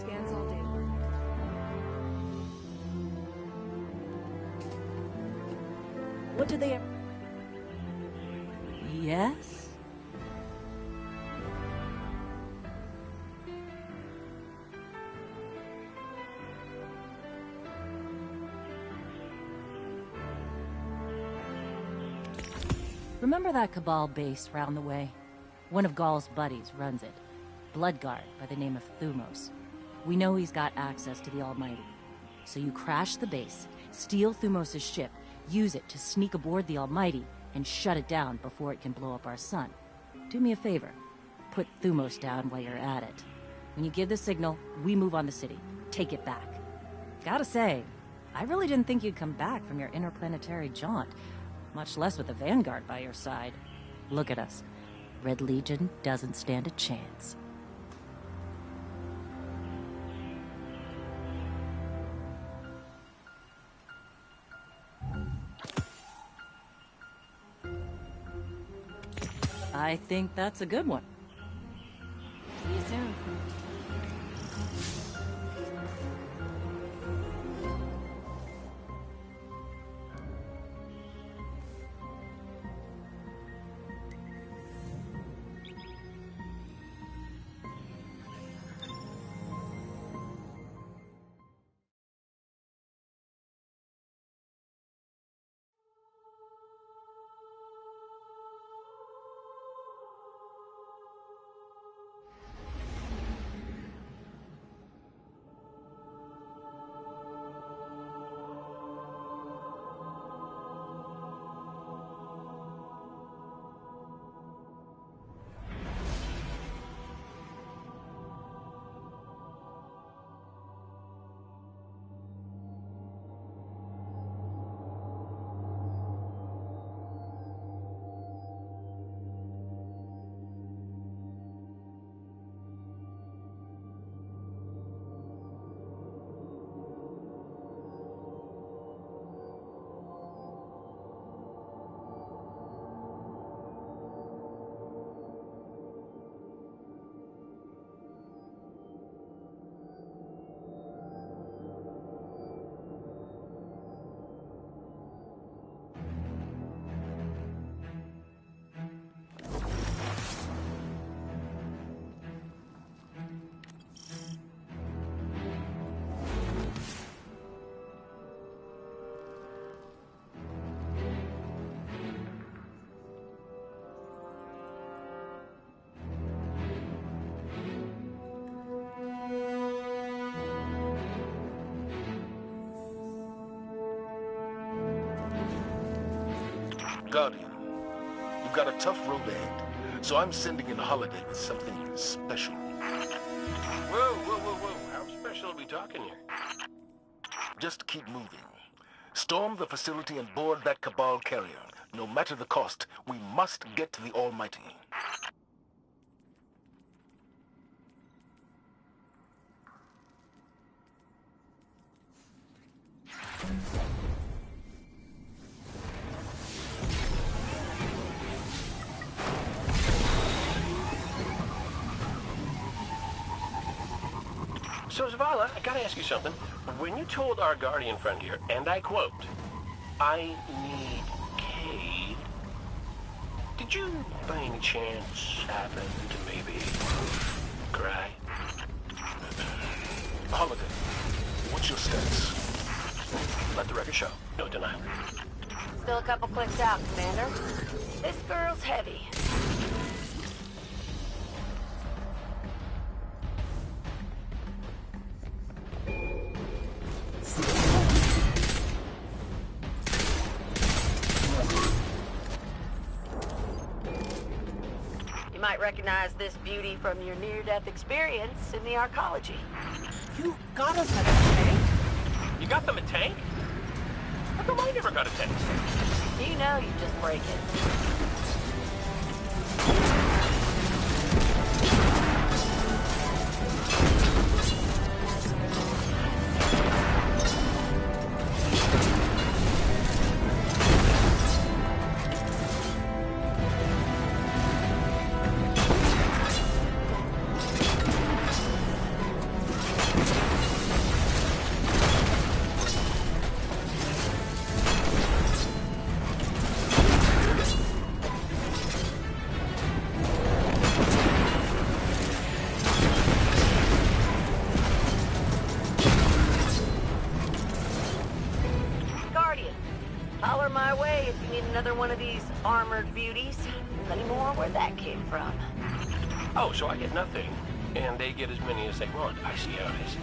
scans all day. What did they... Yes? Remember that Cabal base round the way? One of Gaul's buddies runs it. Bloodguard by the name of Thumos. We know he's got access to the Almighty. So you crash the base, steal Thumos' ship, use it to sneak aboard the Almighty, and shut it down before it can blow up our sun. Do me a favor. Put Thumos down while you're at it. When you give the signal, we move on the city. Take it back. Gotta say, I really didn't think you'd come back from your interplanetary jaunt, much less with the Vanguard by your side. Look at us. Red Legion doesn't stand a chance. I think that's a good one. See you soon. Guardian, you've got a tough road ahead, so I'm sending in Holiday with something special. Whoa, whoa, whoa, whoa. How special are we talking here? Just keep moving. Storm the facility and board that Cabal carrier. No matter the cost, we must get to the Almighty. So, Zavala, I gotta ask you something. When you told our Guardian friend here, and I quote, "I need Cade," did you, by any chance, happen to maybe cry? Holiday, what's your stats? Let the record show. No denial. Still a couple clicks out, Commander. This girl's heavy. You might recognize this beauty from your near-death experience in the arcology. You got us a tank? You got them a tank? How come I never got a tank? You know you just break it. another one of these armored beauties? Any more where that came from? Oh, so I get nothing, and they get as many as they want. I see how it is.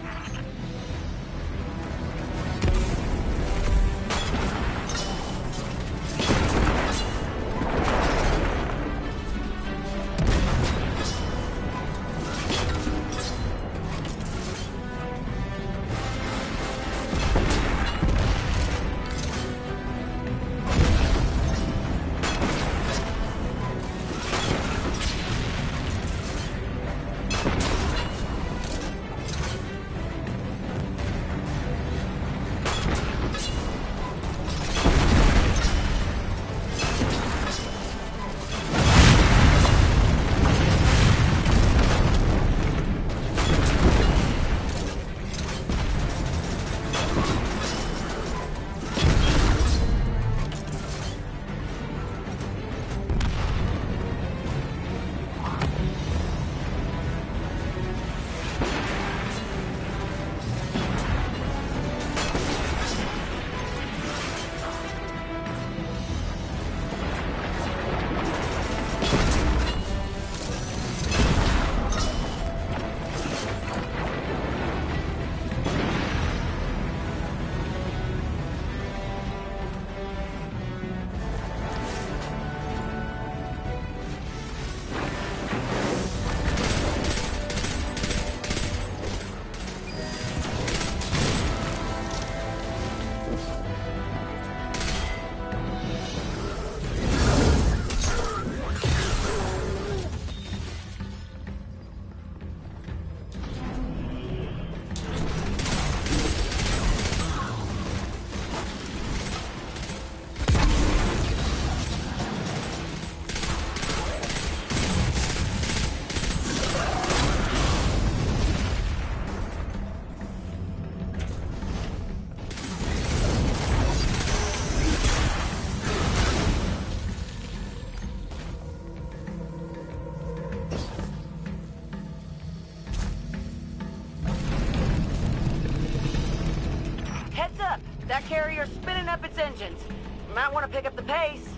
That carrier's spinning up its engines. You might want to pick up the pace.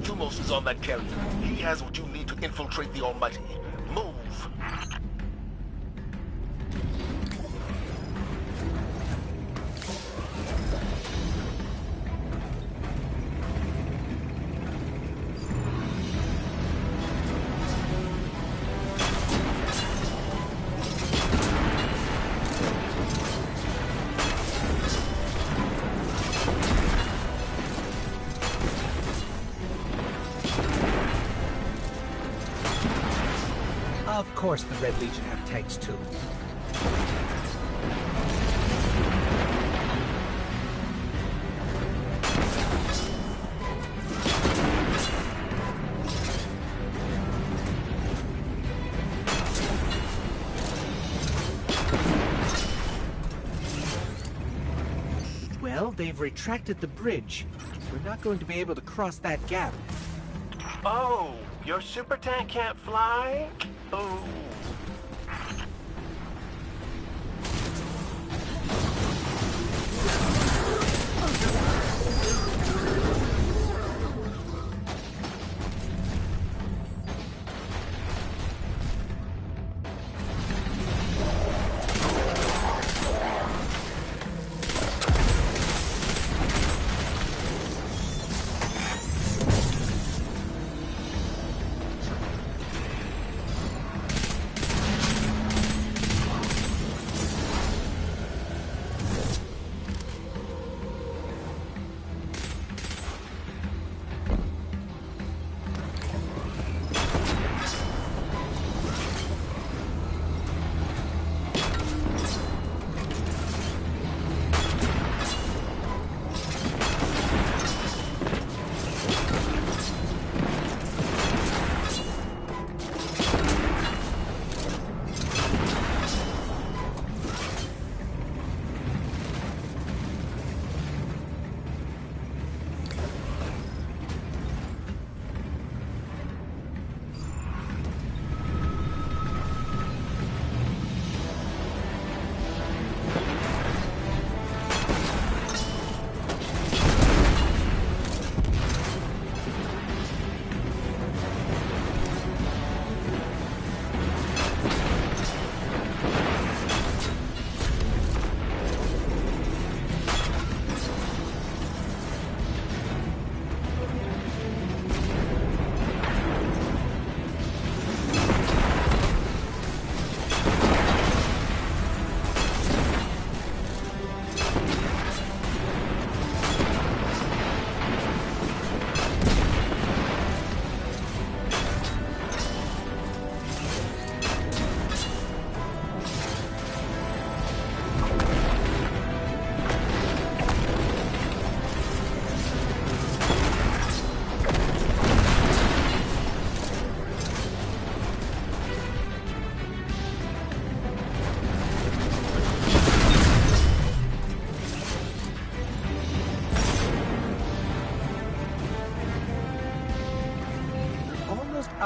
Thumos is on that carrier. He has what you need to infiltrate the Almighty. Move! Of course the Red Legion have tanks too. Well, they've retracted the bridge. We're not going to be able to cross that gap. Oh, your super tank can't fly? Oh.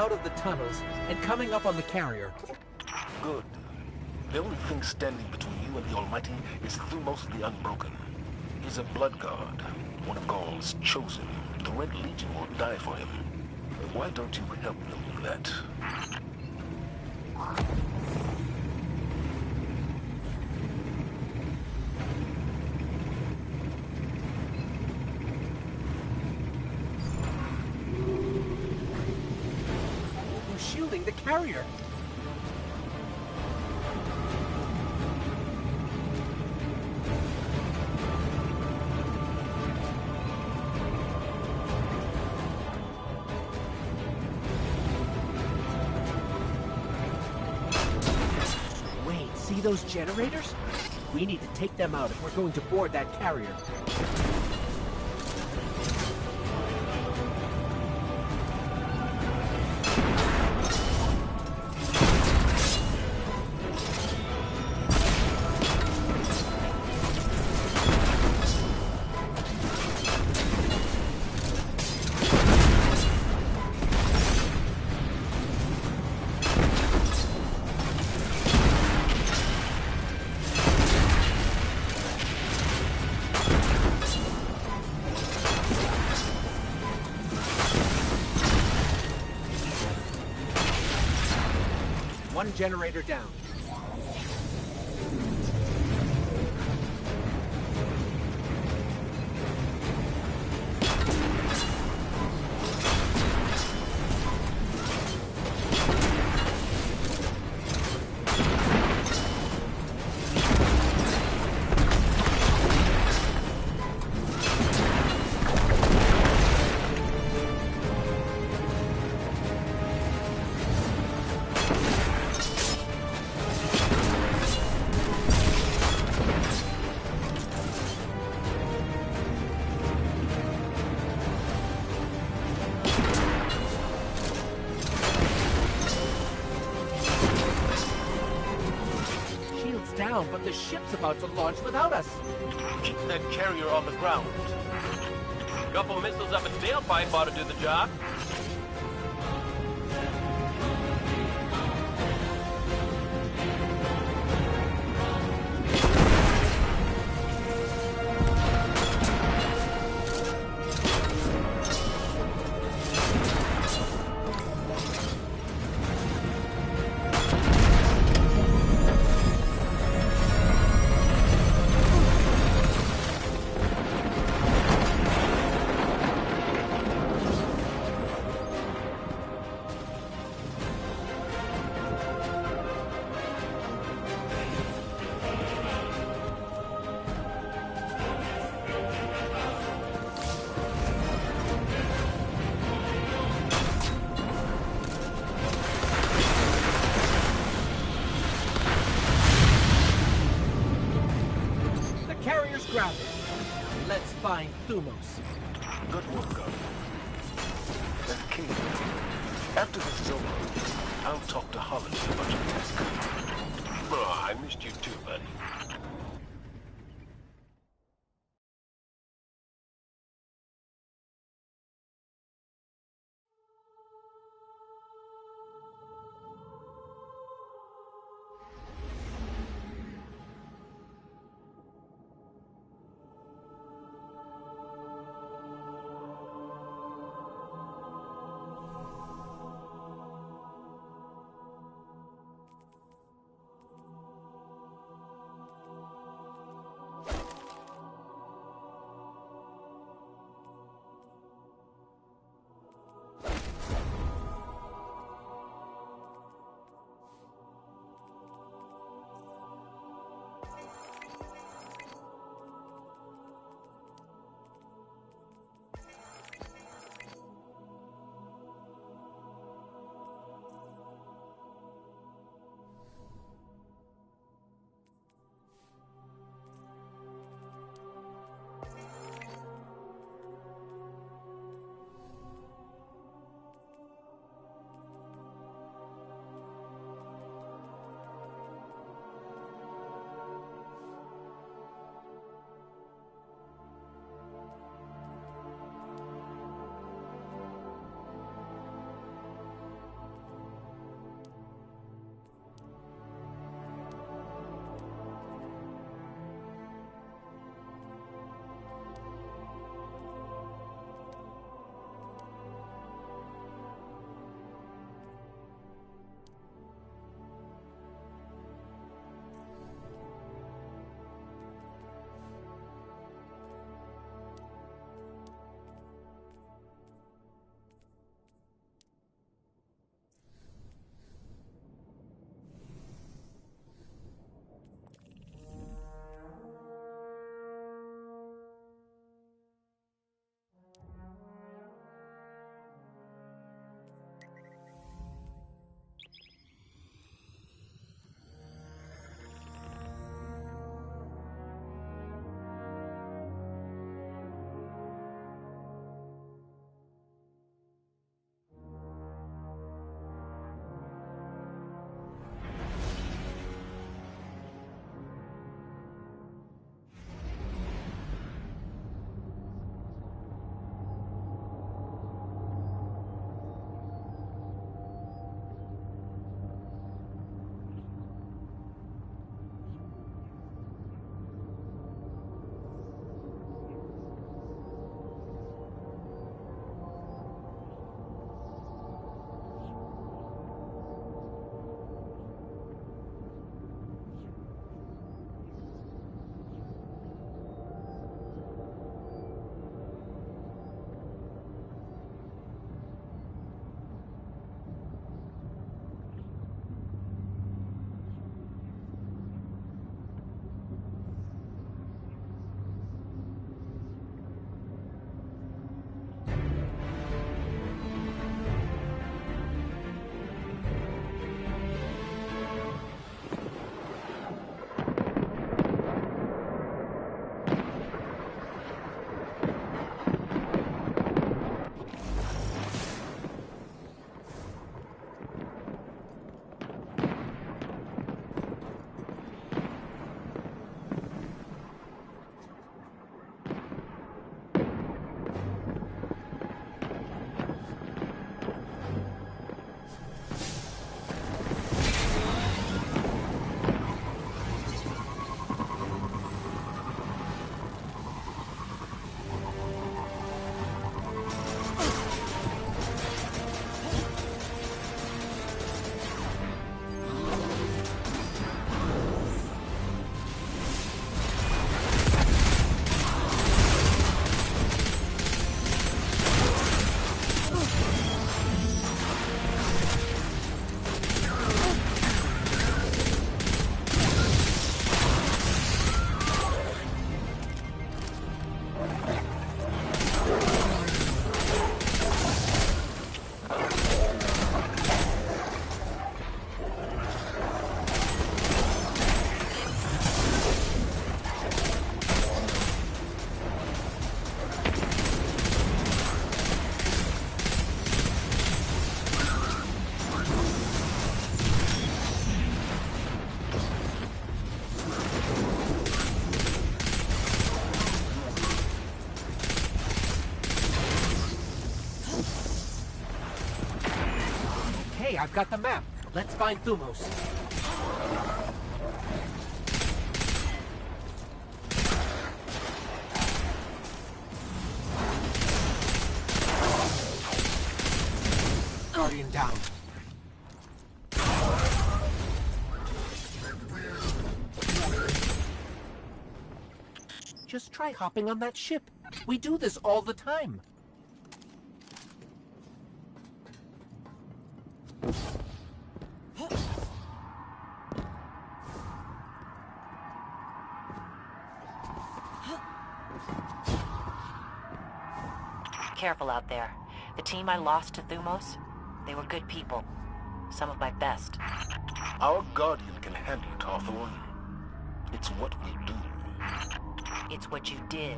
out of the tunnels and coming up on the carrier. Good. The only thing standing between you and the Almighty is Thumos the Unbroken. He's a blood god, one of Gaul's chosen. The Red Legion will die for him. Why don't you help them with that? They're shielding the carrier. See those generators? We need to take them out if we're going to board that carrier. One generator down. Down, but the ship's about to launch without us. Keep that carrier on the ground. Couple missiles up its tailpipe ought to do the job. Grounded. Let's find Thumos. Good work, Guardian. And King, after this is over, I'll talk to Holland about your task. Oh, I missed you too, buddy. I've got the map. Let's find Thumos. Guardian down. Just try hopping on that ship. We do this all the time. Careful out there. The team I lost to Thumos, they were good people. Some of my best. Our Guardian can handle it, Hawthorne. It's what we do. It's what you did.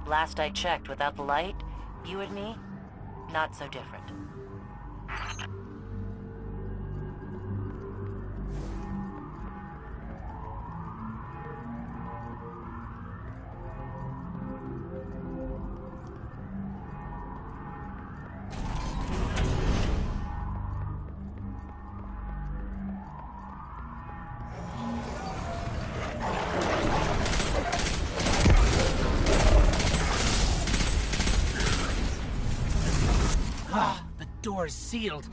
Last I checked, without the light, you and me, not so different. Door's sealed.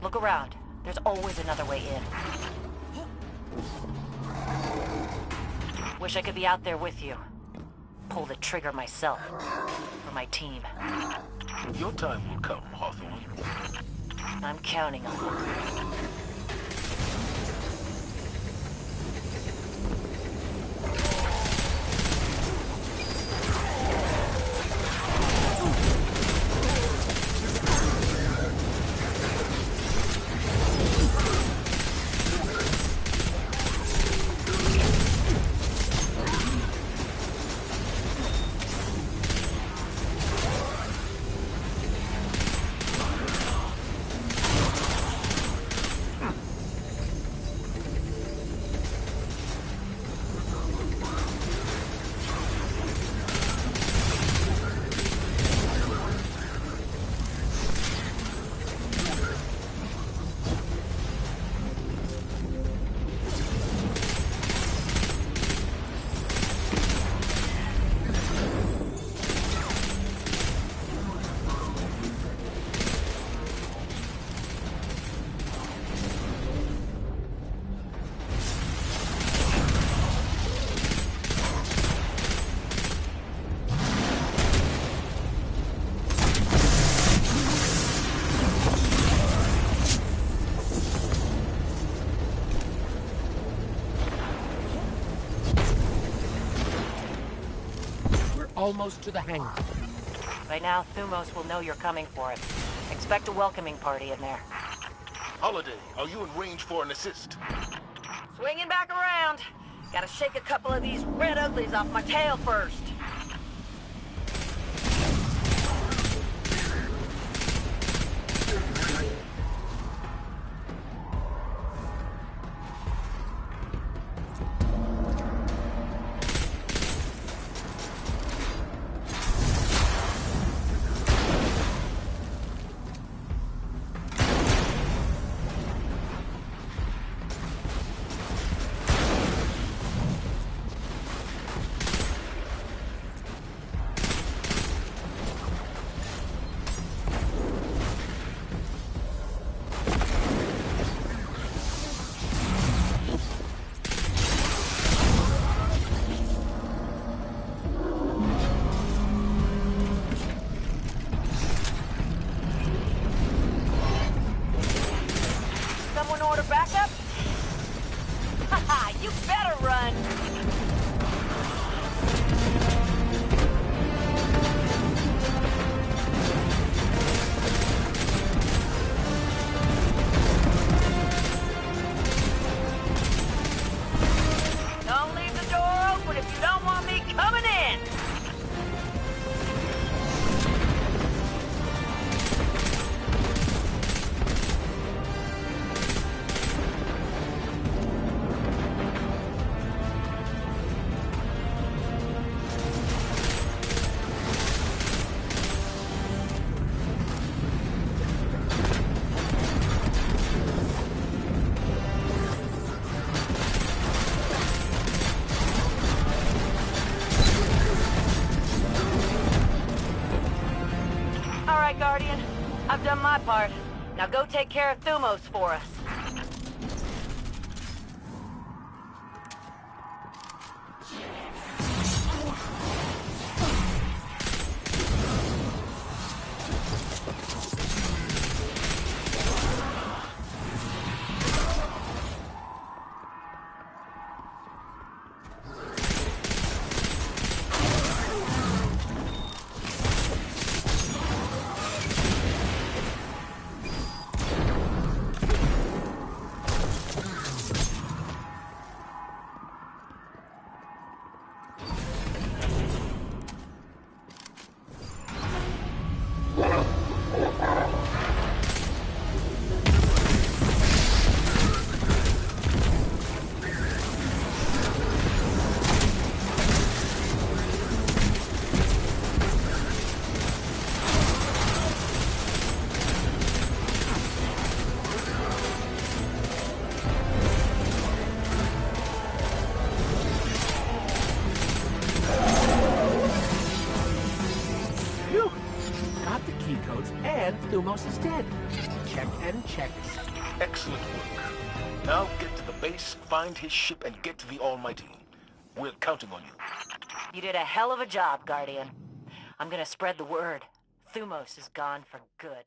Look around. There's always another way in. Wish I could be out there with you. Pull the trigger myself. For my team. Your time will come, Hawthorne. I'm counting on you. Almost to the hangar. By now, Thumos will know you're coming for it. Expect a welcoming party in there. Holiday, are you in range for an assist? Swinging back around. Gotta shake a couple of these red uglies off my tail first. done my part. Now go take care of Thumos for us. Thumos is dead. Check and check. Excellent work. Now get to the base, find his ship, and get to the Almighty. We're counting on you. You did a hell of a job, Guardian. I'm gonna spread the word. Thumos is gone for good.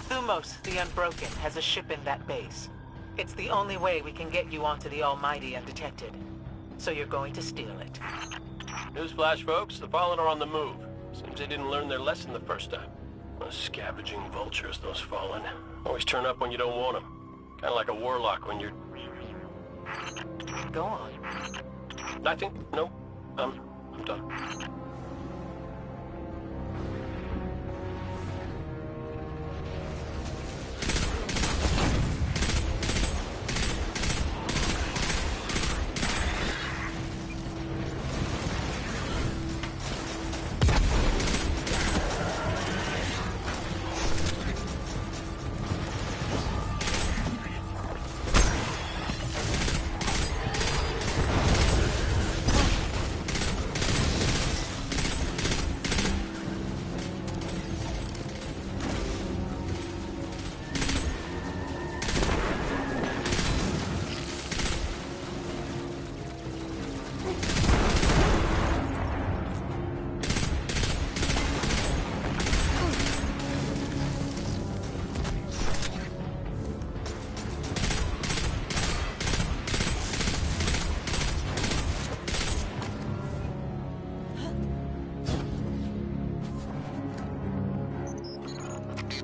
Thumos, the Unbroken, has a ship in that base. It's the only way we can get you onto the Almighty undetected. So you're going to steal it. Newsflash, folks. The Fallen are on the move. Seems they didn't learn their lesson the first time. Those scavenging vultures, those Fallen. Always turn up when you don't want them. Kind of like a warlock when you're... Go on. Nothing? No. I'm done.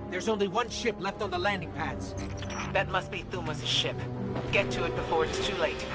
There's only one ship left on the landing pads. That must be Thumos' ship. Get to it before it's too late.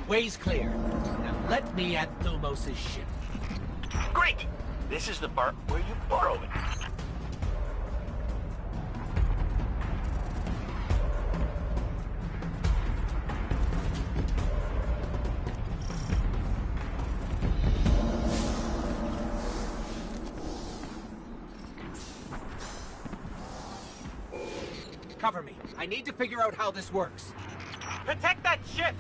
Way's clear. Now let me at Thumos' ship. Great! This is the part where you borrow it. Cover me. I need to figure out how this works. Protect that ship!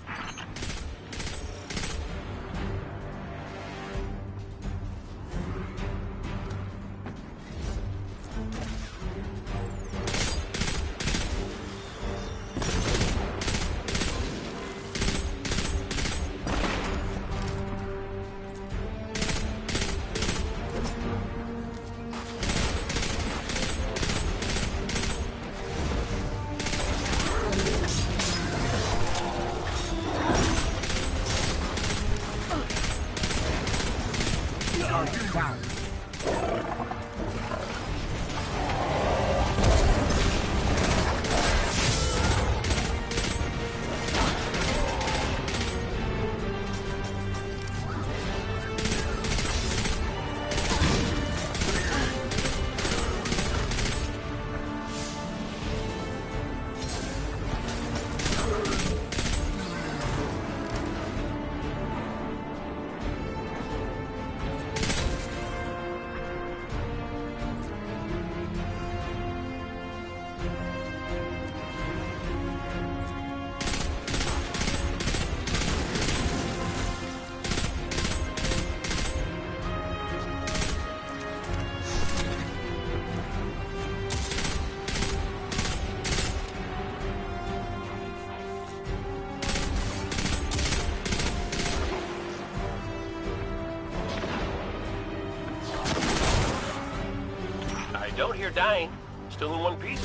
Don't hear dying. Still in one piece?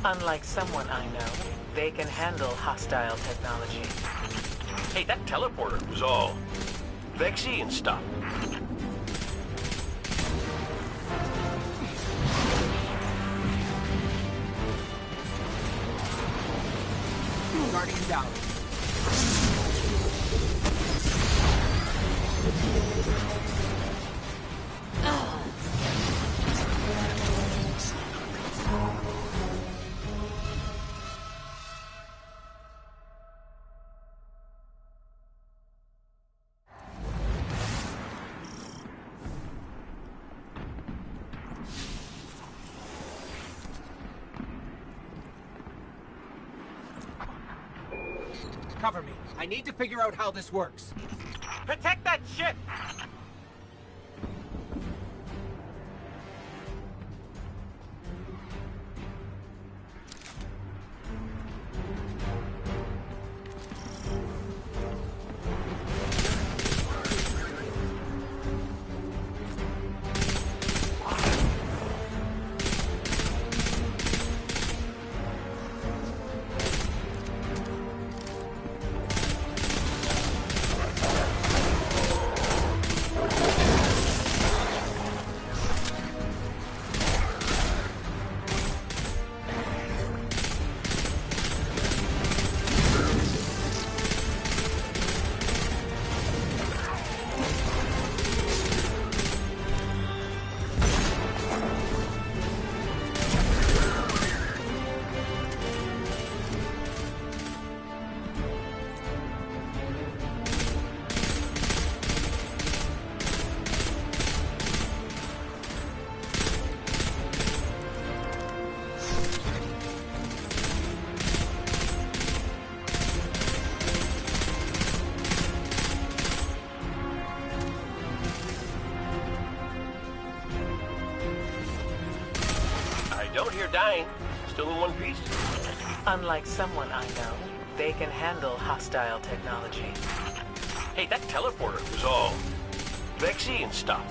Unlike someone I know, they can handle hostile technology. Hey, that teleporter was all Vexy and stuff. Guardian down. Cover me. I need to figure out how this works. Protect that ship! Don't hear dying. Still in one piece? Unlike someone I know, they can handle hostile technology. Hey, that teleporter was all Vexy and stuff.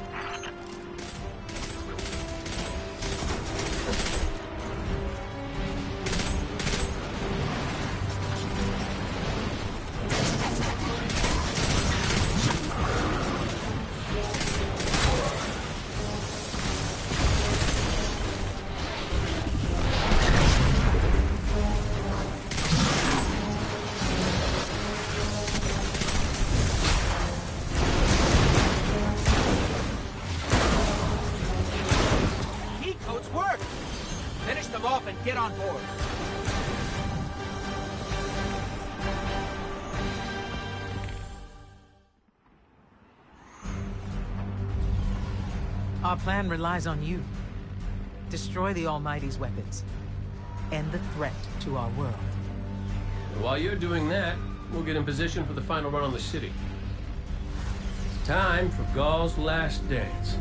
on board. Our plan relies on you. Destroy the Almighty's weapons. End the threat to our world. While you're doing that, we'll get in position for the final run on the city. It's time for Ghaul's last dance.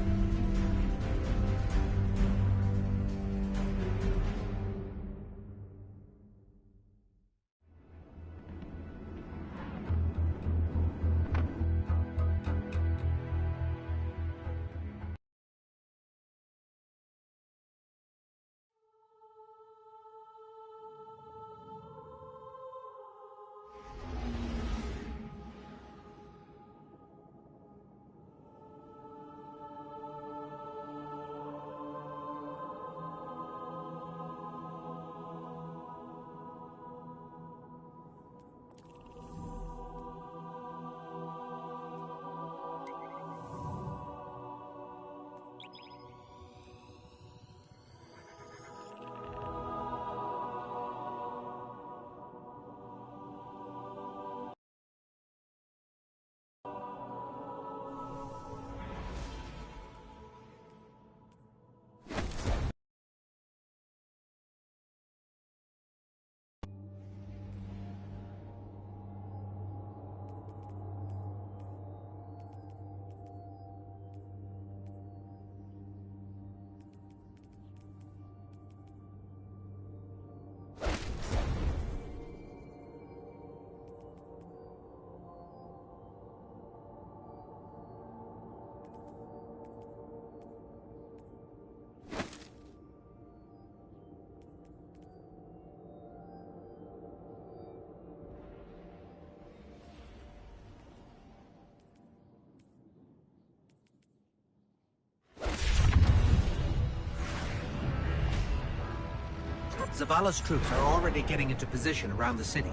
Zavala's troops are already getting into position around the city.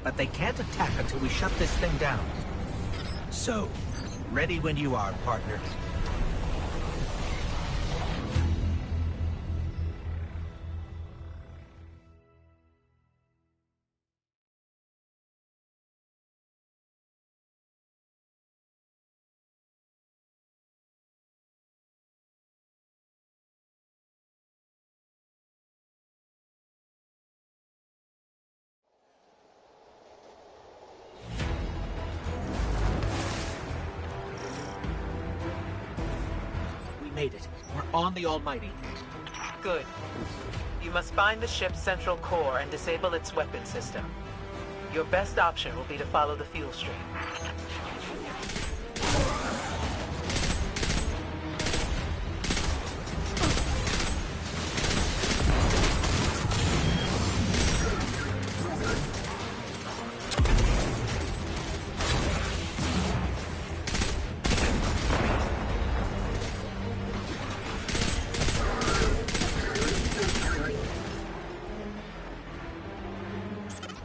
But they can't attack until we shut this thing down. So, ready when you are, partner. Made it. We're on the Almighty. Good. You must find the ship's central core and disable its weapon system. Your best option will be to follow the fuel stream.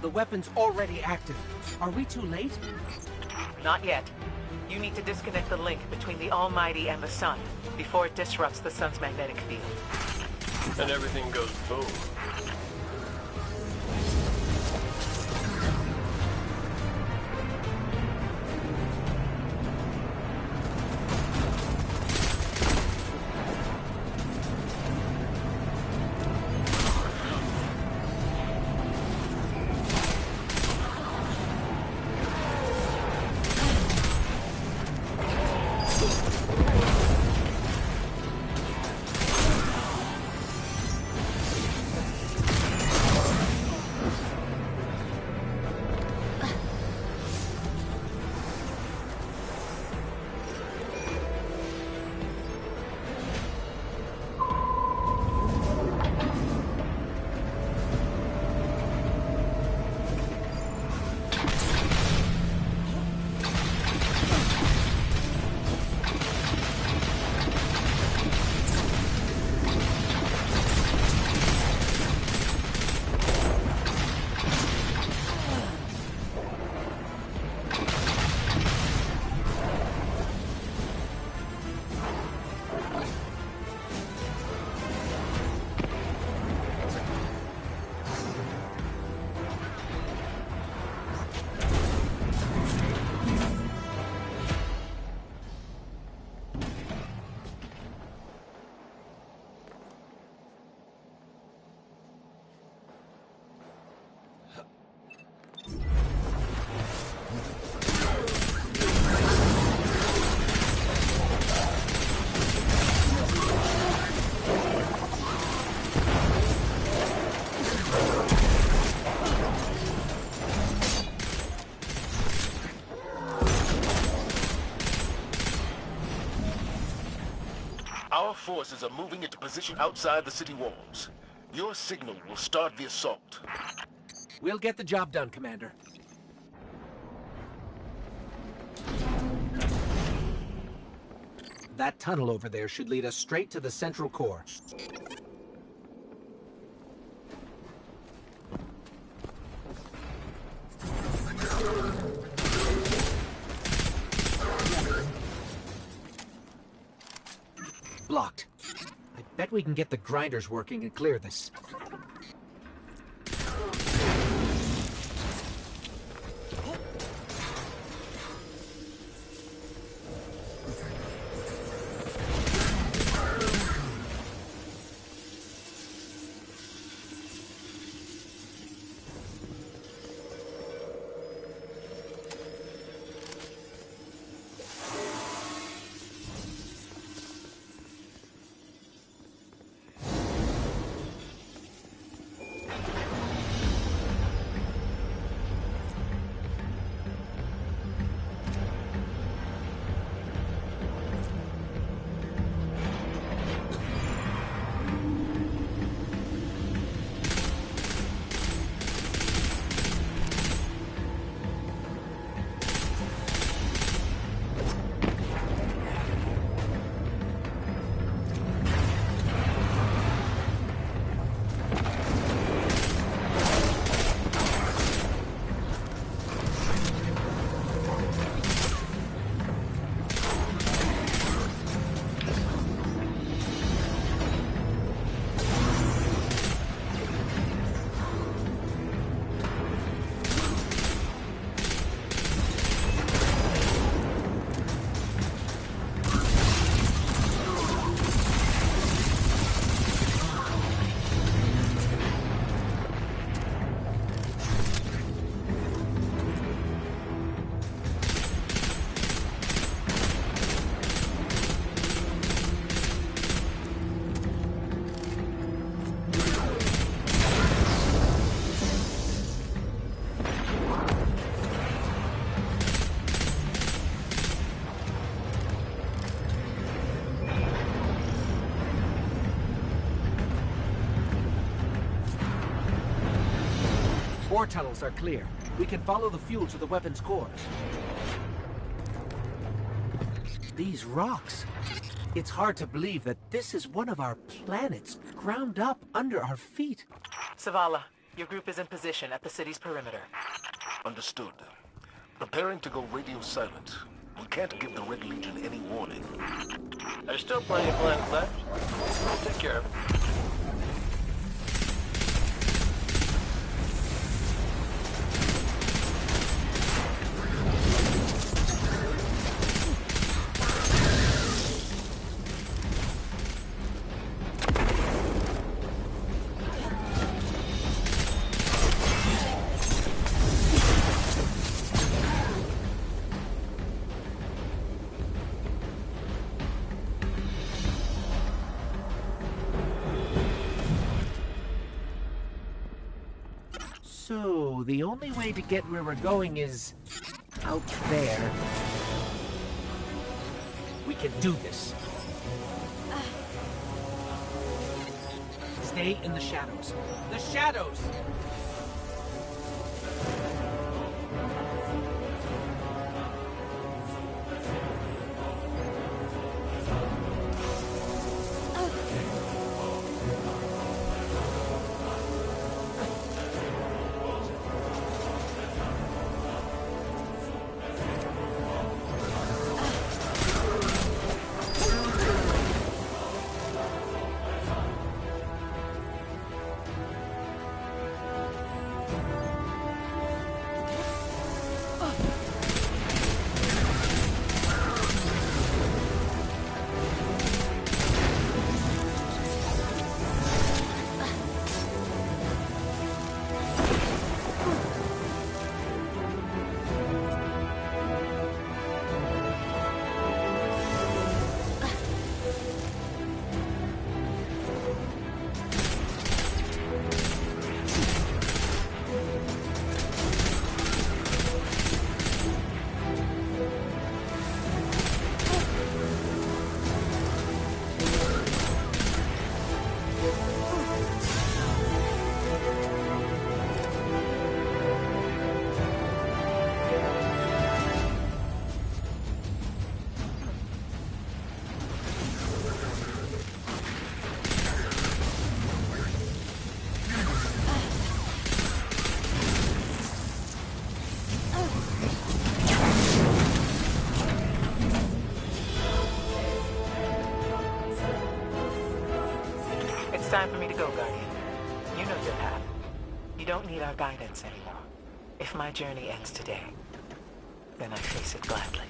The weapon's already active. Are we too late? Not yet. You need to disconnect the link between the Almighty and the Sun before it disrupts the Sun's magnetic field. And everything goes boom. forces are moving into position outside the city walls. Your signal will start the assault. We'll get the job done, Commander. That tunnel over there should lead us straight to the central core. Blocked. I bet we can get the grinders working and clear this. Ore tunnels are clear. We can follow the fuel to the weapon's cores. These rocks. It's hard to believe that this is one of our planets, ground up under our feet. Zavala, your group is in position at the city's perimeter. Understood. Preparing to go radio silent. We can't give the Red Legion any warning. There's still plenty of planets left. We'll take care of it. So, the only way to get where we're going is out there. We can do this. Stay in the shadows. The shadows! time for me to go, Guardian. You know your path. You don't need our guidance anymore. If my journey ends today, then I face it gladly.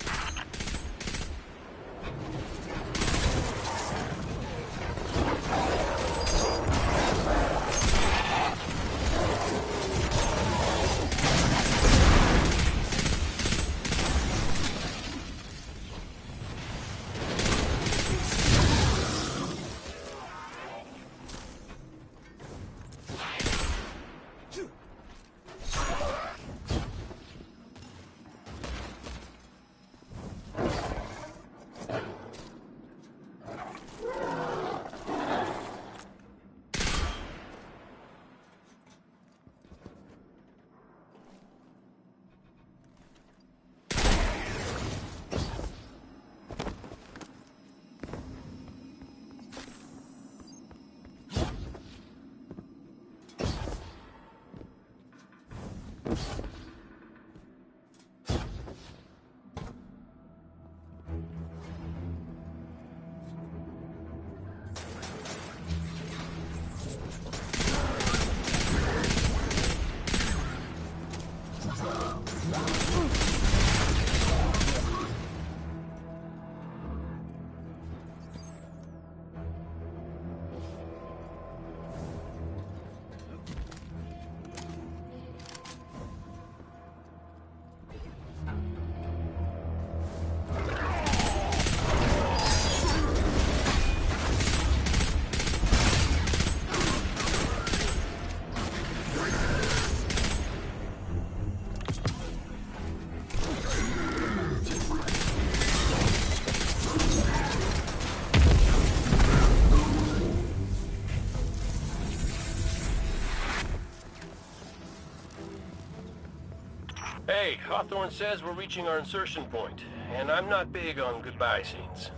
Hey, Hawthorne says we're reaching our insertion point, and I'm not big on goodbye scenes.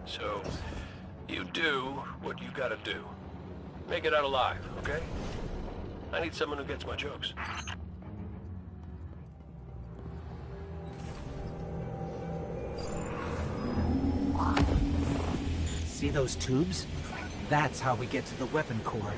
So, you do what you gotta do. Make it out alive, okay? I need someone who gets my jokes. See those tubes? That's how we get to the weapon core.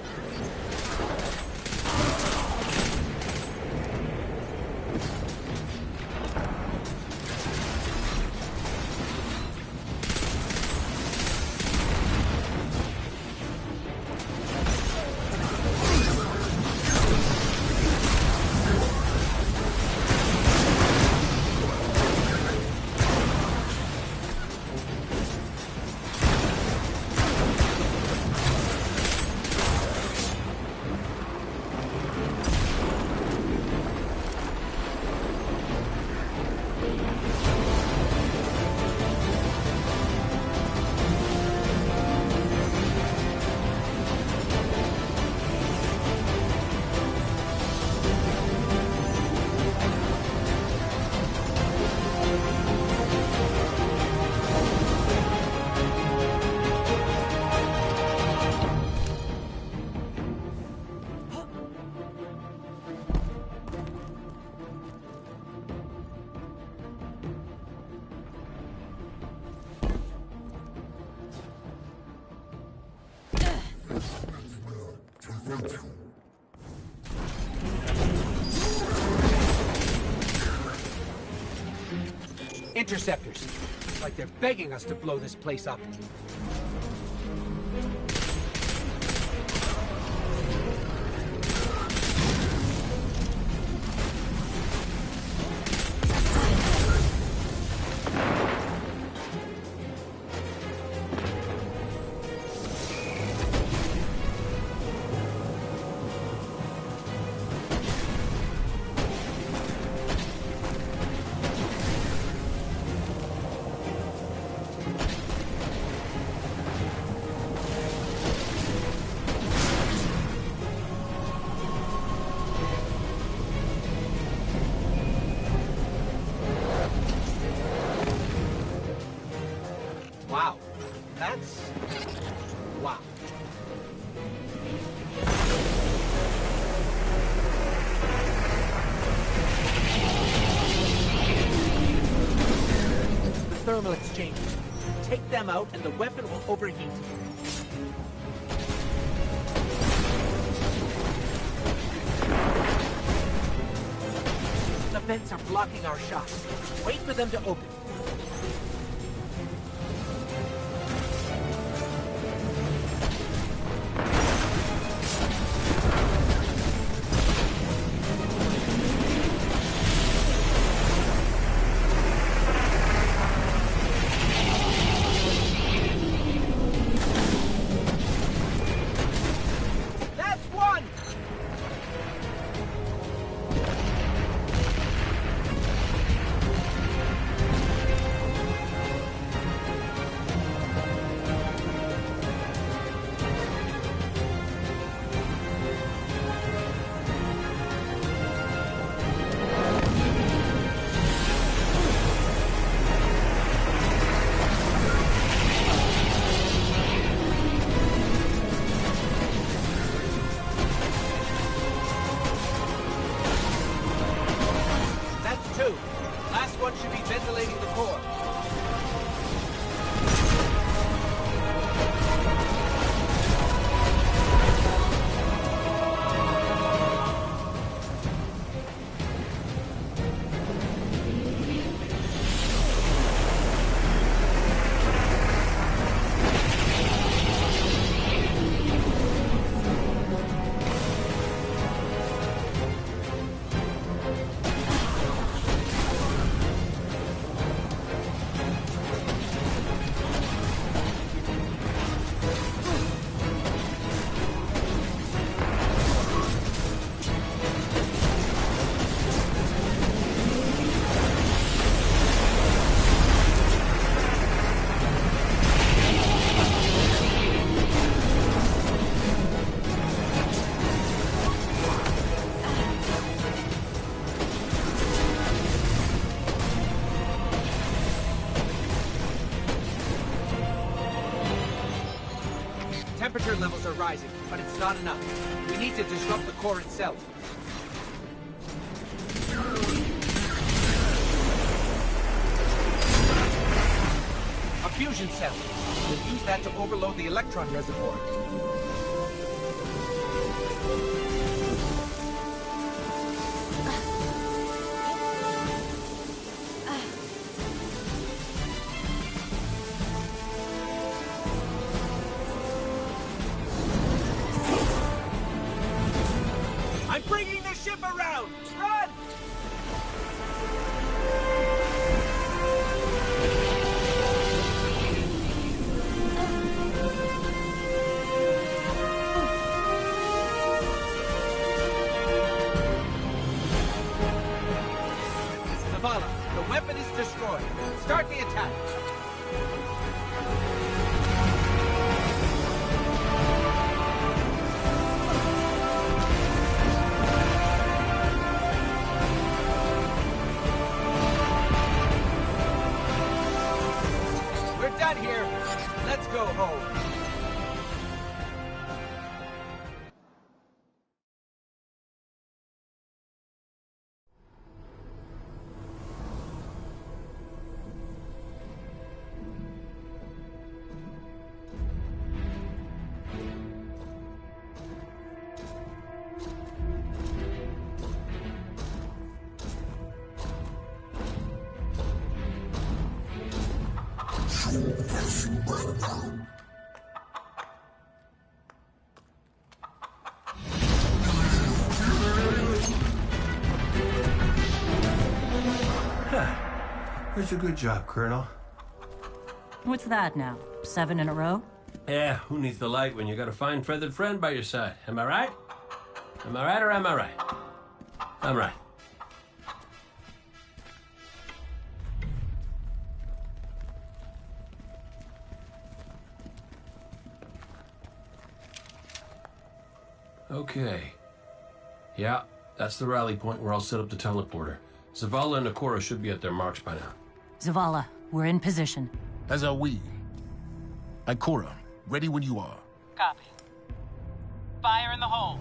Interceptors. It's like they're begging us to blow this place up. Wow. That's... wow. The thermal exchangers. Take them out and the weapon will overheat. vents are blocking our shot. Wait for them to open. Temperature levels are rising, but it's not enough. We need to disrupt the core itself. A fusion cell. We'll use that to overload the electron reservoir. I'm bringing the ship around! Run! Zavala, the weapon is destroyed. Start the attack. We're done here. Let's go home. That's a good job, Colonel. What's that now? 7 in a row? Yeah, who needs the light when you got a fine feathered friend by your side? Am I right? Am I right or am I right? I'm right. Okay. Yeah, that's the rally point where I'll set up the teleporter. Zavala and Ikora should be at their marks by now. Zavala, we're in position. As are we. Ikora, ready when you are. Copy. Fire in the hole.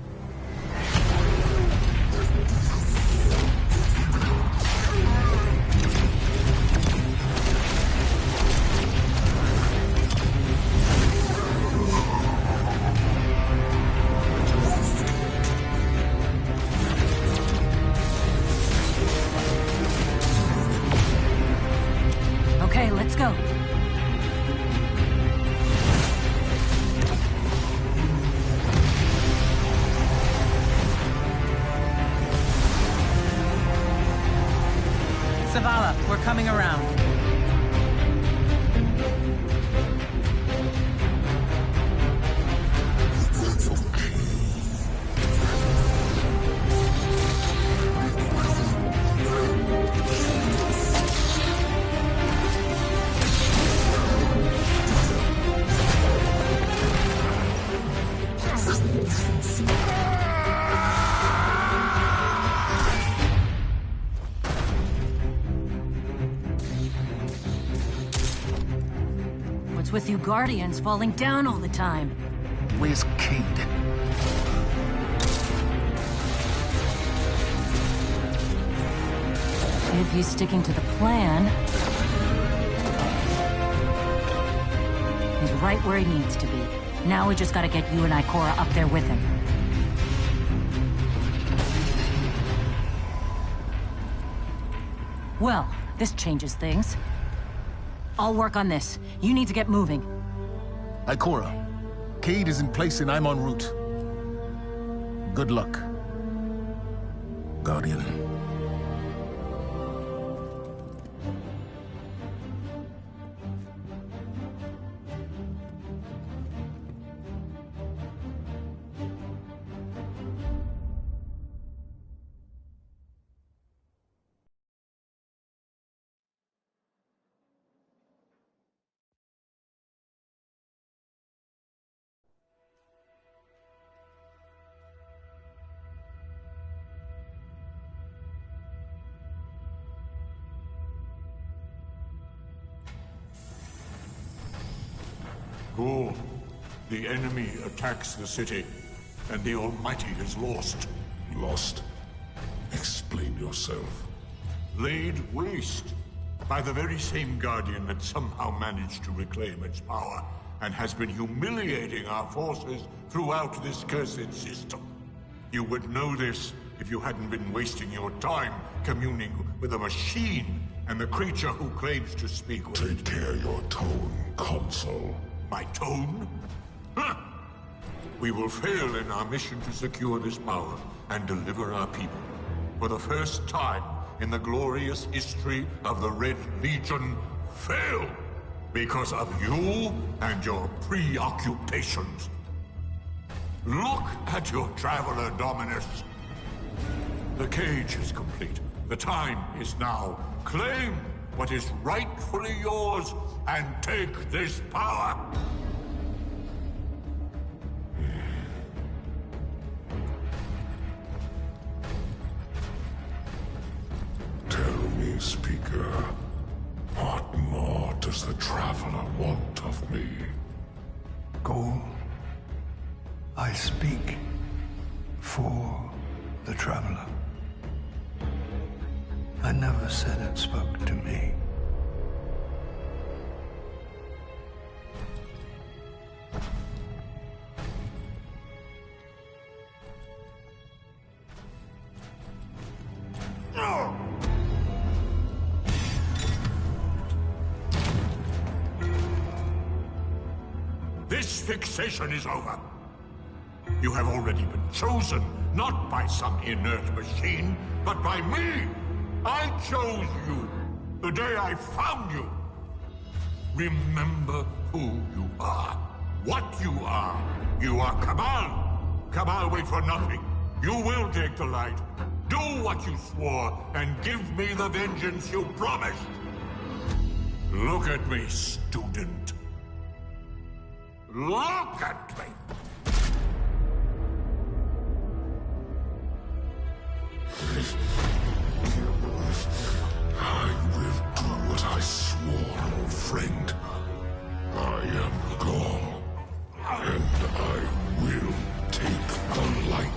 Zavala, we're coming around. What's with you Guardians falling down all the time? Where's Cayde? If he's sticking to the plan, he's right where he needs to be. Now we just gotta get you and Ikora up there with him. Well, this changes things. I'll work on this. You need to get moving. Ikora, Cayde is in place and I'm en route. Good luck, Guardian. Go. The enemy attacks the city, and the Almighty is lost. Lost? Explain yourself. Laid waste by the very same Guardian that somehow managed to reclaim its power, and has been humiliating our forces throughout this cursed system. You would know this if you hadn't been wasting your time communing with a machine and the creature who claims to speak with... Take care your tone, Consul. My tone? Huh. We will fail in our mission to secure this power and deliver our people. For the first time in the glorious history of the Red Legion, fail because of you and your preoccupations. Look at your Traveler, Dominus. The cage is complete. The time is now. Claim what is rightfully yours and take this power. Tell me, Speaker, what more does the Traveler want of me? Ghaul, I speak for the Traveler. I never said it spoke to me. This fixation is over. You have already been chosen, not by some inert machine, but by me. I chose you the day I found you. Remember who you are, what you are. You are Cabal. Cabal wait for nothing. You will take the light. Do what you swore, and give me the vengeance you promised. Look at me, student. Look at me! I will do what I swore, old friend. I am Ghaul, and I will take the light.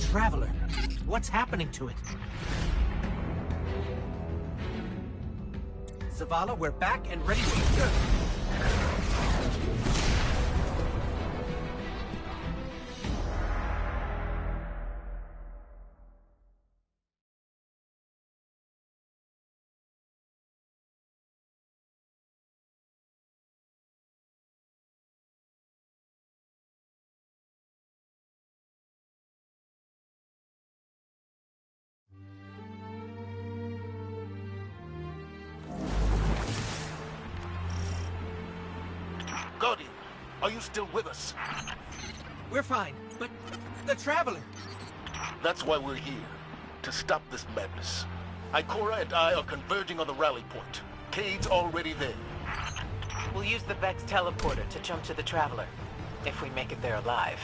Traveler. What's happening to it? Zavala, we're back and ready to... Guardian, are you still with us? We're fine, but the Traveler... That's why we're here. To stop this madness. Ikora and I are converging on the rally point. Cade's already there. We'll use the Vex teleporter to jump to the Traveler, if we make it there alive.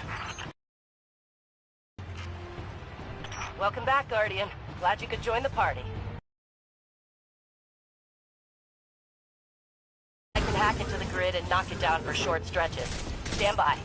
Welcome back, Guardian. Glad you could join the party. I can hack into the grid and knock it down for short stretches. Stand by.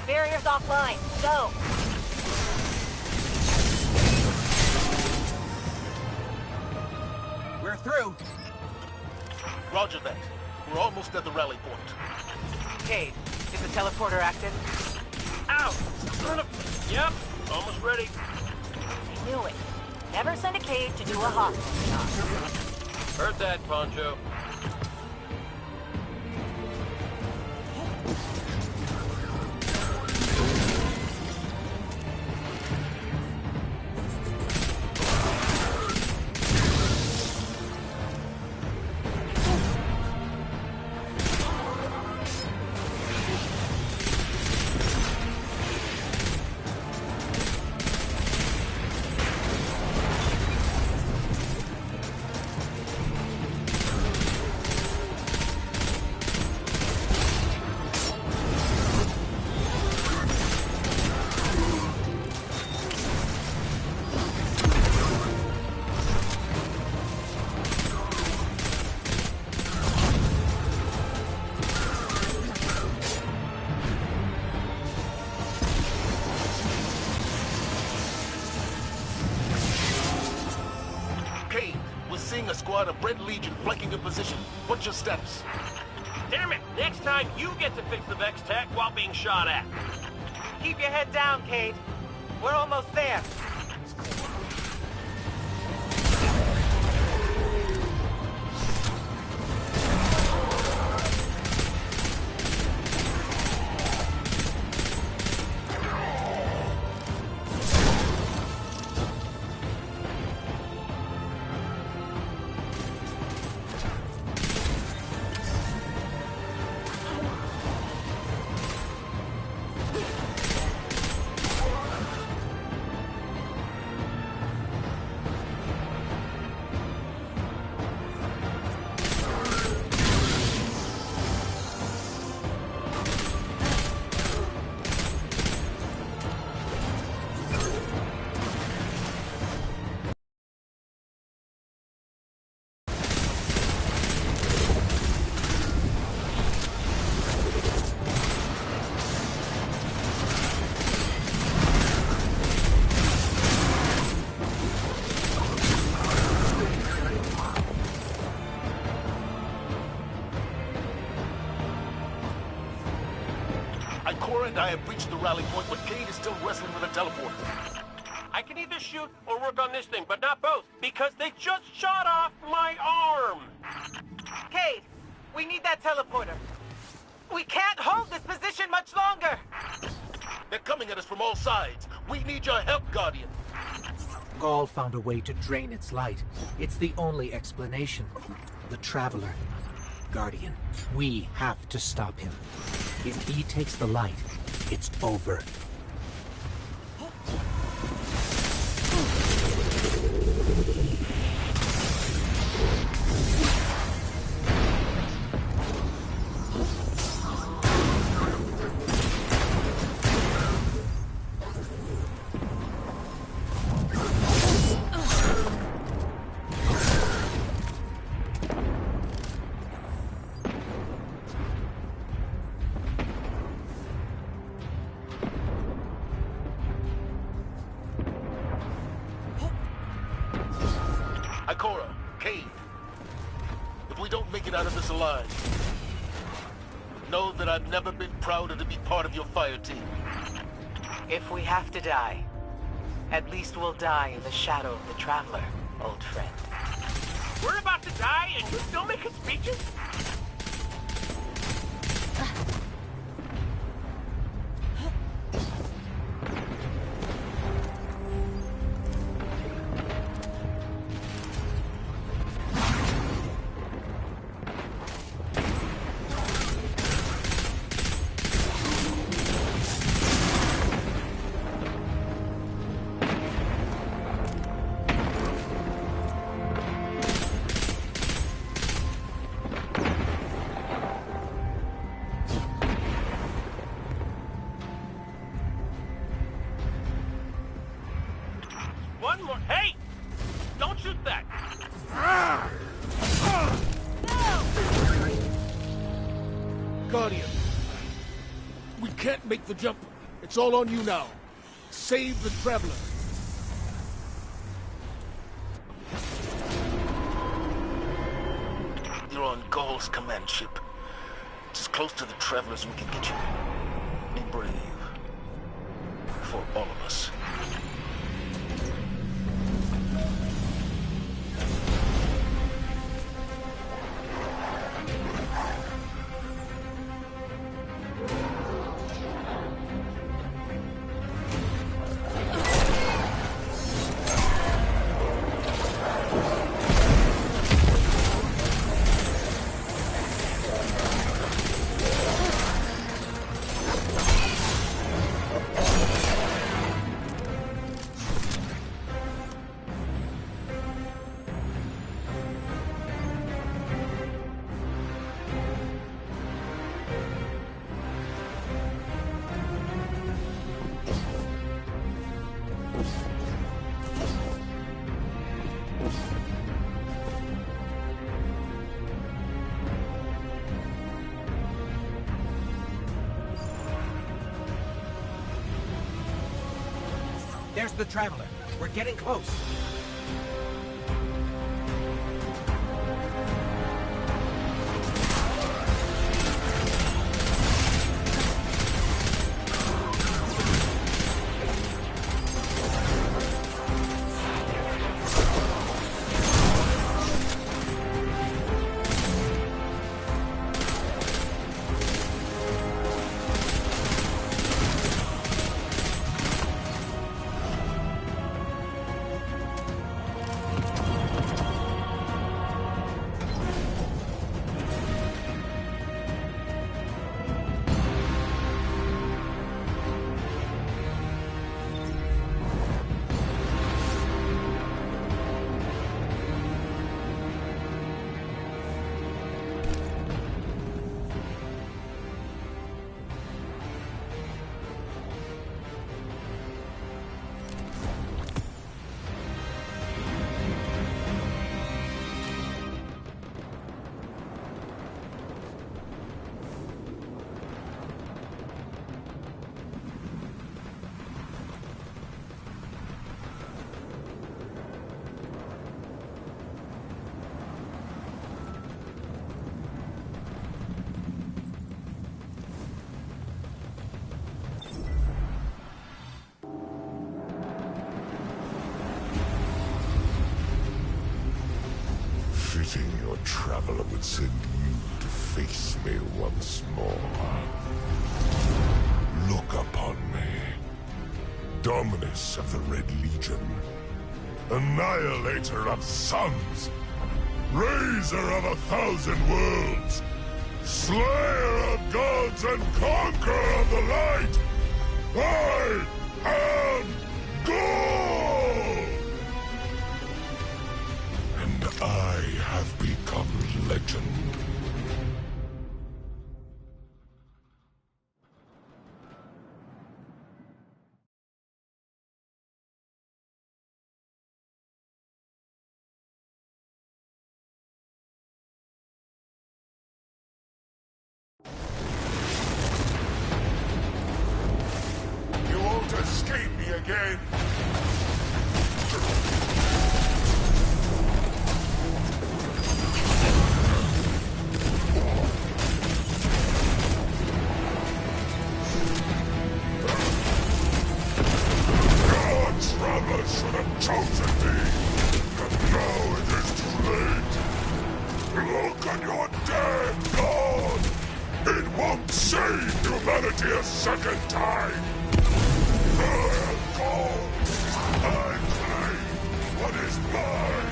Barrier's offline. Go! We're through. Roger that. We're almost at the rally point. Cade, is the teleporter active? Ow! Son of... Yep, almost ready. I knew it. Never send a Cade to do a hostile job. Heard that, Poncho. Seeing a squad of Red Legion flanking a position. What's your status? Damn it! Next time you get to fix the Vex tech while being shot at. Keep your head down, Cade. We're almost there. Ikora and I have reached the rally point, but Cade is still wrestling with a teleporter. I can either shoot or work on this thing, but not both, because they just shot off my arm! Cade, we need that teleporter. We can't hold this position much longer! They're coming at us from all sides. We need your help, Guardian. Gaul found a way to drain its light. It's the only explanation. The Traveler. Guardian, we have to stop him. If he takes the light, it's over. Ikora, Cade, if we don't make it out of this alive, know that I've never been prouder to be part of your fire team. If we have to die, at least we'll die in the shadow of the Traveler, old friend. We're about to die and you're still making speeches? One more. Hey! Don't shoot that! Guardian, we can't make the jump. It's all on you now. Save the Traveler. You're on Gaul's command ship. It's as close to the Traveler as we can get you. Be brave. For all of us. There's the Traveler. We're getting close. Fitting your Traveler would send you to face me once more. Look upon me. Dominus of the Red Legion, Annihilator of suns, Raiser of 1,000 worlds, Slayer of gods and Conqueror of the light, I am God! And I have become legend. You won't escape me again! Your traveler should have chosen me! But now it is too late! Look on your dead God! It won't save humanity a second time! I am gone! I claim what is mine!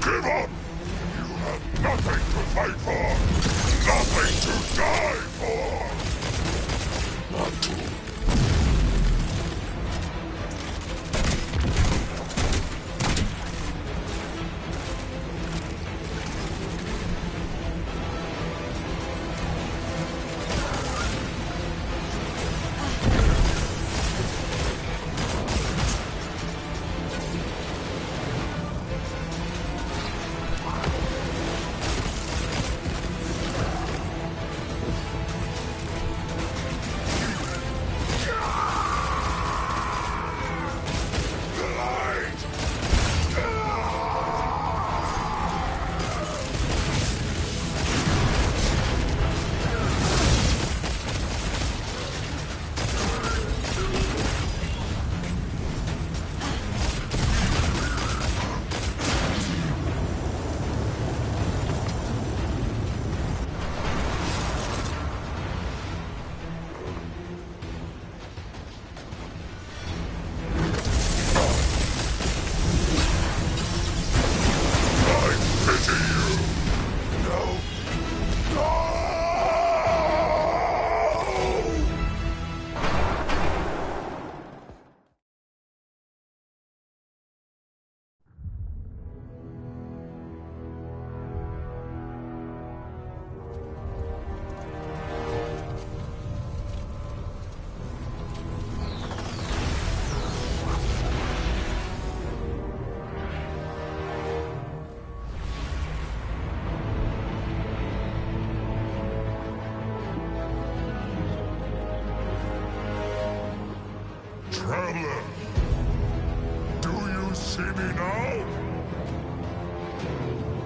Give up! You have nothing to fight for! Nothing to die for! Not to. Traveler, do you see me now?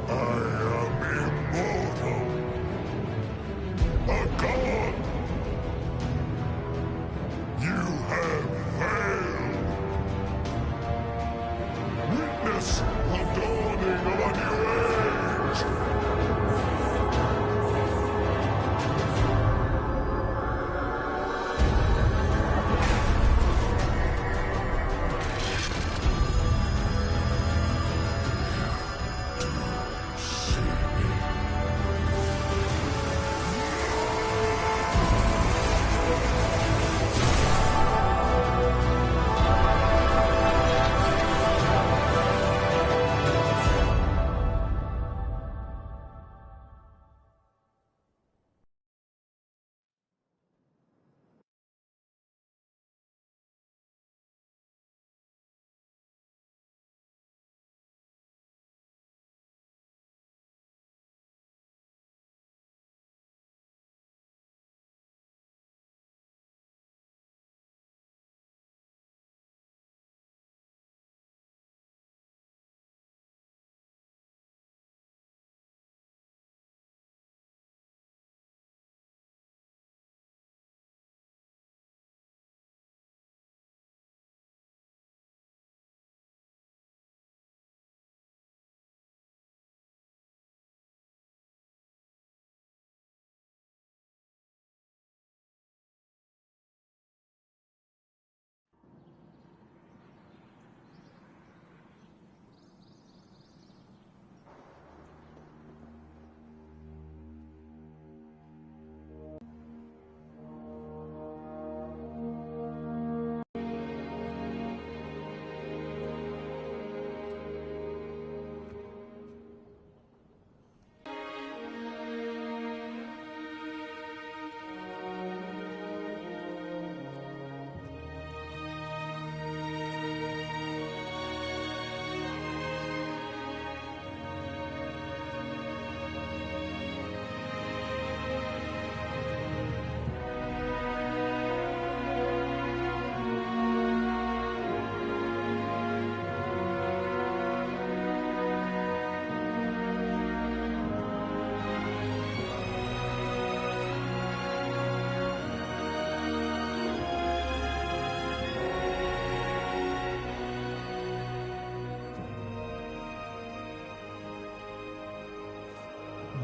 I am immortal. A god. You have failed. Witness the dawning of a new age. See me.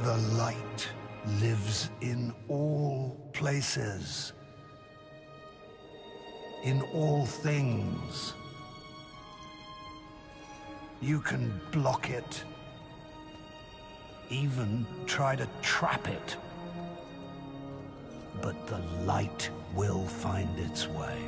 The light lives in all places. In all things. You can block it. Even try to trap it. But the light will find its way.